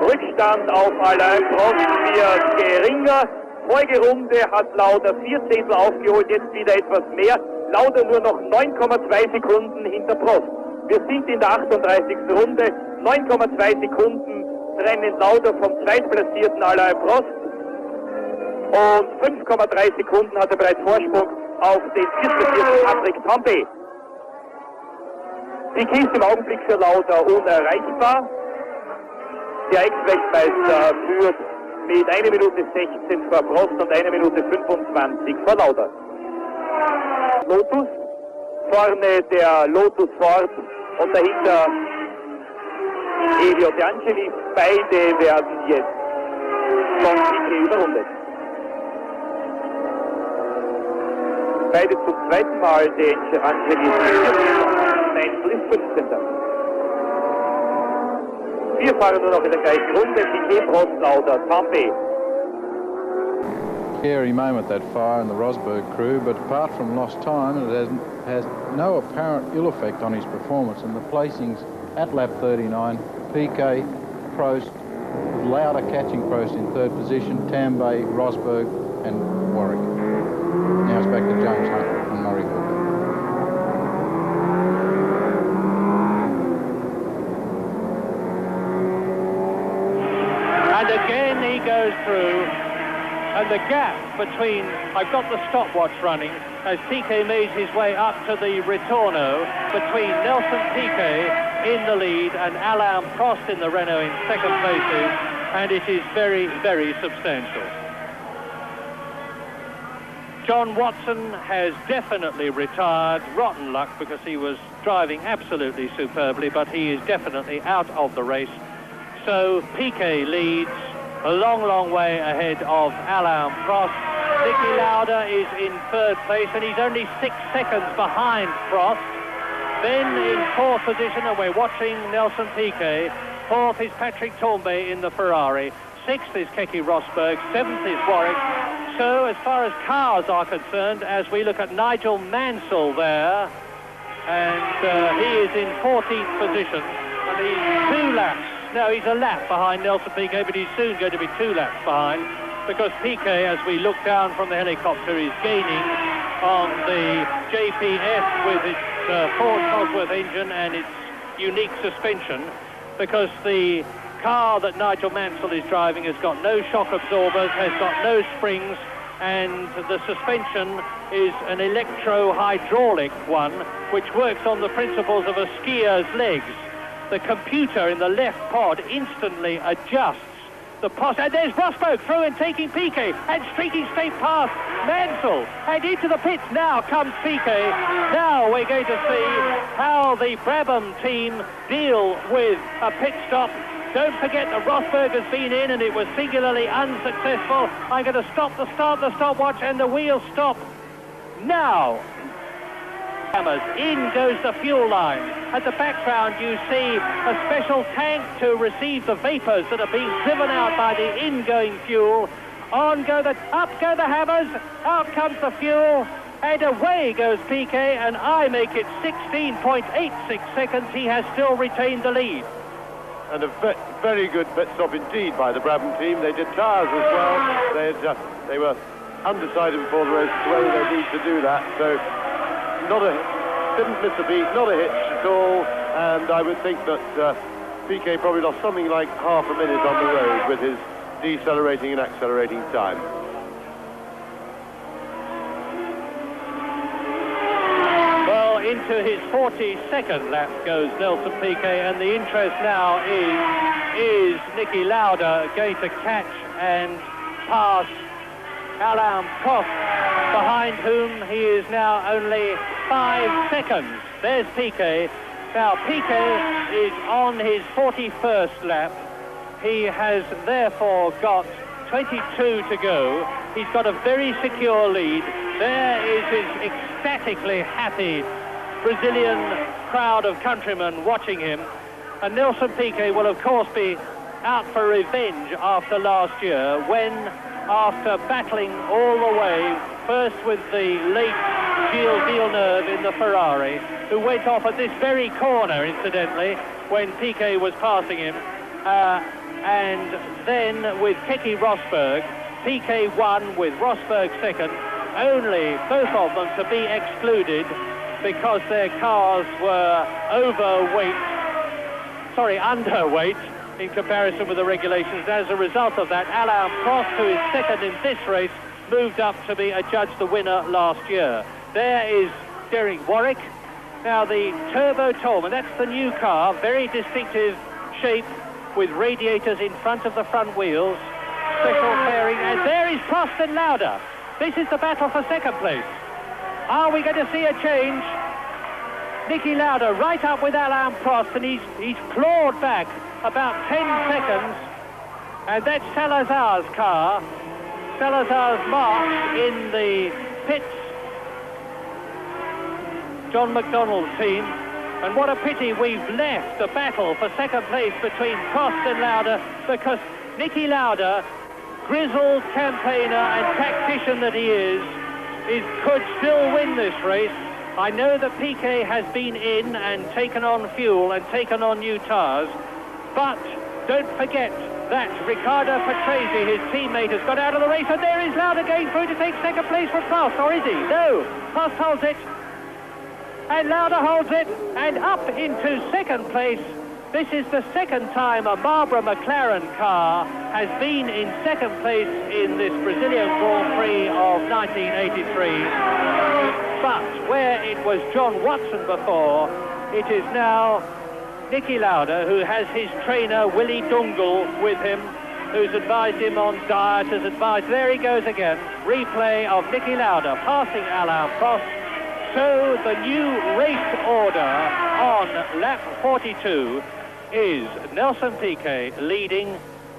Rückstand auf Alain Prost wird geringer. Folgerunde hat Lauda 4 Zehntel aufgeholt, jetzt wieder etwas mehr. Lauda nur noch 9,2 Sekunden hinter Prost. Wir sind in der 38. Runde. 9,2 Sekunden trennen Lauda vom zweitplatzierten Alain Prost. Und 5,3 Sekunden hat er bereits Vorsprung auf den viertplatzierten Patrick Tambay. Piquet ist im Augenblick für Lauda unerreichbar. Der Ex-Weltmeister führt mit 1 Minute 16 vor Prost und 1 Minute 25 vor Lauda. Lotus, vorne der Lotus Ford und dahinter Elio De Angelis. Beide werden jetzt von Piquet überrundet. beide zum zweiten Mal den Menzel ist 15. 4 Fahrer nur noch in der gleichen Runde, Piquet, Prost, Lauda, Tampe. Scary moment, that fire in the Rosberg crew, but apart from lost time, it has no apparent ill effect on his performance. And the placings at lap 39, Piquet, Prost, with Lauda catching Prost in 3rd position, Tambay, Rosberg and Warwick. Now it's back to James Hunt and Murray. And again he goes through, and the gap between, I've got the stopwatch running, as Piquet made his way up to the Ritorno, between Nelson Piquet in the lead and Alain Prost in the Renault in 2nd places, and it is very, very substantial. John Watson has definitely retired, rotten luck because he was driving absolutely superbly, but he is definitely out of the race. So Piquet leads a long, long way ahead of Alain Prost. Niki Lauda is in 3rd place, and he's only 6 seconds behind Prost. Then in 4th position, and we're watching Nelson Piquet. 4th is Patrick Tambay in the Ferrari. 6th is Keke Rosberg. 7th is Warwick. So as far as cars are concerned, as we look at Nigel Mansell there, and he is in 14th position, and he's 2 laps. No, he's a lap behind Nelson Piquet, but he's soon going to be 2 laps behind, because Piquet, as we look down from the helicopter, is gaining on the JPF with its Ford Cosworth engine and its unique suspension, because the car that Nigel Mansell is driving has got no shock absorbers, has got no springs, and the suspension is an electro-hydraulic one, which works on the principles of a skier's legs. The computer in the left pod instantly adjusts the post, and there's Rosberg through and taking Piquet and streaking straight past Mansell and into the pits. Now comes Piquet. Now we're going to see how the Brabham team deal with a pit stop. Don't forget that Rosberg has been in and it was singularly unsuccessful. I'm going to start the stopwatch, and the wheels stop now. In goes the fuel line. At the background you see a special tank to receive the vapors that are being driven out by the ingoing fuel. Up go the hammers, out comes the fuel, and away goes Piquet, and I make it 16.86 seconds. He has still retained the lead. And a very good pit stop indeed by the Brabham team. They did tyres as well. They were undecided before the race whether they need to do that. So didn't miss a beat, not a hitch at all, and I would think that Piquet probably lost something like half a minute on the road with his decelerating and accelerating time. Well, into his 42nd lap goes Nelson Piquet, and the interest now is Niki Lauda going to catch and pass Alain Prost, behind whom he is now only 5 seconds. There's Piquet. Now Piquet is on his 41st lap. He has therefore got 22 to go. He's got a very secure lead. There is his ecstatically happy Brazilian crowd of countrymen watching him. And Nelson Piquet will of course be out for revenge after last year, when after battling all the way, first with the late Gilles Villeneuve in the Ferrari, who went off at this very corner, incidentally, when Piquet was passing him, and then with Keke Rosberg, Piquet won with Rosberg second, only both of them to be excluded because their cars were underweight in comparison with the regulations. As a result of that, Alain Prost, who is second in this race, moved up to be adjudged the winner last year. There is Derek Warwick. Now the Turbo Tolman, that's the new car, very distinctive shape with radiators in front of the front wheels, special fairing, and there is Prost and Lauda. This is the battle for second place. Are we going to see a change? Niki Lauda right up with Alain Prost, and he's clawed back about 10 seconds, and that's Salazar's car. Salazar's marks in the pits John McDonnell's team. And what a pity we've left the battle for second place between Prost and Lauda, because Niki Lauda, grizzled campaigner and tactician that he is could still win this race. I know that Piquet has been in and taken on fuel and taken on new tyres, but don't forget that Riccardo Patrese, his teammate, has got out of the race, and there is Lauda going through to take second place from Prost, or is he? No, Prost holds it, and Lauda holds it, and up into second place. This is the second time a Marlboro McLaren car has been in second place in this Brazilian Grand Prix of 1983. But where it was John Watson before, it is now Niki Lauda, who has his trainer Willie Dungle with him, who's advised him on diet, has advised. There he goes again. Replay of Niki Lauda passing Alain Prost. So the new race order on lap 42 is Nelson Piquet leading,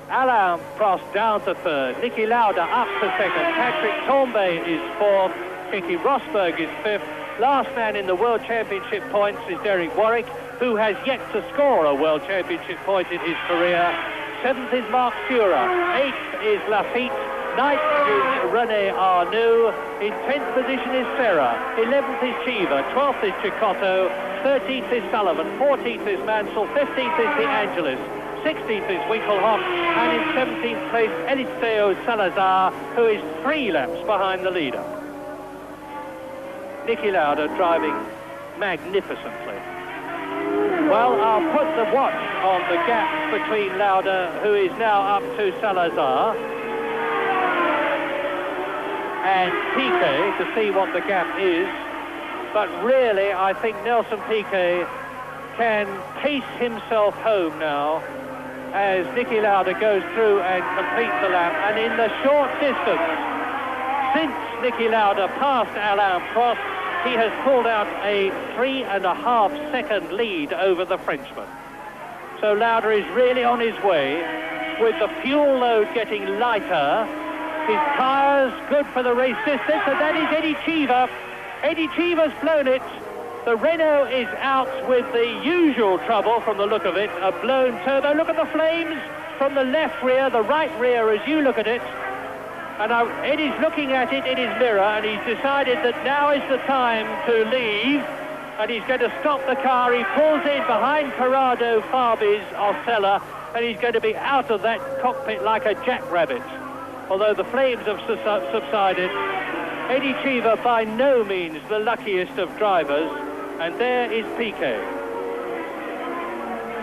Alain Prost down to third, Niki Lauda up to second, Patrick Tambay is fourth, Keke Rosberg is fifth. Last man in the World Championship points is Derek Warwick, who has yet to score a World Championship point in his career. Seventh is Mark Fura, eighth is Lafitte, ninth is René Arnoux, in 10th position is Serra, 11th is Chiva, 12th is Cicotto, 13th is Sullivan, 14th is Mansell, 15th is De Angelis, 16th is Winkelhoff, and in 17th place Eliseo Salazar, who is 3 laps behind the leader. Niki Lauda driving magnificently. Well, I'll put the watch on the gap between Lauda, who is now up to Salazar, and Piquet to see what the gap is. But really, I think Nelson Piquet can pace himself home now as Niki Lauda goes through and completes the lap. And in the short distance, since Niki Lauda passed Alain Prost, he has pulled out a 3.5 second lead over the Frenchman. So Lauda is really on his way, with the fuel load getting lighter, his tyres good for the race distance, and that is Eddie Cheever. Eddie Cheever's blown it. The Renault is out with the usual trouble from the look of it, a blown turbo. Look at the flames from the left rear, the right rear as you look at it. And Eddie's looking at it in his mirror, and he's decided that now is the time to leave, and he's going to stop the car. He pulls in behind Corrado Fabi's Osella, and he's going to be out of that cockpit like a jackrabbit. Although the flames have subsided, Eddie Cheever by no means the luckiest of drivers, and there is Piquet.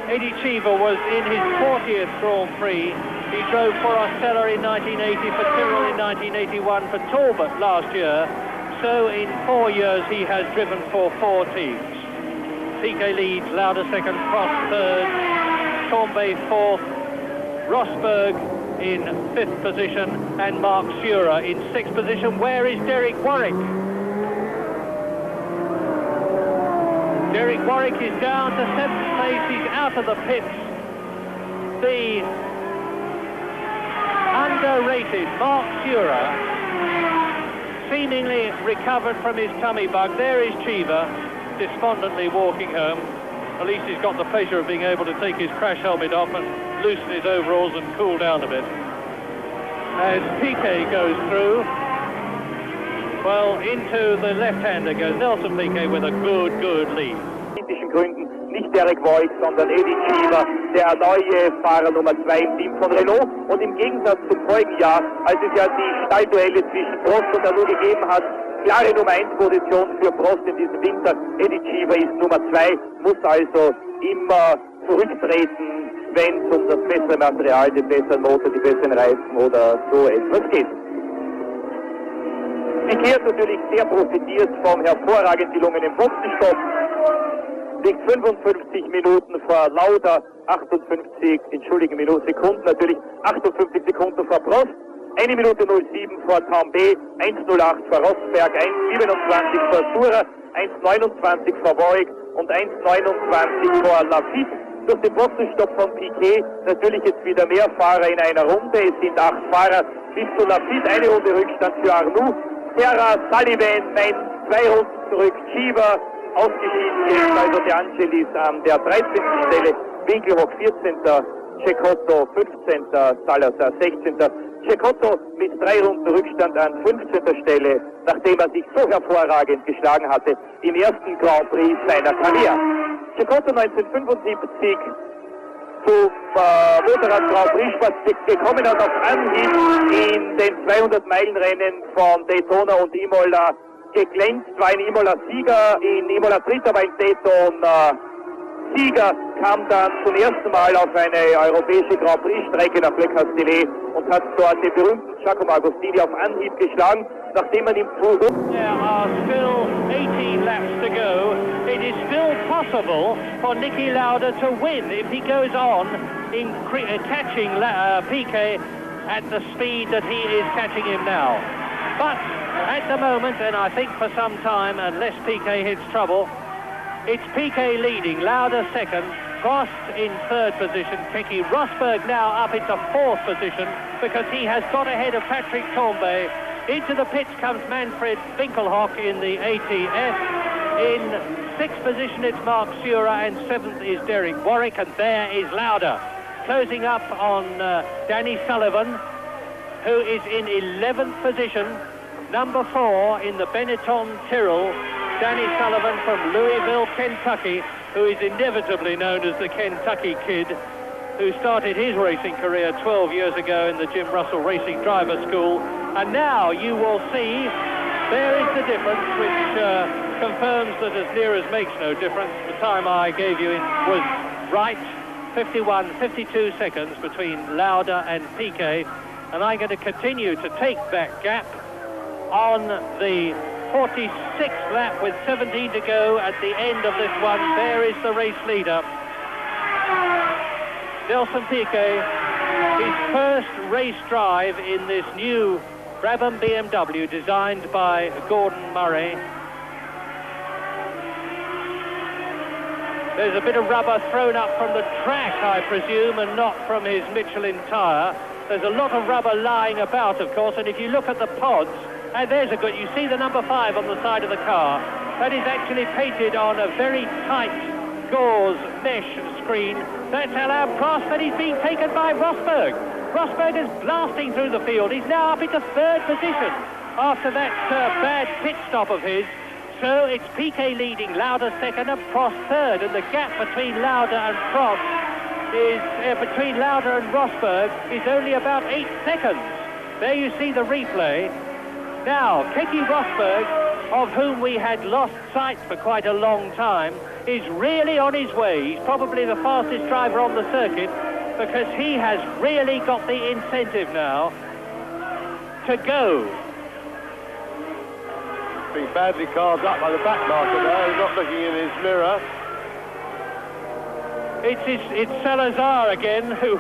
Eddie Cheever was in his 40th Grand Prix. He drove for Osella in 1980, for Tyrrell in 1981, for Talbot last year. So in 4 years he has driven for 4 teams. Piquet leads, Lauda second, Prost third, Tambay fourth, Rosberg in 5th position, and Mark Fura in 6th position. Where is Derek Warwick? Derek Warwick is down to 7th place. He's out of the pits. The underrated Mark Fura seemingly recovered from his tummy bug. There is Cheever, despondently walking home. At least he's got the pleasure of being able to take his crash helmet off and loosen his overalls and cool down a bit. As Piquet goes through, well, into the left-hander goes Nelson Piquet with a good lead. Gründen nicht Derek Warwick, sondern Eddie Cheever, der neue Fahrer Nummer 2 im Team von Renault. Und im Gegensatz zum vorigen Jahr, als es ja die Stallduelle zwischen Prost und Arnoux gegeben hat, klare Nummer 1 Position für Prost in diesem Winter. Eddie Cheever ist Nummer 2, muss also immer zurücktreten, wenn es um das bessere Material, den besseren Motor, die besseren Reifen oder so etwas geht. Piquet hat natürlich sehr profitiert vom hervorragend gelungenen Boxenstopp. Liegt 55 Minuten vor Lauda, 58, Sekunden natürlich, 58 Sekunden vor Prost, 1 Minute 07 vor Tambay, 1:08 vor Rosberg, 1:27 vor Fura, 1:29 vor Warwick und 1:29 vor Lafitte. Durch den Boxenstopp von Piquet natürlich jetzt wieder mehr Fahrer in einer Runde. Es sind 8 Fahrer bis zu Lafitte, eine Runde Rückstand für Arnoux. Serra, Sullivan, Menz, 2 Runden zurück, Cheever, Ausgeschieden ist also De Angelis an der 13. Stelle, Winkelhock 14. Cecotto 15. Salazar 16. Cecotto mit 3 Runden Rückstand an 15. Stelle, nachdem er sich so hervorragend geschlagen hatte im ersten Grand Prix seiner Karriere. Cecotto 1975 zum Motorrad Grand Prix Sport gekommen hat auf Anhieb in den 200-Meilen-Rennen von Daytona und Imola geglänzt, war in Imola Sieger, in Imola Dritter, war in Dayton Sieger, kam dann zum ersten Mal auf eine europäische Grand Prix Strecke nach Le Castellet und hat dort den berühmten Giacomo Agostini auf Anhieb geschlagen, nachdem man ihm There are still 18 laps to go. It is still possible for Niki Lauda to win if he goes on in catching Piquet at the speed that he is catching him now. But at the moment, and I think for some time, unless Piquet hits trouble, it's Piquet leading, Lauda second, Prost in third position, Keke Rosberg now up into fourth position because he has got ahead of Patrick Tambay. Into the pits comes Manfred Winkelhock in the ATF. In sixth position it's Mark Sura and seventh is Derek Warwick, and there is Lauda. Closing up on Danny Sullivan, who is in 11th position. Number 4 in the Benetton Tyrrell, Danny Sullivan from Louisville, Kentucky, who is inevitably known as the Kentucky Kid, who started his racing career 12 years ago in the Jim Russell Racing Driver School. And now you will see there is the difference, which confirms that as near as makes no difference, the time I gave you was right, 52 seconds between Lauda and Piquet. And I'm going to continue to take that gap on the 46th lap with 17 to go at the end of this one. There is the race leader, Nelson Piquet, his first race drive in this new Brabham BMW designed by Gordon Murray. There's a bit of rubber thrown up from the track, I presume, and not from his Michelin tyre. There's a lot of rubber lying about, of course, and if you look at the pods, and there's a good, you see the number 5 on the side of the car. That is actually painted on a very tight gauze mesh screen. That's Alain Prost, but he's being taken by Rosberg. Rosberg is blasting through the field. He's now up into third position after that bad pit stop of his. So it's Piquet leading, Lauda second and Prost third, and the gap between Lauda and Prost is, between Lauda and Rosberg is only about 8 seconds. There you see the replay. Now, Keke Rosberg, of whom we had lost sight for quite a long time, is really on his way. He's probably the fastest driver on the circuit because he has really got the incentive now to go. Being badly carved up by the back marker there. He's not looking in his mirror. It's Salazar again, who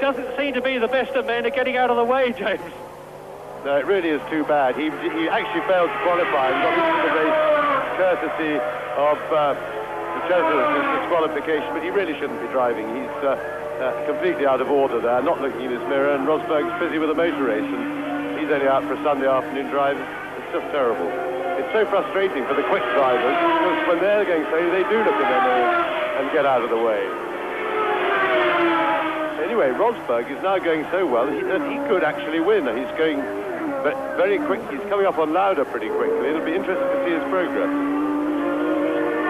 doesn't seem to be the best of men, are getting out of the way, James. No, it really is too bad. He actually failed to qualify and got into the race courtesy of the Jesuits' disqualification, but he really shouldn't be driving. He's completely out of order there, not looking in his mirror, and Rosberg's busy with a motor race, and he's only out for a Sunday afternoon drive. It's just terrible. It's so frustrating for the quick drivers, because when they're going slow, they do look in their mirror and get out of the way. Anyway, Rosberg is now going so well that he could actually win. He's going very quick. He's coming up on Lauda pretty quickly. It'll be interesting to see his progress.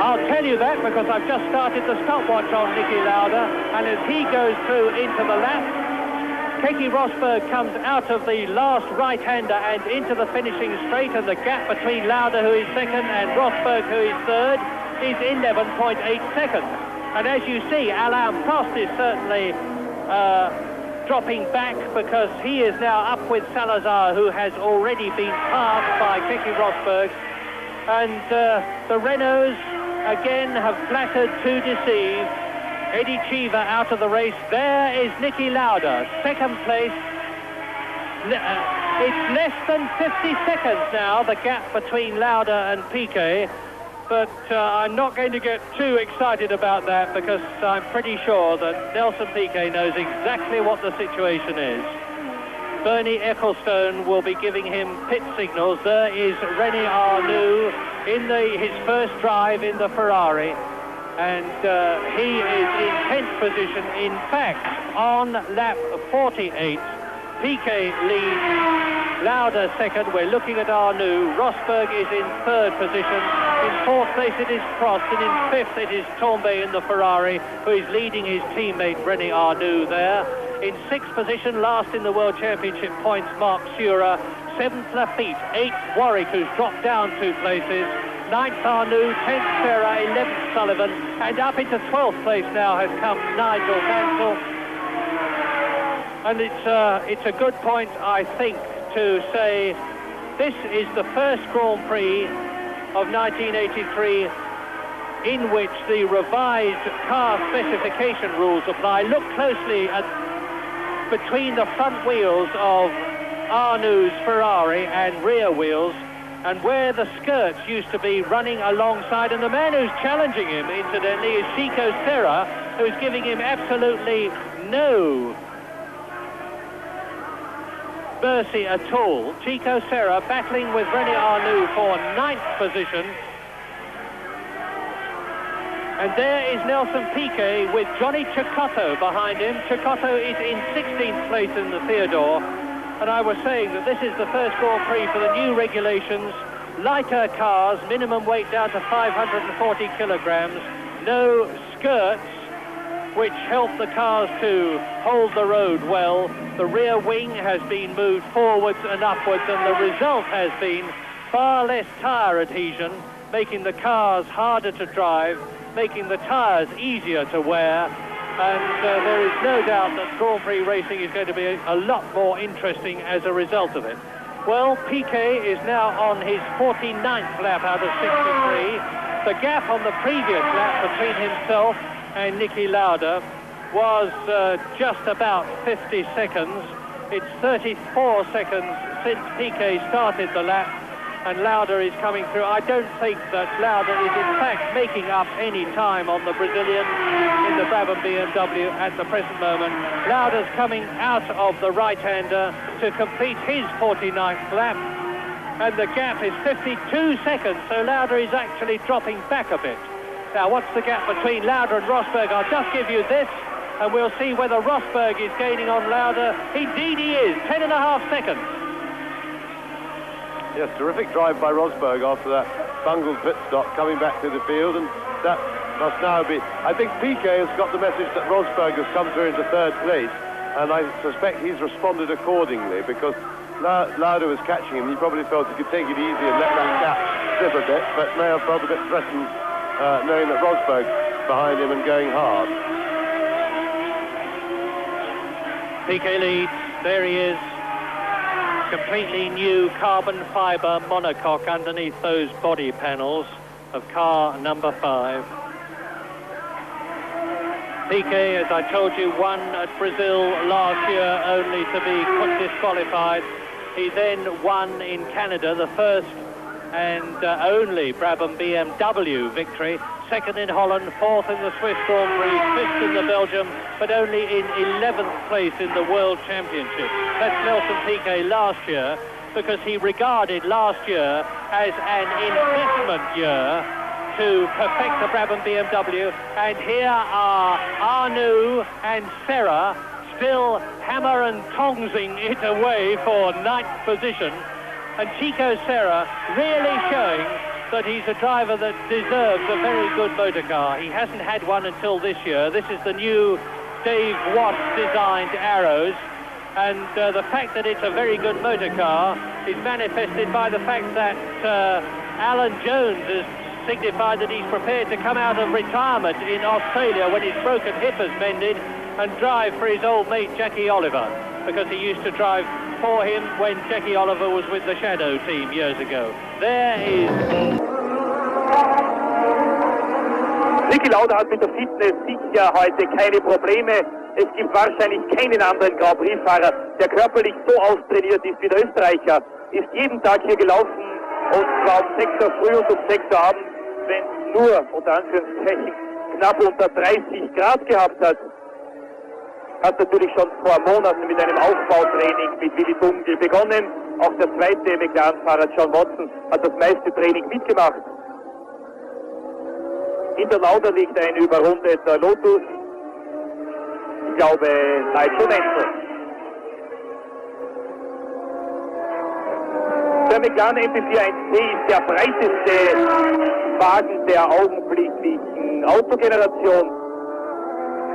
I'll tell you that because I've just started the stopwatch on Niki Lauda, and as he goes through into the lap, Keke Rosberg comes out of the last right-hander and into the finishing straight, and the gap between Lauda, who is second, and Rosberg, who is third, is 11.8 seconds. And as you see, Alain Prost is certainly dropping back because he is now up with Salazar, who has already been passed by Keke Rosberg. And the Renaults again have flattered to deceive. Eddie Cheever out of the race. There is Niki Lauda, second place. It's less than 50 seconds now, the gap between Lauda and Piquet. But I'm not going to get too excited about that because I'm pretty sure that Nelson Piquet knows exactly what the situation is. Bernie Ecclestone will be giving him pit signals. There is René Arnoux in his first drive in the Ferrari, and he is in 10th position. In fact, on lap 48, Piquet leads, Lauda second. We're looking at Arnoux. Rosberg is in 3rd position. In 4th place it is Prost, and in 5th it is Tambay in the Ferrari, who is leading his teammate René Arnoux there. In 6th position, last in the World Championship points, Mark Surer. 7th Lafitte, 8th Warwick, who's dropped down 2 places. 9th Arnoux, 10th Serra, 11th Sullivan, and up into 12th place now has come Nigel Mansell. And it's a good point, I think, to say this is the first Grand Prix of 1983 in which the revised car specification rules apply. Look closely at between the front wheels of Arnoux's Ferrari and rear wheels, and where the skirts used to be running alongside, and the man who's challenging him, incidentally, is Chico Serra, who's giving him absolutely no mercy at all. Chico Serra battling with René Arnoux for 9th position. And there is Nelson Piquet with Johnny Cecotto behind him. Cecotto is in 16th place in the Theodore. And I was saying that this is the first Grand Prix for the new regulations. Lighter cars, minimum weight down to 540 kilograms. No skirts, which help the cars to hold the road well. The rear wing has been moved forwards and upwards, and the result has been far less tyre adhesion, making the cars harder to drive, making the tyres easier to wear, and there is no doubt that Grand Prix racing is going to be a lot more interesting as a result of it. Well, Piquet is now on his 49th lap out of 63. The gap on the previous lap between himself and Niki Lauda was just about 50 seconds. It's 34 seconds since Piquet started the lap, and Lauda is coming through. I don't think that Lauda is in fact making up any time on the Brazilian in the Brabham BMW at the present moment. Lauda's coming out of the right-hander to complete his 49th lap, and the gap is 52 seconds, so Lauda is actually dropping back a bit. Now, what's the gap between Lauda and Rosberg? I'll just give you this, and we'll see whether Rosberg is gaining on Lauda. Indeed he is, 10.5 seconds. Yes, terrific drive by Rosberg after that bungled pit stop, coming back to the field, and that must now be... I think Piquet has got the message that Rosberg has come through into 3rd place, and I suspect he's responded accordingly, because Lauda was catching him. He probably felt he could take it easy and let that gap slip a bit, but may have felt a bit threatened knowing that Rosberg's behind him and going hard. Piquet leads. There he is. Completely new carbon fibre monocoque underneath those body panels of car number 5. Piquet, as I told you, won at Brazil last year only to be disqualified. He then won in Canada, the first and only Brabham BMW victory. 2nd in Holland, 4th in the Swiss Grand Prix, 5th in the Belgium, but only in 11th place in the World Championship. That's Nelson Piquet last year, because he regarded last year as an investment year to perfect the Brabham BMW. And here are Arnoux and Serra still hammer and tongsing it away for 9th position. And Chico Serra really showing that he's a driver that deserves a very good motor car. He hasn't had one until this year. This is the new Dave Watt designed Arrows, and the fact that it's a very good motor car is manifested by the fact that Alan Jones has signified that he's prepared to come out of retirement in Australia when his broken hip has mended and drive for his old mate Jackie Oliver, because he used to drive for him when Jackie Oliver was with the Shadow team years ago. There is... Niki Lauda hat mit der Fitness sicher heute keine Probleme. Es gibt wahrscheinlich keinen anderen Grand Prix-Fahrer, der körperlich so austrainiert ist wie der Österreicher. Ist jeden Tag hier gelaufen, und zwar um 6 Uhr früh und um 6 Uhr abends, wenn es nur, unter Anführungszeichen, knapp unter 30 Grad gehabt hat. hat natürlich schon vor Monaten mit einem Aufbautraining mit Willi Dunkel begonnen. Auch der zweite McLaren-Fahrer John Watson hat das meiste Training mitgemacht. Hinter Lauda liegt ein überrundeter Lotus. Ich glaube, Nigel Mansell. Der McLaren MP41C ist der breiteste Wagen der augenblicklichen Autogeneration.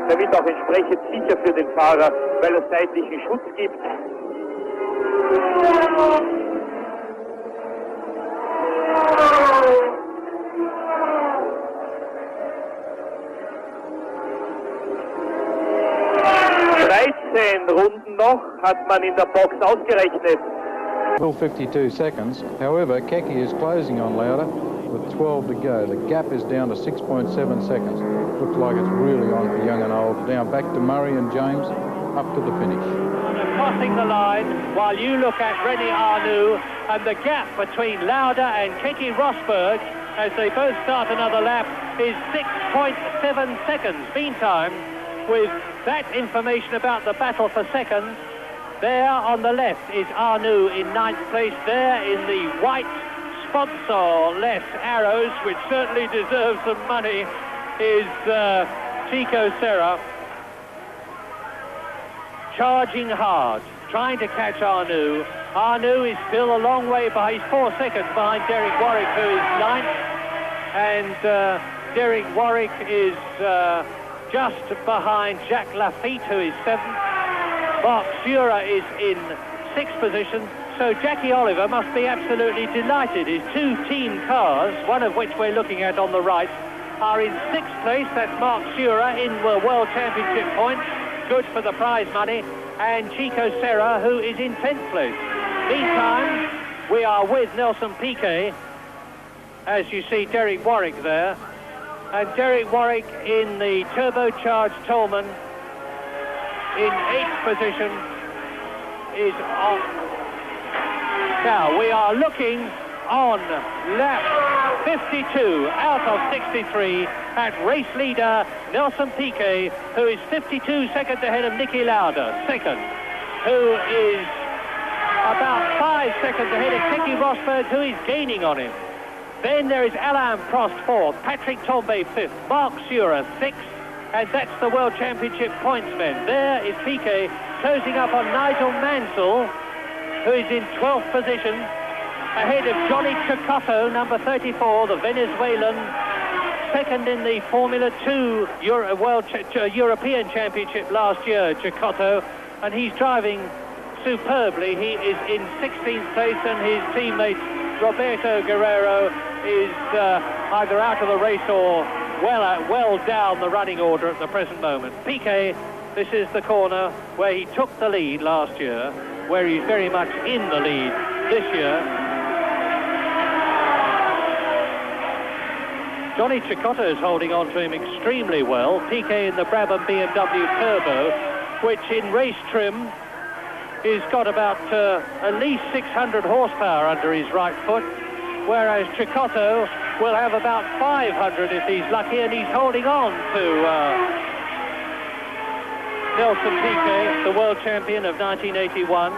Der wird auch entsprechend sicher für den Fahrer, weil er seitlichen Schutz gibt. Runden noch, hat man in der Box ausgerechnet. Still 52 seconds. However, Keke is closing on Lauda with 12 to go. The gap is down to 6.7 seconds. Looks like it's really on for young and old. Now back to Murray and James, up to the finish. Crossing the line, while you look at René Arnoux, and the gap between Lauda and Keke Rosberg as they both start another lap is 6.7 seconds. Meantime, with that information about the battle for second, there on the left is Arnoux in 9th place. There in the white sponsor-less arrows, which certainly deserves some money, is Chico Serra, charging hard, trying to catch Arnoux. Arnoux is still a long way behind. He's 4 seconds behind Derek Warwick, who is 9th, and Derek Warwick is just behind Jacques Lafitte, who is 7th. Mark Sura is in 6th position, so Jackie Oliver must be absolutely delighted. His two team cars, one of which we're looking at on the right, are in 6th place. That's Mark Sura in the World Championship points, good for the prize money, and Chico Serra, who is in 10th place. Meantime, we are with Nelson Piquet, as you see Derek Warwick there, and Derek Warwick in the turbocharged Tolman in 8th position is on. Now we are looking on lap 52 out of 63 at race leader Nelson Piquet, who is 52 seconds ahead of Niki Lauda, second, who is about 5 seconds ahead of Keke Rosberg, who is gaining on him. Then there is Alain Prost, 4th, Patrick Tambay, 5th, Mark Sura, 6th, and that's the World Championship points men. There is Piquet closing up on Nigel Mansell, who is in 12th position, ahead of Johnny Cecotto, number 34, the Venezuelan, second in the Formula 2 European Championship last year, Cecotto, and he's driving superbly. He is in 16th place, and his teammate Roberto Guerrero is either out of the race or well down the running order at the present moment. Piquet, this is the corner where he took the lead last year, where he's very much in the lead this year. Johnny Cecotto is holding on to him extremely well. Piquet in the Brabham BMW Turbo, which in race trim he's got about at least 600 horsepower under his right foot, whereas Cecotto will have about 500 if he's lucky, and he's holding on to Nelson Piquet, the world champion of 1981.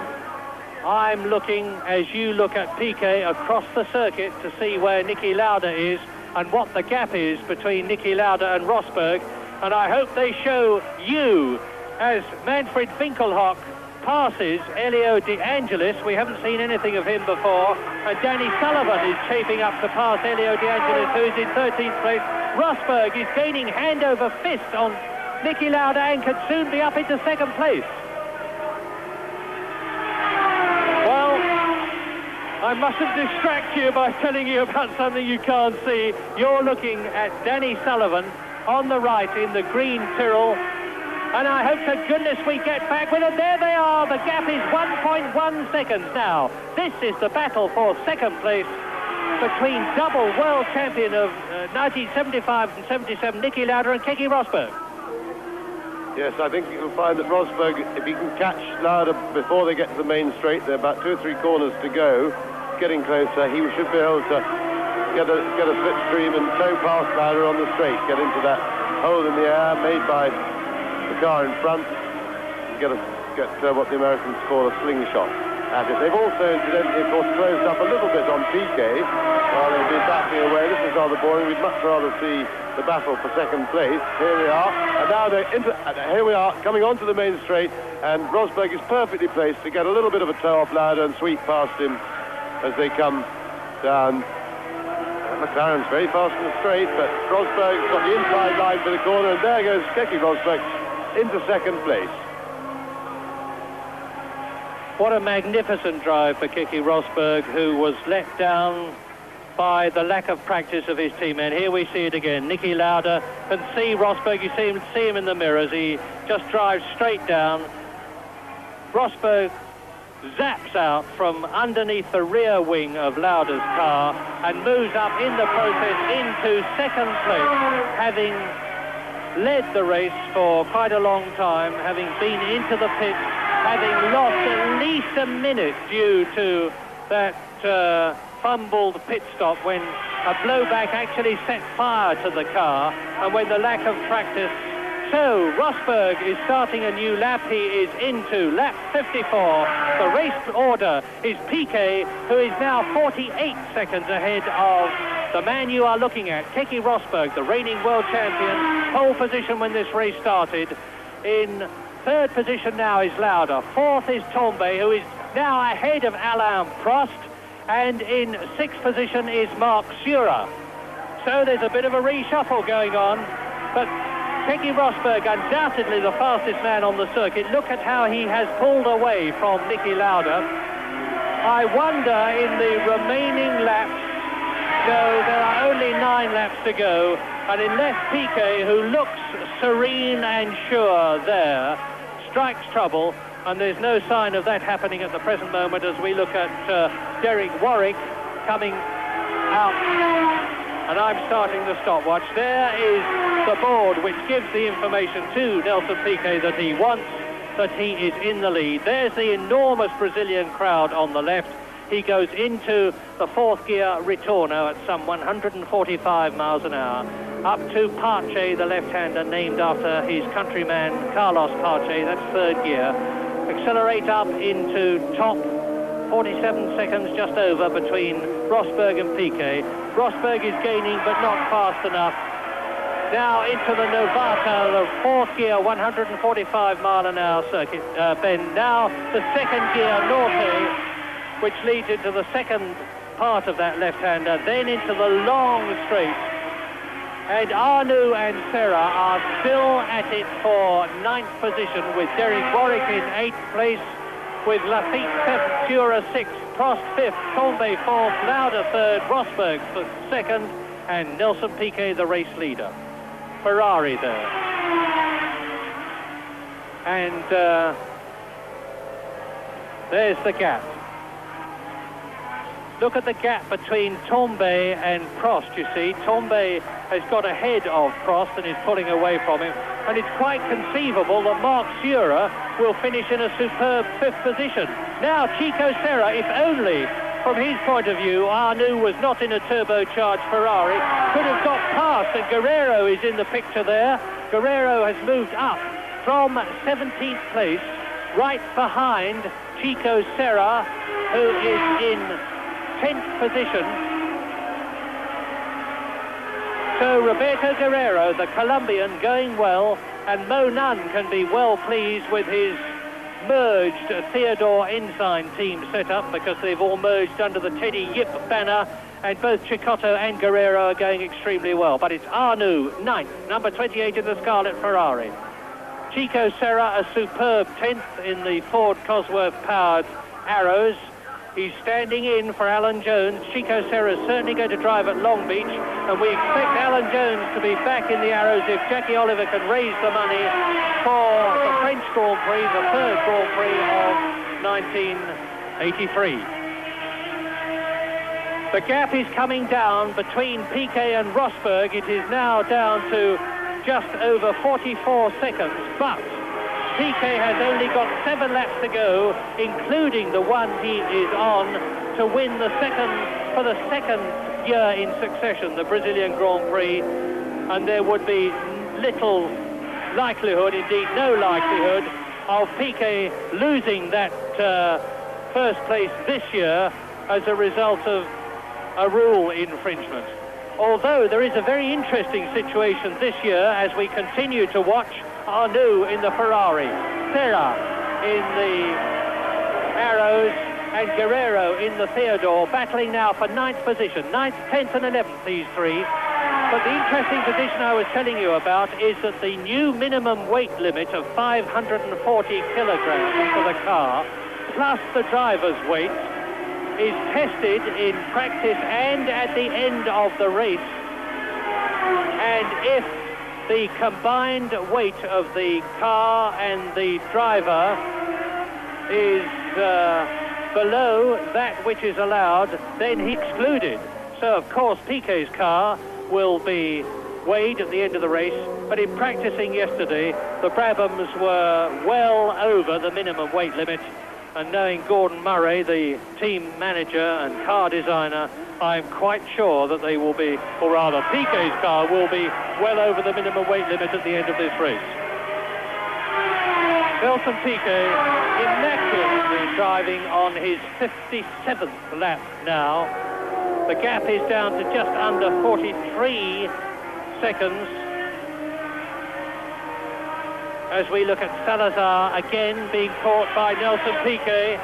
I'm looking, as you look at Piquet, across the circuit to see where Niki Lauda is and what the gap is between Niki Lauda and Rosberg, and I hope they show you as Manfred Winkelhock passes Elio De Angelis. We haven't seen anything of him before, and Danny Sullivan is shaping up to pass Elio De Angelis, who is in 13th place. Rosberg is gaining hand over fist on Niki Lauda and could soon be up into 2nd place. Well, I mustn't distract you by telling you about something you can't see. You're looking at Danny Sullivan on the right in the green Tyrrell, and I hope to goodness we get back with it. There they are. The gap is 1.1 seconds now. This is the battle for 2nd place between double world champion of 1975 and 77, Niki Lauda, and Keke Rosberg. Yes, I think you'll find that Rosberg, if he can catch Lauda before they get to the main straight, there are about 2 or 3 corners to go, getting closer, he should be able to get a slipstream and tow past Lauda on the straight, get into that hole in the air made by the car in front. get what the Americans call a slingshot at it. They've also, incidentally, of course, closed up a little bit on Piquet while they've been backing away. This is rather boring. We'd much rather see the battle for second place. Here we are, and now here we are coming onto the main straight, and Rosberg is perfectly placed to get a little bit of a toe off Lauda and sweep past him as they come down. McLaren's very fast in the straight, but Rosberg's got the inside line for the corner, and there goes Keke Rosberg into second place. What a magnificent drive for Keke Rosberg, who was let down by the lack of practice of his teammate. Here we see it again. Niki Lauda can see Rosberg. You see him in the mirrors. He just drives straight down. Rosberg zaps out from underneath the rear wing of Lauda's car and moves up in the process into second place, having led the race for quite a long time, having been into the pits, having lost at least a minute due to that fumbled pit stop when a blowback actually set fire to the car, and when the lack of practice. So Rosberg is starting a new lap. He is into lap 54. The race order is Piquet, who is now 48 seconds ahead of the man you are looking at, Keke Rosberg, the reigning world champion, pole position when this race started. In third position now is Lauda. Fourth is Tombe, who is now ahead of Alain Prost. And in sixth position is Marc Surer. So there's a bit of a reshuffle going on, but Keke Rosberg, undoubtedly the fastest man on the circuit. Look at how he has pulled away from Niki Lauda. I wonder in the remaining laps, no, there are only 9 laps to go, and unless Piquet, who looks serene and sure there, strikes trouble, and there's no sign of that happening at the present moment as we look at Derek Warwick coming out. And I'm starting the stopwatch. There is the board which gives the information to Nelson Piquet that he wants, that he is in the lead. There's the enormous Brazilian crowd on the left. He goes into the fourth gear ritorno at some 145 miles an hour. Up to Pache, the left-hander named after his countryman Carlos Pache, that's third gear. Accelerate up into top, 47 seconds just over between Rosberg and Piquet. Rosberg is gaining but not fast enough. Now into the Novata, the fourth gear, 145 mile an hour circuit bend. Now the second gear Norte, which leads into the second part of that left-hander, then into the long straight. And Arnoux and Serra are still at it for 9th position, with Derek Warwick in 8th place, with Lafitte 7th, Surer 6th, Prost 5th, Tombe 4th, Lauda 3rd, Rosberg 2nd, and Nelson Piquet the race leader. Ferrari there. And there's the gap. Look at the gap between Tombe and Prost, you see. Tombe has got ahead of Prost and is pulling away from him. And it's quite conceivable that Marc Surer will finish in a superb 5th position. Now, Chico Serra, if only from his point of view, Arnoux was not in a turbocharged Ferrari, could have got past, and Guerrero is in the picture there. Guerrero has moved up from 17th place, right behind Chico Serra, who is in 10th position. So Roberto Guerrero, the Colombian, going well, and Mo Nunn can be well pleased with his merged Theodore Ensign team setup, because they've all merged under the Teddy Yip banner, and both Cicotto and Guerrero are going extremely well. But it's Arnoux, 9th, number 28 in the Scarlet Ferrari. Chico Serra, a superb 10th in the Ford Cosworth-powered Arrows. He's standing in for Alan Jones. Chico Serra is certainly going to drive at Long Beach, and we expect Alan Jones to be back in the Arrows if Jackie Oliver can raise the money for the French Grand Prix, the 3rd Grand Prix of 1983. The gap is coming down between Piquet and Rosberg. It is now down to just over 44 seconds, but Piquet has only got 7 laps to go, including the one he is on, to win the for the second year in succession, the Brazilian Grand Prix, and there would be little likelihood, indeed no likelihood, of Piquet losing that first place this year as a result of a rule infringement. Although there is a very interesting situation this year as we continue to watch Arnoux in the Ferrari, Serra in the Arrows, and Guerrero in the Theodore, battling now for 9th position, 9th, 10th and 11th, these three. But the interesting position I was telling you about is that the new minimum weight limit of 540 kilograms for the car, plus the driver's weight, is tested in practice and at the end of the race. And if the combined weight of the car and the driver is below that which is allowed, then he's excluded. So, of course, Piquet's car will be weighed at the end of the race, but in practicing yesterday, the Brabhams were well over the minimum weight limit, and knowing Gordon Murray, the team manager and car designer, I'm quite sure that they will be, or rather Piquet's car will be well over the minimum weight limit at the end of this race. Nelson Piquet immaculately driving on his 57th lap now. The gap is down to just under 43 seconds. As we look at Salazar again being caught by Nelson Piquet.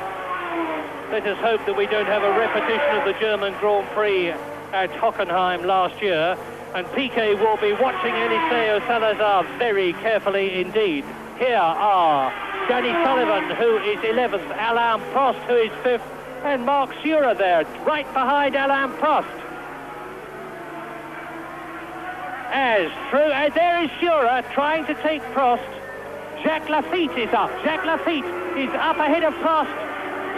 Let us hope that we don't have a repetition of the German Grand Prix at Hockenheim last year. And Piquet will be watching Eliseo Salazar very carefully indeed. Here are Danny Sullivan, who is 11th, Alain Prost, who is 5th, and Mark Surer there, right behind Alain Prost. And there is Surer trying to take Prost. Jacques Lafitte is up. Jacques Lafitte is up ahead of Prost.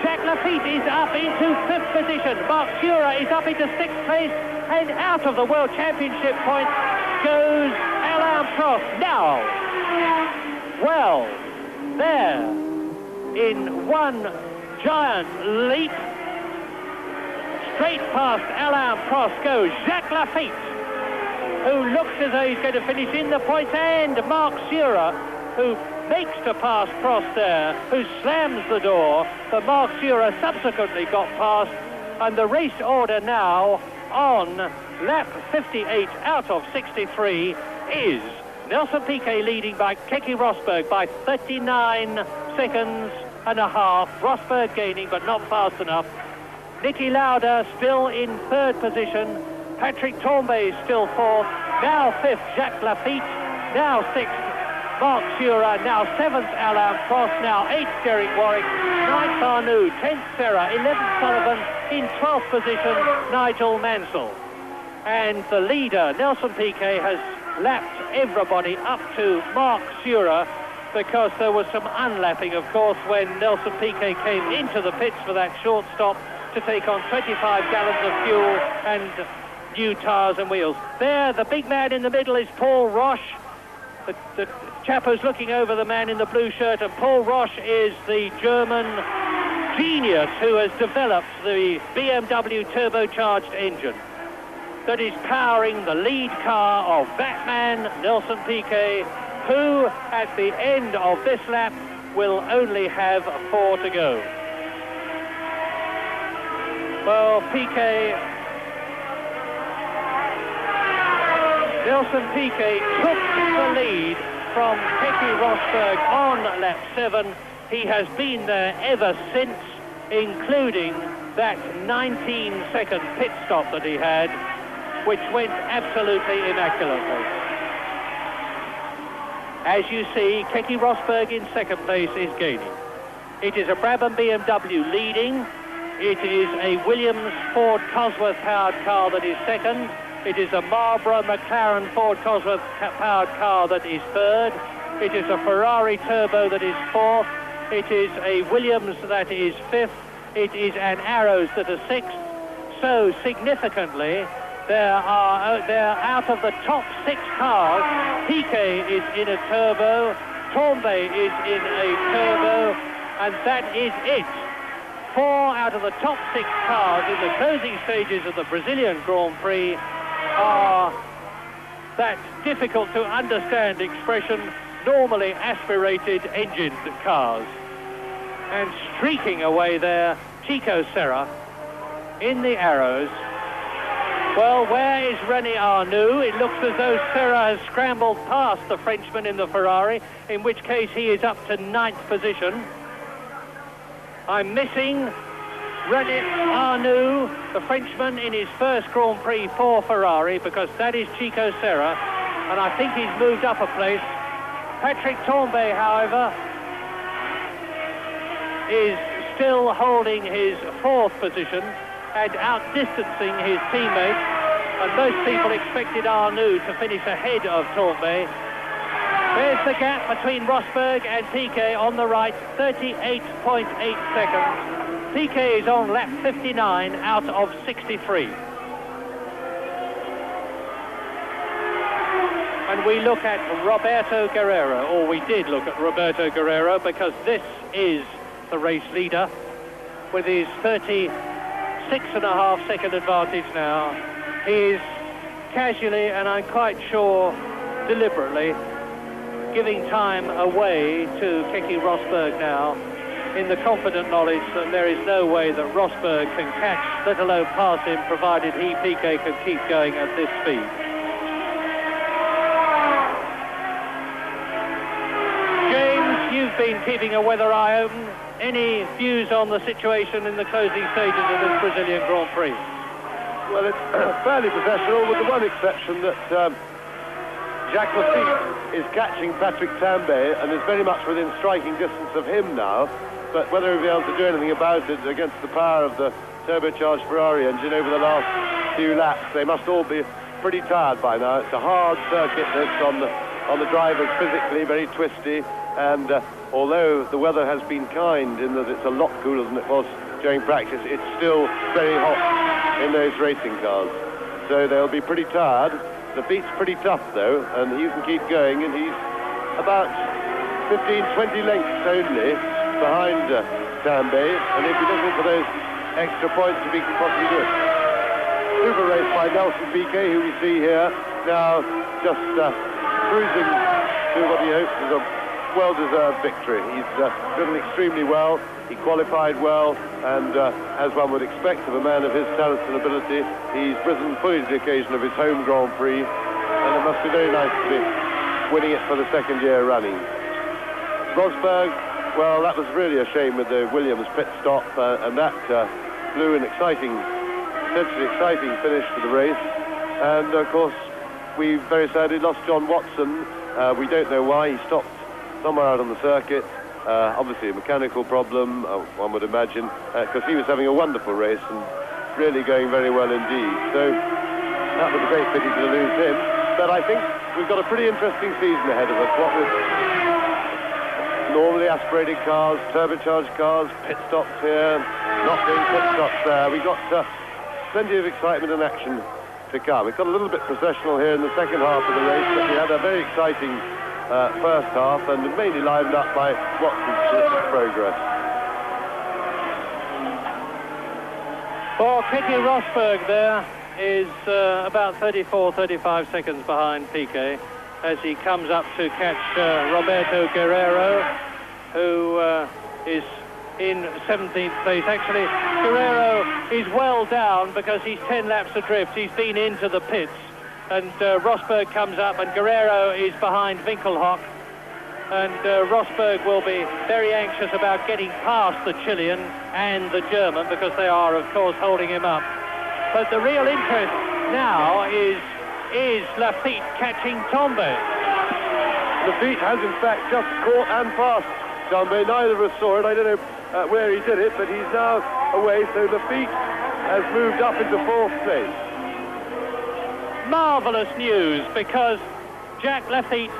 Jacques Lafitte is up into 5th position. Mark Surer is up into 6th place. And out of the World Championship points goes Alain Prost. Now, well, there, in one giant leap, straight past Alain Prost goes Jacques Lafitte, who looks as though he's going to finish in the points, and Mark Surer, who makes to pass Prost there, who slams the door, but Mark Surer subsequently got past, and the race order now on lap 58 out of 63 is Nelson Piquet leading by Keke Rosberg by 39 seconds and a half. Rosberg gaining, but not fast enough. Niki Lauda still in 3rd position. Patrick Tambay still 4th. Now 5th, Jacques Lafitte. Now 6th, Mark Surer. Now 7th, Alain Prost. Now 8th, Derek Warwick. 9th, Arnoux. 10th, Serra. 11th, Sullivan. In 12th position, Nigel Mansell. And the leader, Nelson Piquet, has lapped everybody up to Mark Surer, because there was some unlapping, of course, when Nelson Piquet came into the pits for that short stop to take on 25 gallons of fuel and new tyres and wheels. There, the big man in the middle is Paul Roche, the chap who's looking over the man in the blue shirt, and Paul Roche is the German genius who has developed the BMW turbocharged engine that is powering the lead car of that man, Nelson Piquet, who at the end of this lap will only have 4 to go. Well, Nelson Piquet took the lead from Keke Rosberg on lap 7. He has been there ever since, including that 19-second pit stop that he had, which went absolutely immaculately. As you see, Keke Rosberg in 2nd place is gaining. It is a Brabham BMW leading. It is a Williams Ford Cosworth powered car that is 2nd. It is a Marlboro McLaren Ford Cosworth powered car that is 3rd. It is a Ferrari Turbo that is 4th. It is a Williams that is 5th. It is an Arrows that is 6th. So significantly, there out of the top 6 cars, Piquet is in a turbo, Tambay is in a turbo, and that is it. 4 out of the top 6 cars in the closing stages of the Brazilian Grand Prix are that difficult to understand expression, normally aspirated engined cars. And streaking away there, Chico Serra in the arrows. Well, where is René Arnoux? It looks as though Serra has scrambled past the Frenchman in the Ferrari, in which case he is up to 9th position. I'm missing René Arnoux, the Frenchman, in his first Grand Prix for Ferrari, because that is Chico Serra, and I think he's moved up a place. Patrick Tambay, however, is still holding his 4th position and outdistancing his teammate, and most people expected Arnoux to finish ahead of Tambay. There's the gap between Rosberg and Piquet on the right, 38.8 seconds. Piquet is on lap 59 out of 63. And we look at Roberto Guerrero, or we did look at Roberto Guerrero, because this is the race leader with his 36.5 second advantage now. He is casually, and I'm quite sure deliberately, giving time away to Keke Rosberg now, in the confident knowledge that there is no way that Rosberg can catch, let alone pass him, provided he, Piquet, can keep going at this speed. James, you've been keeping a weather eye open. Any views on the situation in the closing stages of this Brazilian Grand Prix? Well, it's fairly possessional, with the one exception that Jacques Lafitte is catching Patrick Tambay and is very much within striking distance of him now. But whether he'll be able to do anything about it against the power of the turbocharged Ferrari engine over the last few laps, they must all be pretty tired by now. It's a hard circuit, this, on the drivers physically, very twisty, and although the weather has been kind in that it's a lot cooler than it was during practice, it's still very hot in those racing cars. So they'll be pretty tired. The beat's pretty tough, though, and he can keep going, and he's about 15-20 lengths only behind Tambay, and he'll be looking for those extra points if he can possibly do it. Super race by Nelson Piquet, who we see here now just cruising to what he hopes is a well-deserved victory. He's driven extremely well, he qualified well, and as one would expect of a man of his talents and ability, he's risen fully to the occasion of his home Grand Prix, and it must be very nice to be winning it for the 2nd year running. Rosberg, well, that was really a shame with the Williams pit stop, and that blew an potentially exciting finish to the race. And of course, we very sadly lost John Watson. We don't know why. He stopped somewhere out on the circuit. Obviously a mechanical problem, one would imagine, because he was having a wonderful race and really going very well indeed. So that was a great pity to lose him. But I think we've got a pretty interesting season ahead of us. What with normally aspirated cars, turbocharged cars, pit stops here, not doing pit stops there. We've got plenty of excitement and action to come. It got a little bit processional here in the second half of the race, but we had a very exciting first half, and mainly livened up by Watson's terrific progress. Well, Keke Rosberg there is about 35 seconds behind Piquet as he comes up to catch Roberto Guerrero, who is in 17th place. Actually, Guerrero is well down because he's 10 laps adrift. He's been into the pits, and Rosberg comes up, and Guerrero is behind Winkelhock, and Rosberg will be very anxious about getting past the Chilean and the German, because they are, of course, holding him up. But the real interest now is Lafitte catching Tambay. Lafitte has, in fact, just caught and passed Tambay. Neither of us saw it. I don't know where he did it, but he's now away, so Lafitte has moved up into 4th place. Marvellous news, because Jacques Lafitte,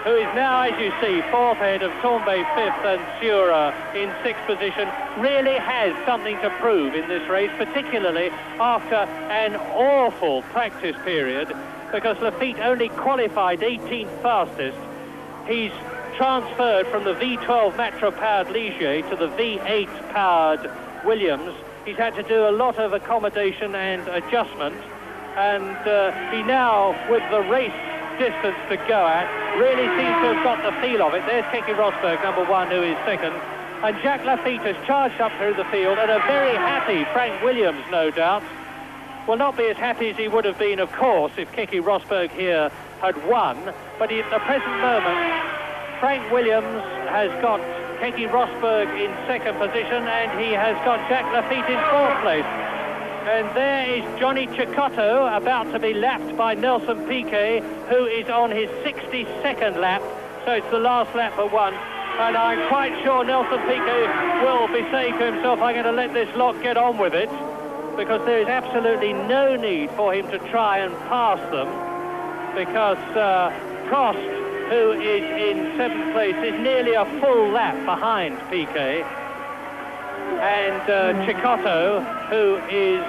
who is now, as you see, 4th ahead of Tambay 5th and Sura in 6th position, really has something to prove in this race, particularly after an awful practice period, because Lafitte only qualified 18th fastest. He's transferred from the V12 Matra-powered Ligier to the V8-powered Williams. He's had to do a lot of accommodation and adjustment, and he now, with the race distance to go at, really seems to have got the feel of it. There's Keke Rosberg, number 1, who is second. And Jacques Lafitte has charged up through the field, and a very happy Frank Williams, no doubt, will not be as happy as he would have been, of course, if Keke Rosberg here had won. But at the present moment, Frank Williams has got Keke Rosberg in second position, and he has got Jacques Lafitte in fourth place. And there is Johnny Cecotto about to be lapped by Nelson Piquet, who is on his 62nd lap. So it's the last lap but one. And I'm quite sure Nelson Piquet will be saying to himself, I'm going to let this lot get on with it, because there is absolutely no need for him to try and pass them, because Prost, who is in 7th place, is nearly a full lap behind Piquet, and Cecotto, who is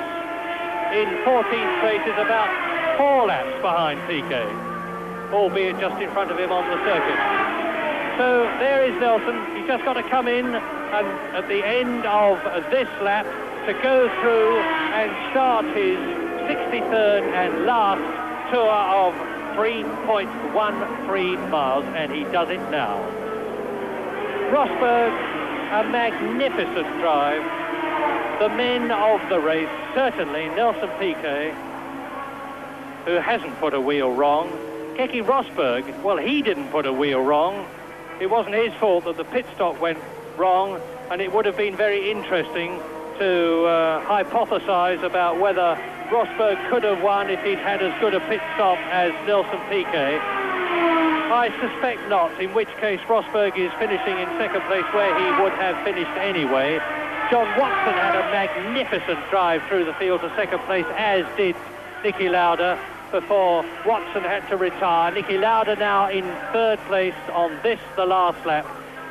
in 14th place, is about 4 laps behind Piquet, albeit just in front of him on the circuit. So there is Nelson. He's just got to come in and at the end of this lap to go through and start his 63rd and last tour of 3.13 miles, and he does it now. Rosberg, a magnificent drive. The men of the race, certainly Nelson Piquet, who hasn't put a wheel wrong. Keke Rosberg, well, he didn't put a wheel wrong. It wasn't his fault that the pit stop went wrong, and it would have been very interesting to hypothesize about whether Rosberg could have won if he'd had as good a pit stop as Nelson Piquet. I suspect not, in which case Rosberg is finishing in second place where he would have finished anyway. John Watson had a magnificent drive through the field to second place, as did Niki Lauda, before Watson had to retire. Niki Lauda now in third place on this, the last lap.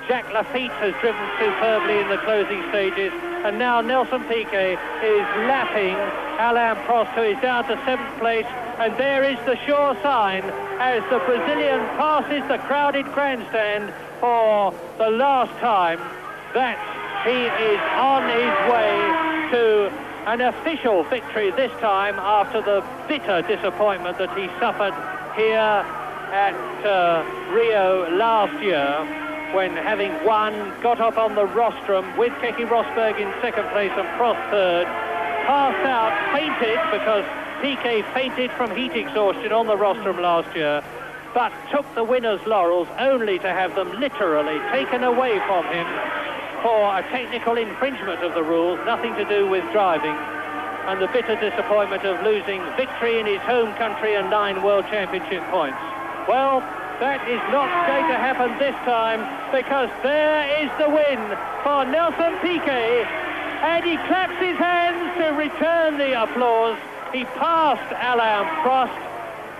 Jacques Lafitte has driven superbly in the closing stages, and now Nelson Piquet is lapping Alain Prost, who is down to 7th place, and there is the sure sign as the Brazilian passes the crowded grandstand for the last time that he is on his way to an official victory, this time after the bitter disappointment that he suffered here at Rio last year, when, having won, got up on the rostrum with Keke Rosberg in second place and Prost third, passed out, fainted, because Piquet fainted from heat exhaustion on the rostrum last year, but took the winner's laurels only to have them literally taken away from him for a technical infringement of the rules, nothing to do with driving, and the bitter disappointment of losing victory in his home country and 9 World Championship points. Well, that is not going to happen this time, because there is the win for Nelson Piquet, and he claps his hands to return the applause. He passed Alain Prost.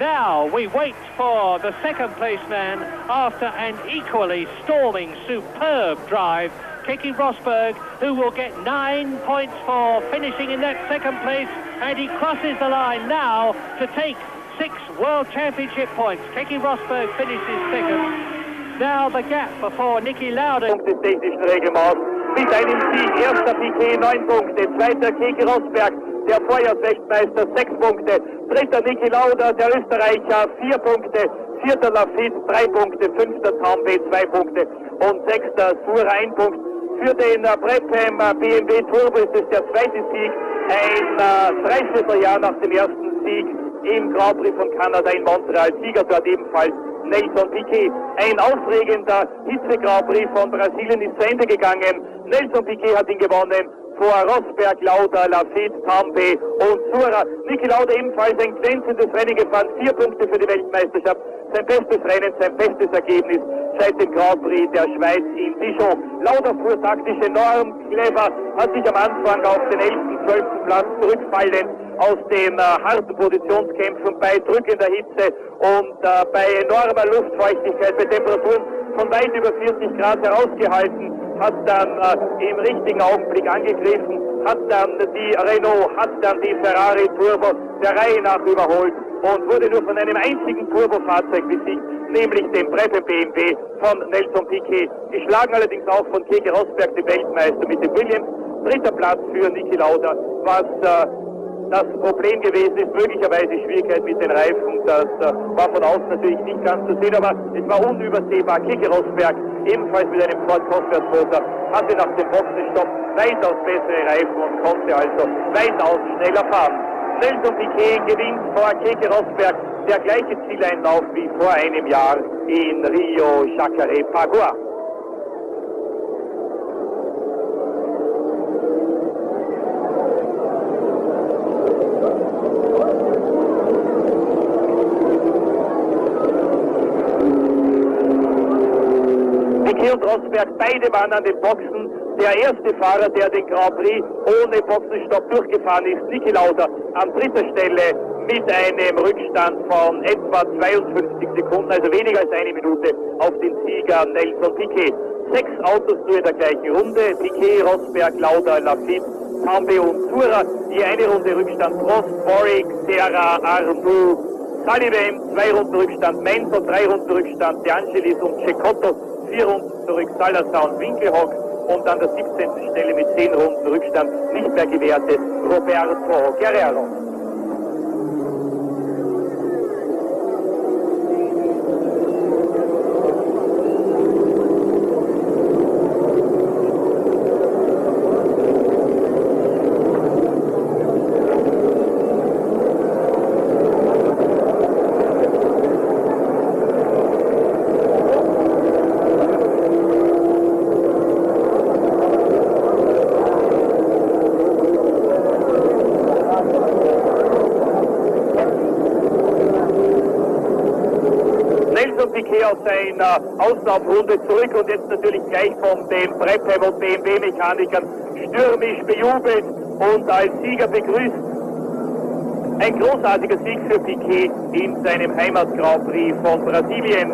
Now we wait for the second place man after an equally storming, superb drive, Keke Rosberg, who will get 9 points for finishing in that second place, and he crosses the line now to take 6 World Championship points. Keke Rosberg finishes second. Now the gap before Niki Lauda. Des technischen Regelmaß. Mit einem Sieg, erster Piquet 9 Punkte, zweiter Keke Rosberg, der Vorjahrsweltmeister 6 Punkte, dritter Niki Lauda, der Österreicher 4 Punkte, vierter Lafitte 3 Punkte, fünfter Tambay 2 Punkte und sechster Suhr 1 Punkt. Für den Brabham BMW Turbo ist es der zweite Sieg, ein Dreivierteljahr nach dem ersten Sieg im Grand Prix von Kanada in Montreal. Sieger dort ebenfalls Nelson Piquet. Ein aufregender Hitze-Grand Prix von Brasilien ist zu Ende gegangen. Nelson Piquet hat ihn gewonnen vor Rosberg, Lauda, Lafitte, Tambay und Suhr. Niki Lauda ebenfalls ein glänzendes Rennen gefahren, 4 Punkte für die Weltmeisterschaft. Sein bestes Rennen, sein bestes Ergebnis seit dem Grand Prix der Schweiz in Dijon. Lauda fuhr taktisch enorm clever, hat sich am Anfang auf den 11., 12. Platz zurückfallend aus den harten Positionskämpfen bei drückender Hitze und bei enormer Luftfeuchtigkeit, bei Temperaturen von weit über 40 Grad herausgehalten, hat dann im richtigen Augenblick angegriffen, hat dann die Renault, hat dann die Ferrari Turbo der Reihe nach überholt und wurde nur von einem einzigen Turbofahrzeug besiegt, nämlich dem Brabham BMW von Nelson Piquet. Geschlagen allerdings auch von Keke Rosberg, dem Weltmeister mit dem Williams. Dritter Platz für Niki Lauda, was Das Problem gewesen ist möglicherweise Schwierigkeit mit den Reifen. Das war von außen natürlich nicht ganz zu sehen, aber es war unübersehbar. Keke Rosberg, ebenfalls mit einem Ford Cosworth-Motor, hatte nach dem Boxenstopp weitaus bessere Reifen und konnte also weitaus schneller fahren. Nelson Piquet gewinnt vor Keke Rosberg, der gleiche Zieleinlauf wie vor einem Jahr in Rio Jacarepaguá. Piquet und Rosberg, beide waren an den Boxen. Der erste Fahrer, der den Grand Prix ohne Boxenstopp durchgefahren ist, Niki Lauda, an dritter Stelle mit einem Rückstand von etwa 52 Sekunden, also weniger als eine Minute, auf den Sieger Nelson Piquet. 6 Autos nur in der gleichen Runde, Piquet, Rosberg, Lauda, Lafitte, Tambay und Zura, je eine Runde Rückstand Prost, Warwick, Serra, Arnoux, Sullivan, 2 Runden Rückstand Menzo, 3 Runden Rückstand De Angelis und Cecotto, 4 Runden zurück Salazar und Winkelhock und an der 17. Stelle mit 10 Runden Rückstand nicht mehr gewertet Roberto Guerrero. Aus seiner Auslaufrunde zurück und jetzt natürlich gleich von den Brabham und BMW-Mechanikern stürmisch bejubelt und als Sieger begrüßt. Ein großartiger Sieg für Piquet in seinem Heimat-Grand Prix von Brasilien.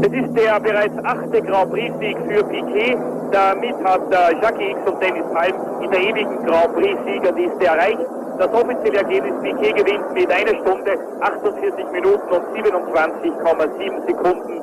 Es ist der bereits 8. Grand Prix-Sieg für Piquet. Damit hat Jackie X und Dennis Halm in der ewigen Grand Prix-Siegerliste erreicht. Das offizielle Ergebnis: Piquet gewinnt mit 1 Stunde, 48 Minuten und 27,7 Sekunden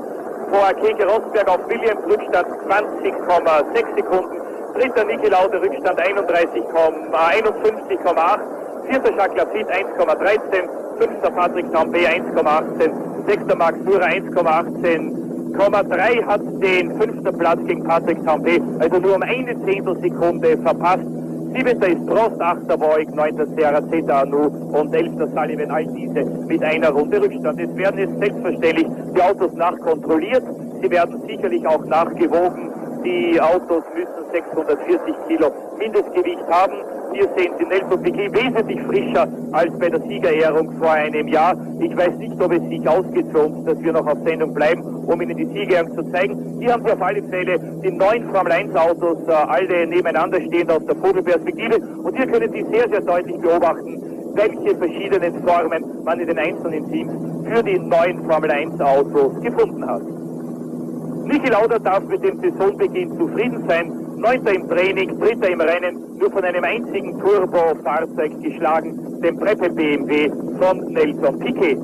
vor Keke Rosberg auf Williams Rückstand 20,6 Sekunden. Dritter Niki Lauda Rückstand 51,8. Vierter Jacques Lafitte 1,13. Fünfter Patrick Tambay 1,18. Sechster Max Zura 1,18,3 hat den 5. Platz gegen Patrick Tambay, also nur um eine Zehntelsekunde verpasst. 7. ist Prost, 8. Warwick, 9. Serra, 10. Arnoux und 11. Sullivan, all diese mit einer Runde Rückstand. Es werden jetzt selbstverständlich die Autos nachkontrolliert, sie werden sicherlich auch nachgewogen. Die Autos müssen 640 Kilo Mindestgewicht haben. Hier sehen Sie Nelson Piquet wesentlich frischer als bei der Siegerehrung vor einem Jahr. Ich weiß nicht, ob es sich ausgeht für uns, dass wir noch auf Sendung bleiben, um Ihnen die Siegerehrung zu zeigen. Hier haben Sie auf alle Fälle die 9 Formel-1-Autos, alle nebeneinander stehend aus der Vogelperspektive. Und hier können Sie sehr, sehr deutlich beobachten, welche verschiedenen Formen man in den einzelnen Teams für die 9 Formel-1-Autos gefunden hat. Niki Lauda darf mit dem Saisonbeginn zufrieden sein. 9. im Training, 3. im Rennen, nur von einem einzigen Turbo-Fahrzeug geschlagen, dem Brabham BMW von Nelson Piquet.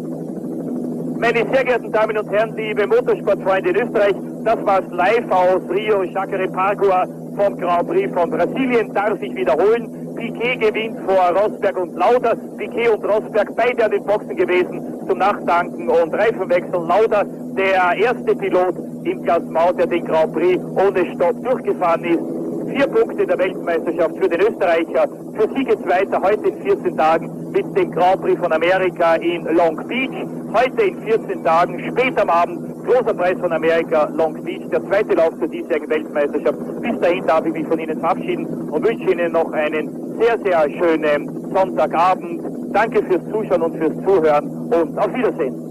Meine sehr geehrten Damen und Herren, liebe Motorsportfreunde in Österreich, das war's live aus Rio Jacarepaguá vom Grand Prix von Brasilien. Darf ich wiederholen, Piquet gewinnt vor Rosberg und Lauda. Piquet und Rosberg beide an den Boxen gewesen zum Nachtanken und Reifenwechseln. Lauda, der erste Pilot im Klassement, der den Grand Prix ohne Stopp durchgefahren ist. 4 Punkte der Weltmeisterschaft für den Österreicher. Für Sie geht's weiter heute in 14 Tagen mit dem Grand Prix von Amerika in Long Beach. Heute in 14 Tagen, spät am Abend, großer Preis von Amerika, Long Beach, der zweite Lauf zur diesjährigen Weltmeisterschaft. Bis dahin darf ich mich von Ihnen verabschieden und wünsche Ihnen noch einen sehr, sehr schönen Sonntagabend. Danke fürs Zuschauen und fürs Zuhören und auf Wiedersehen.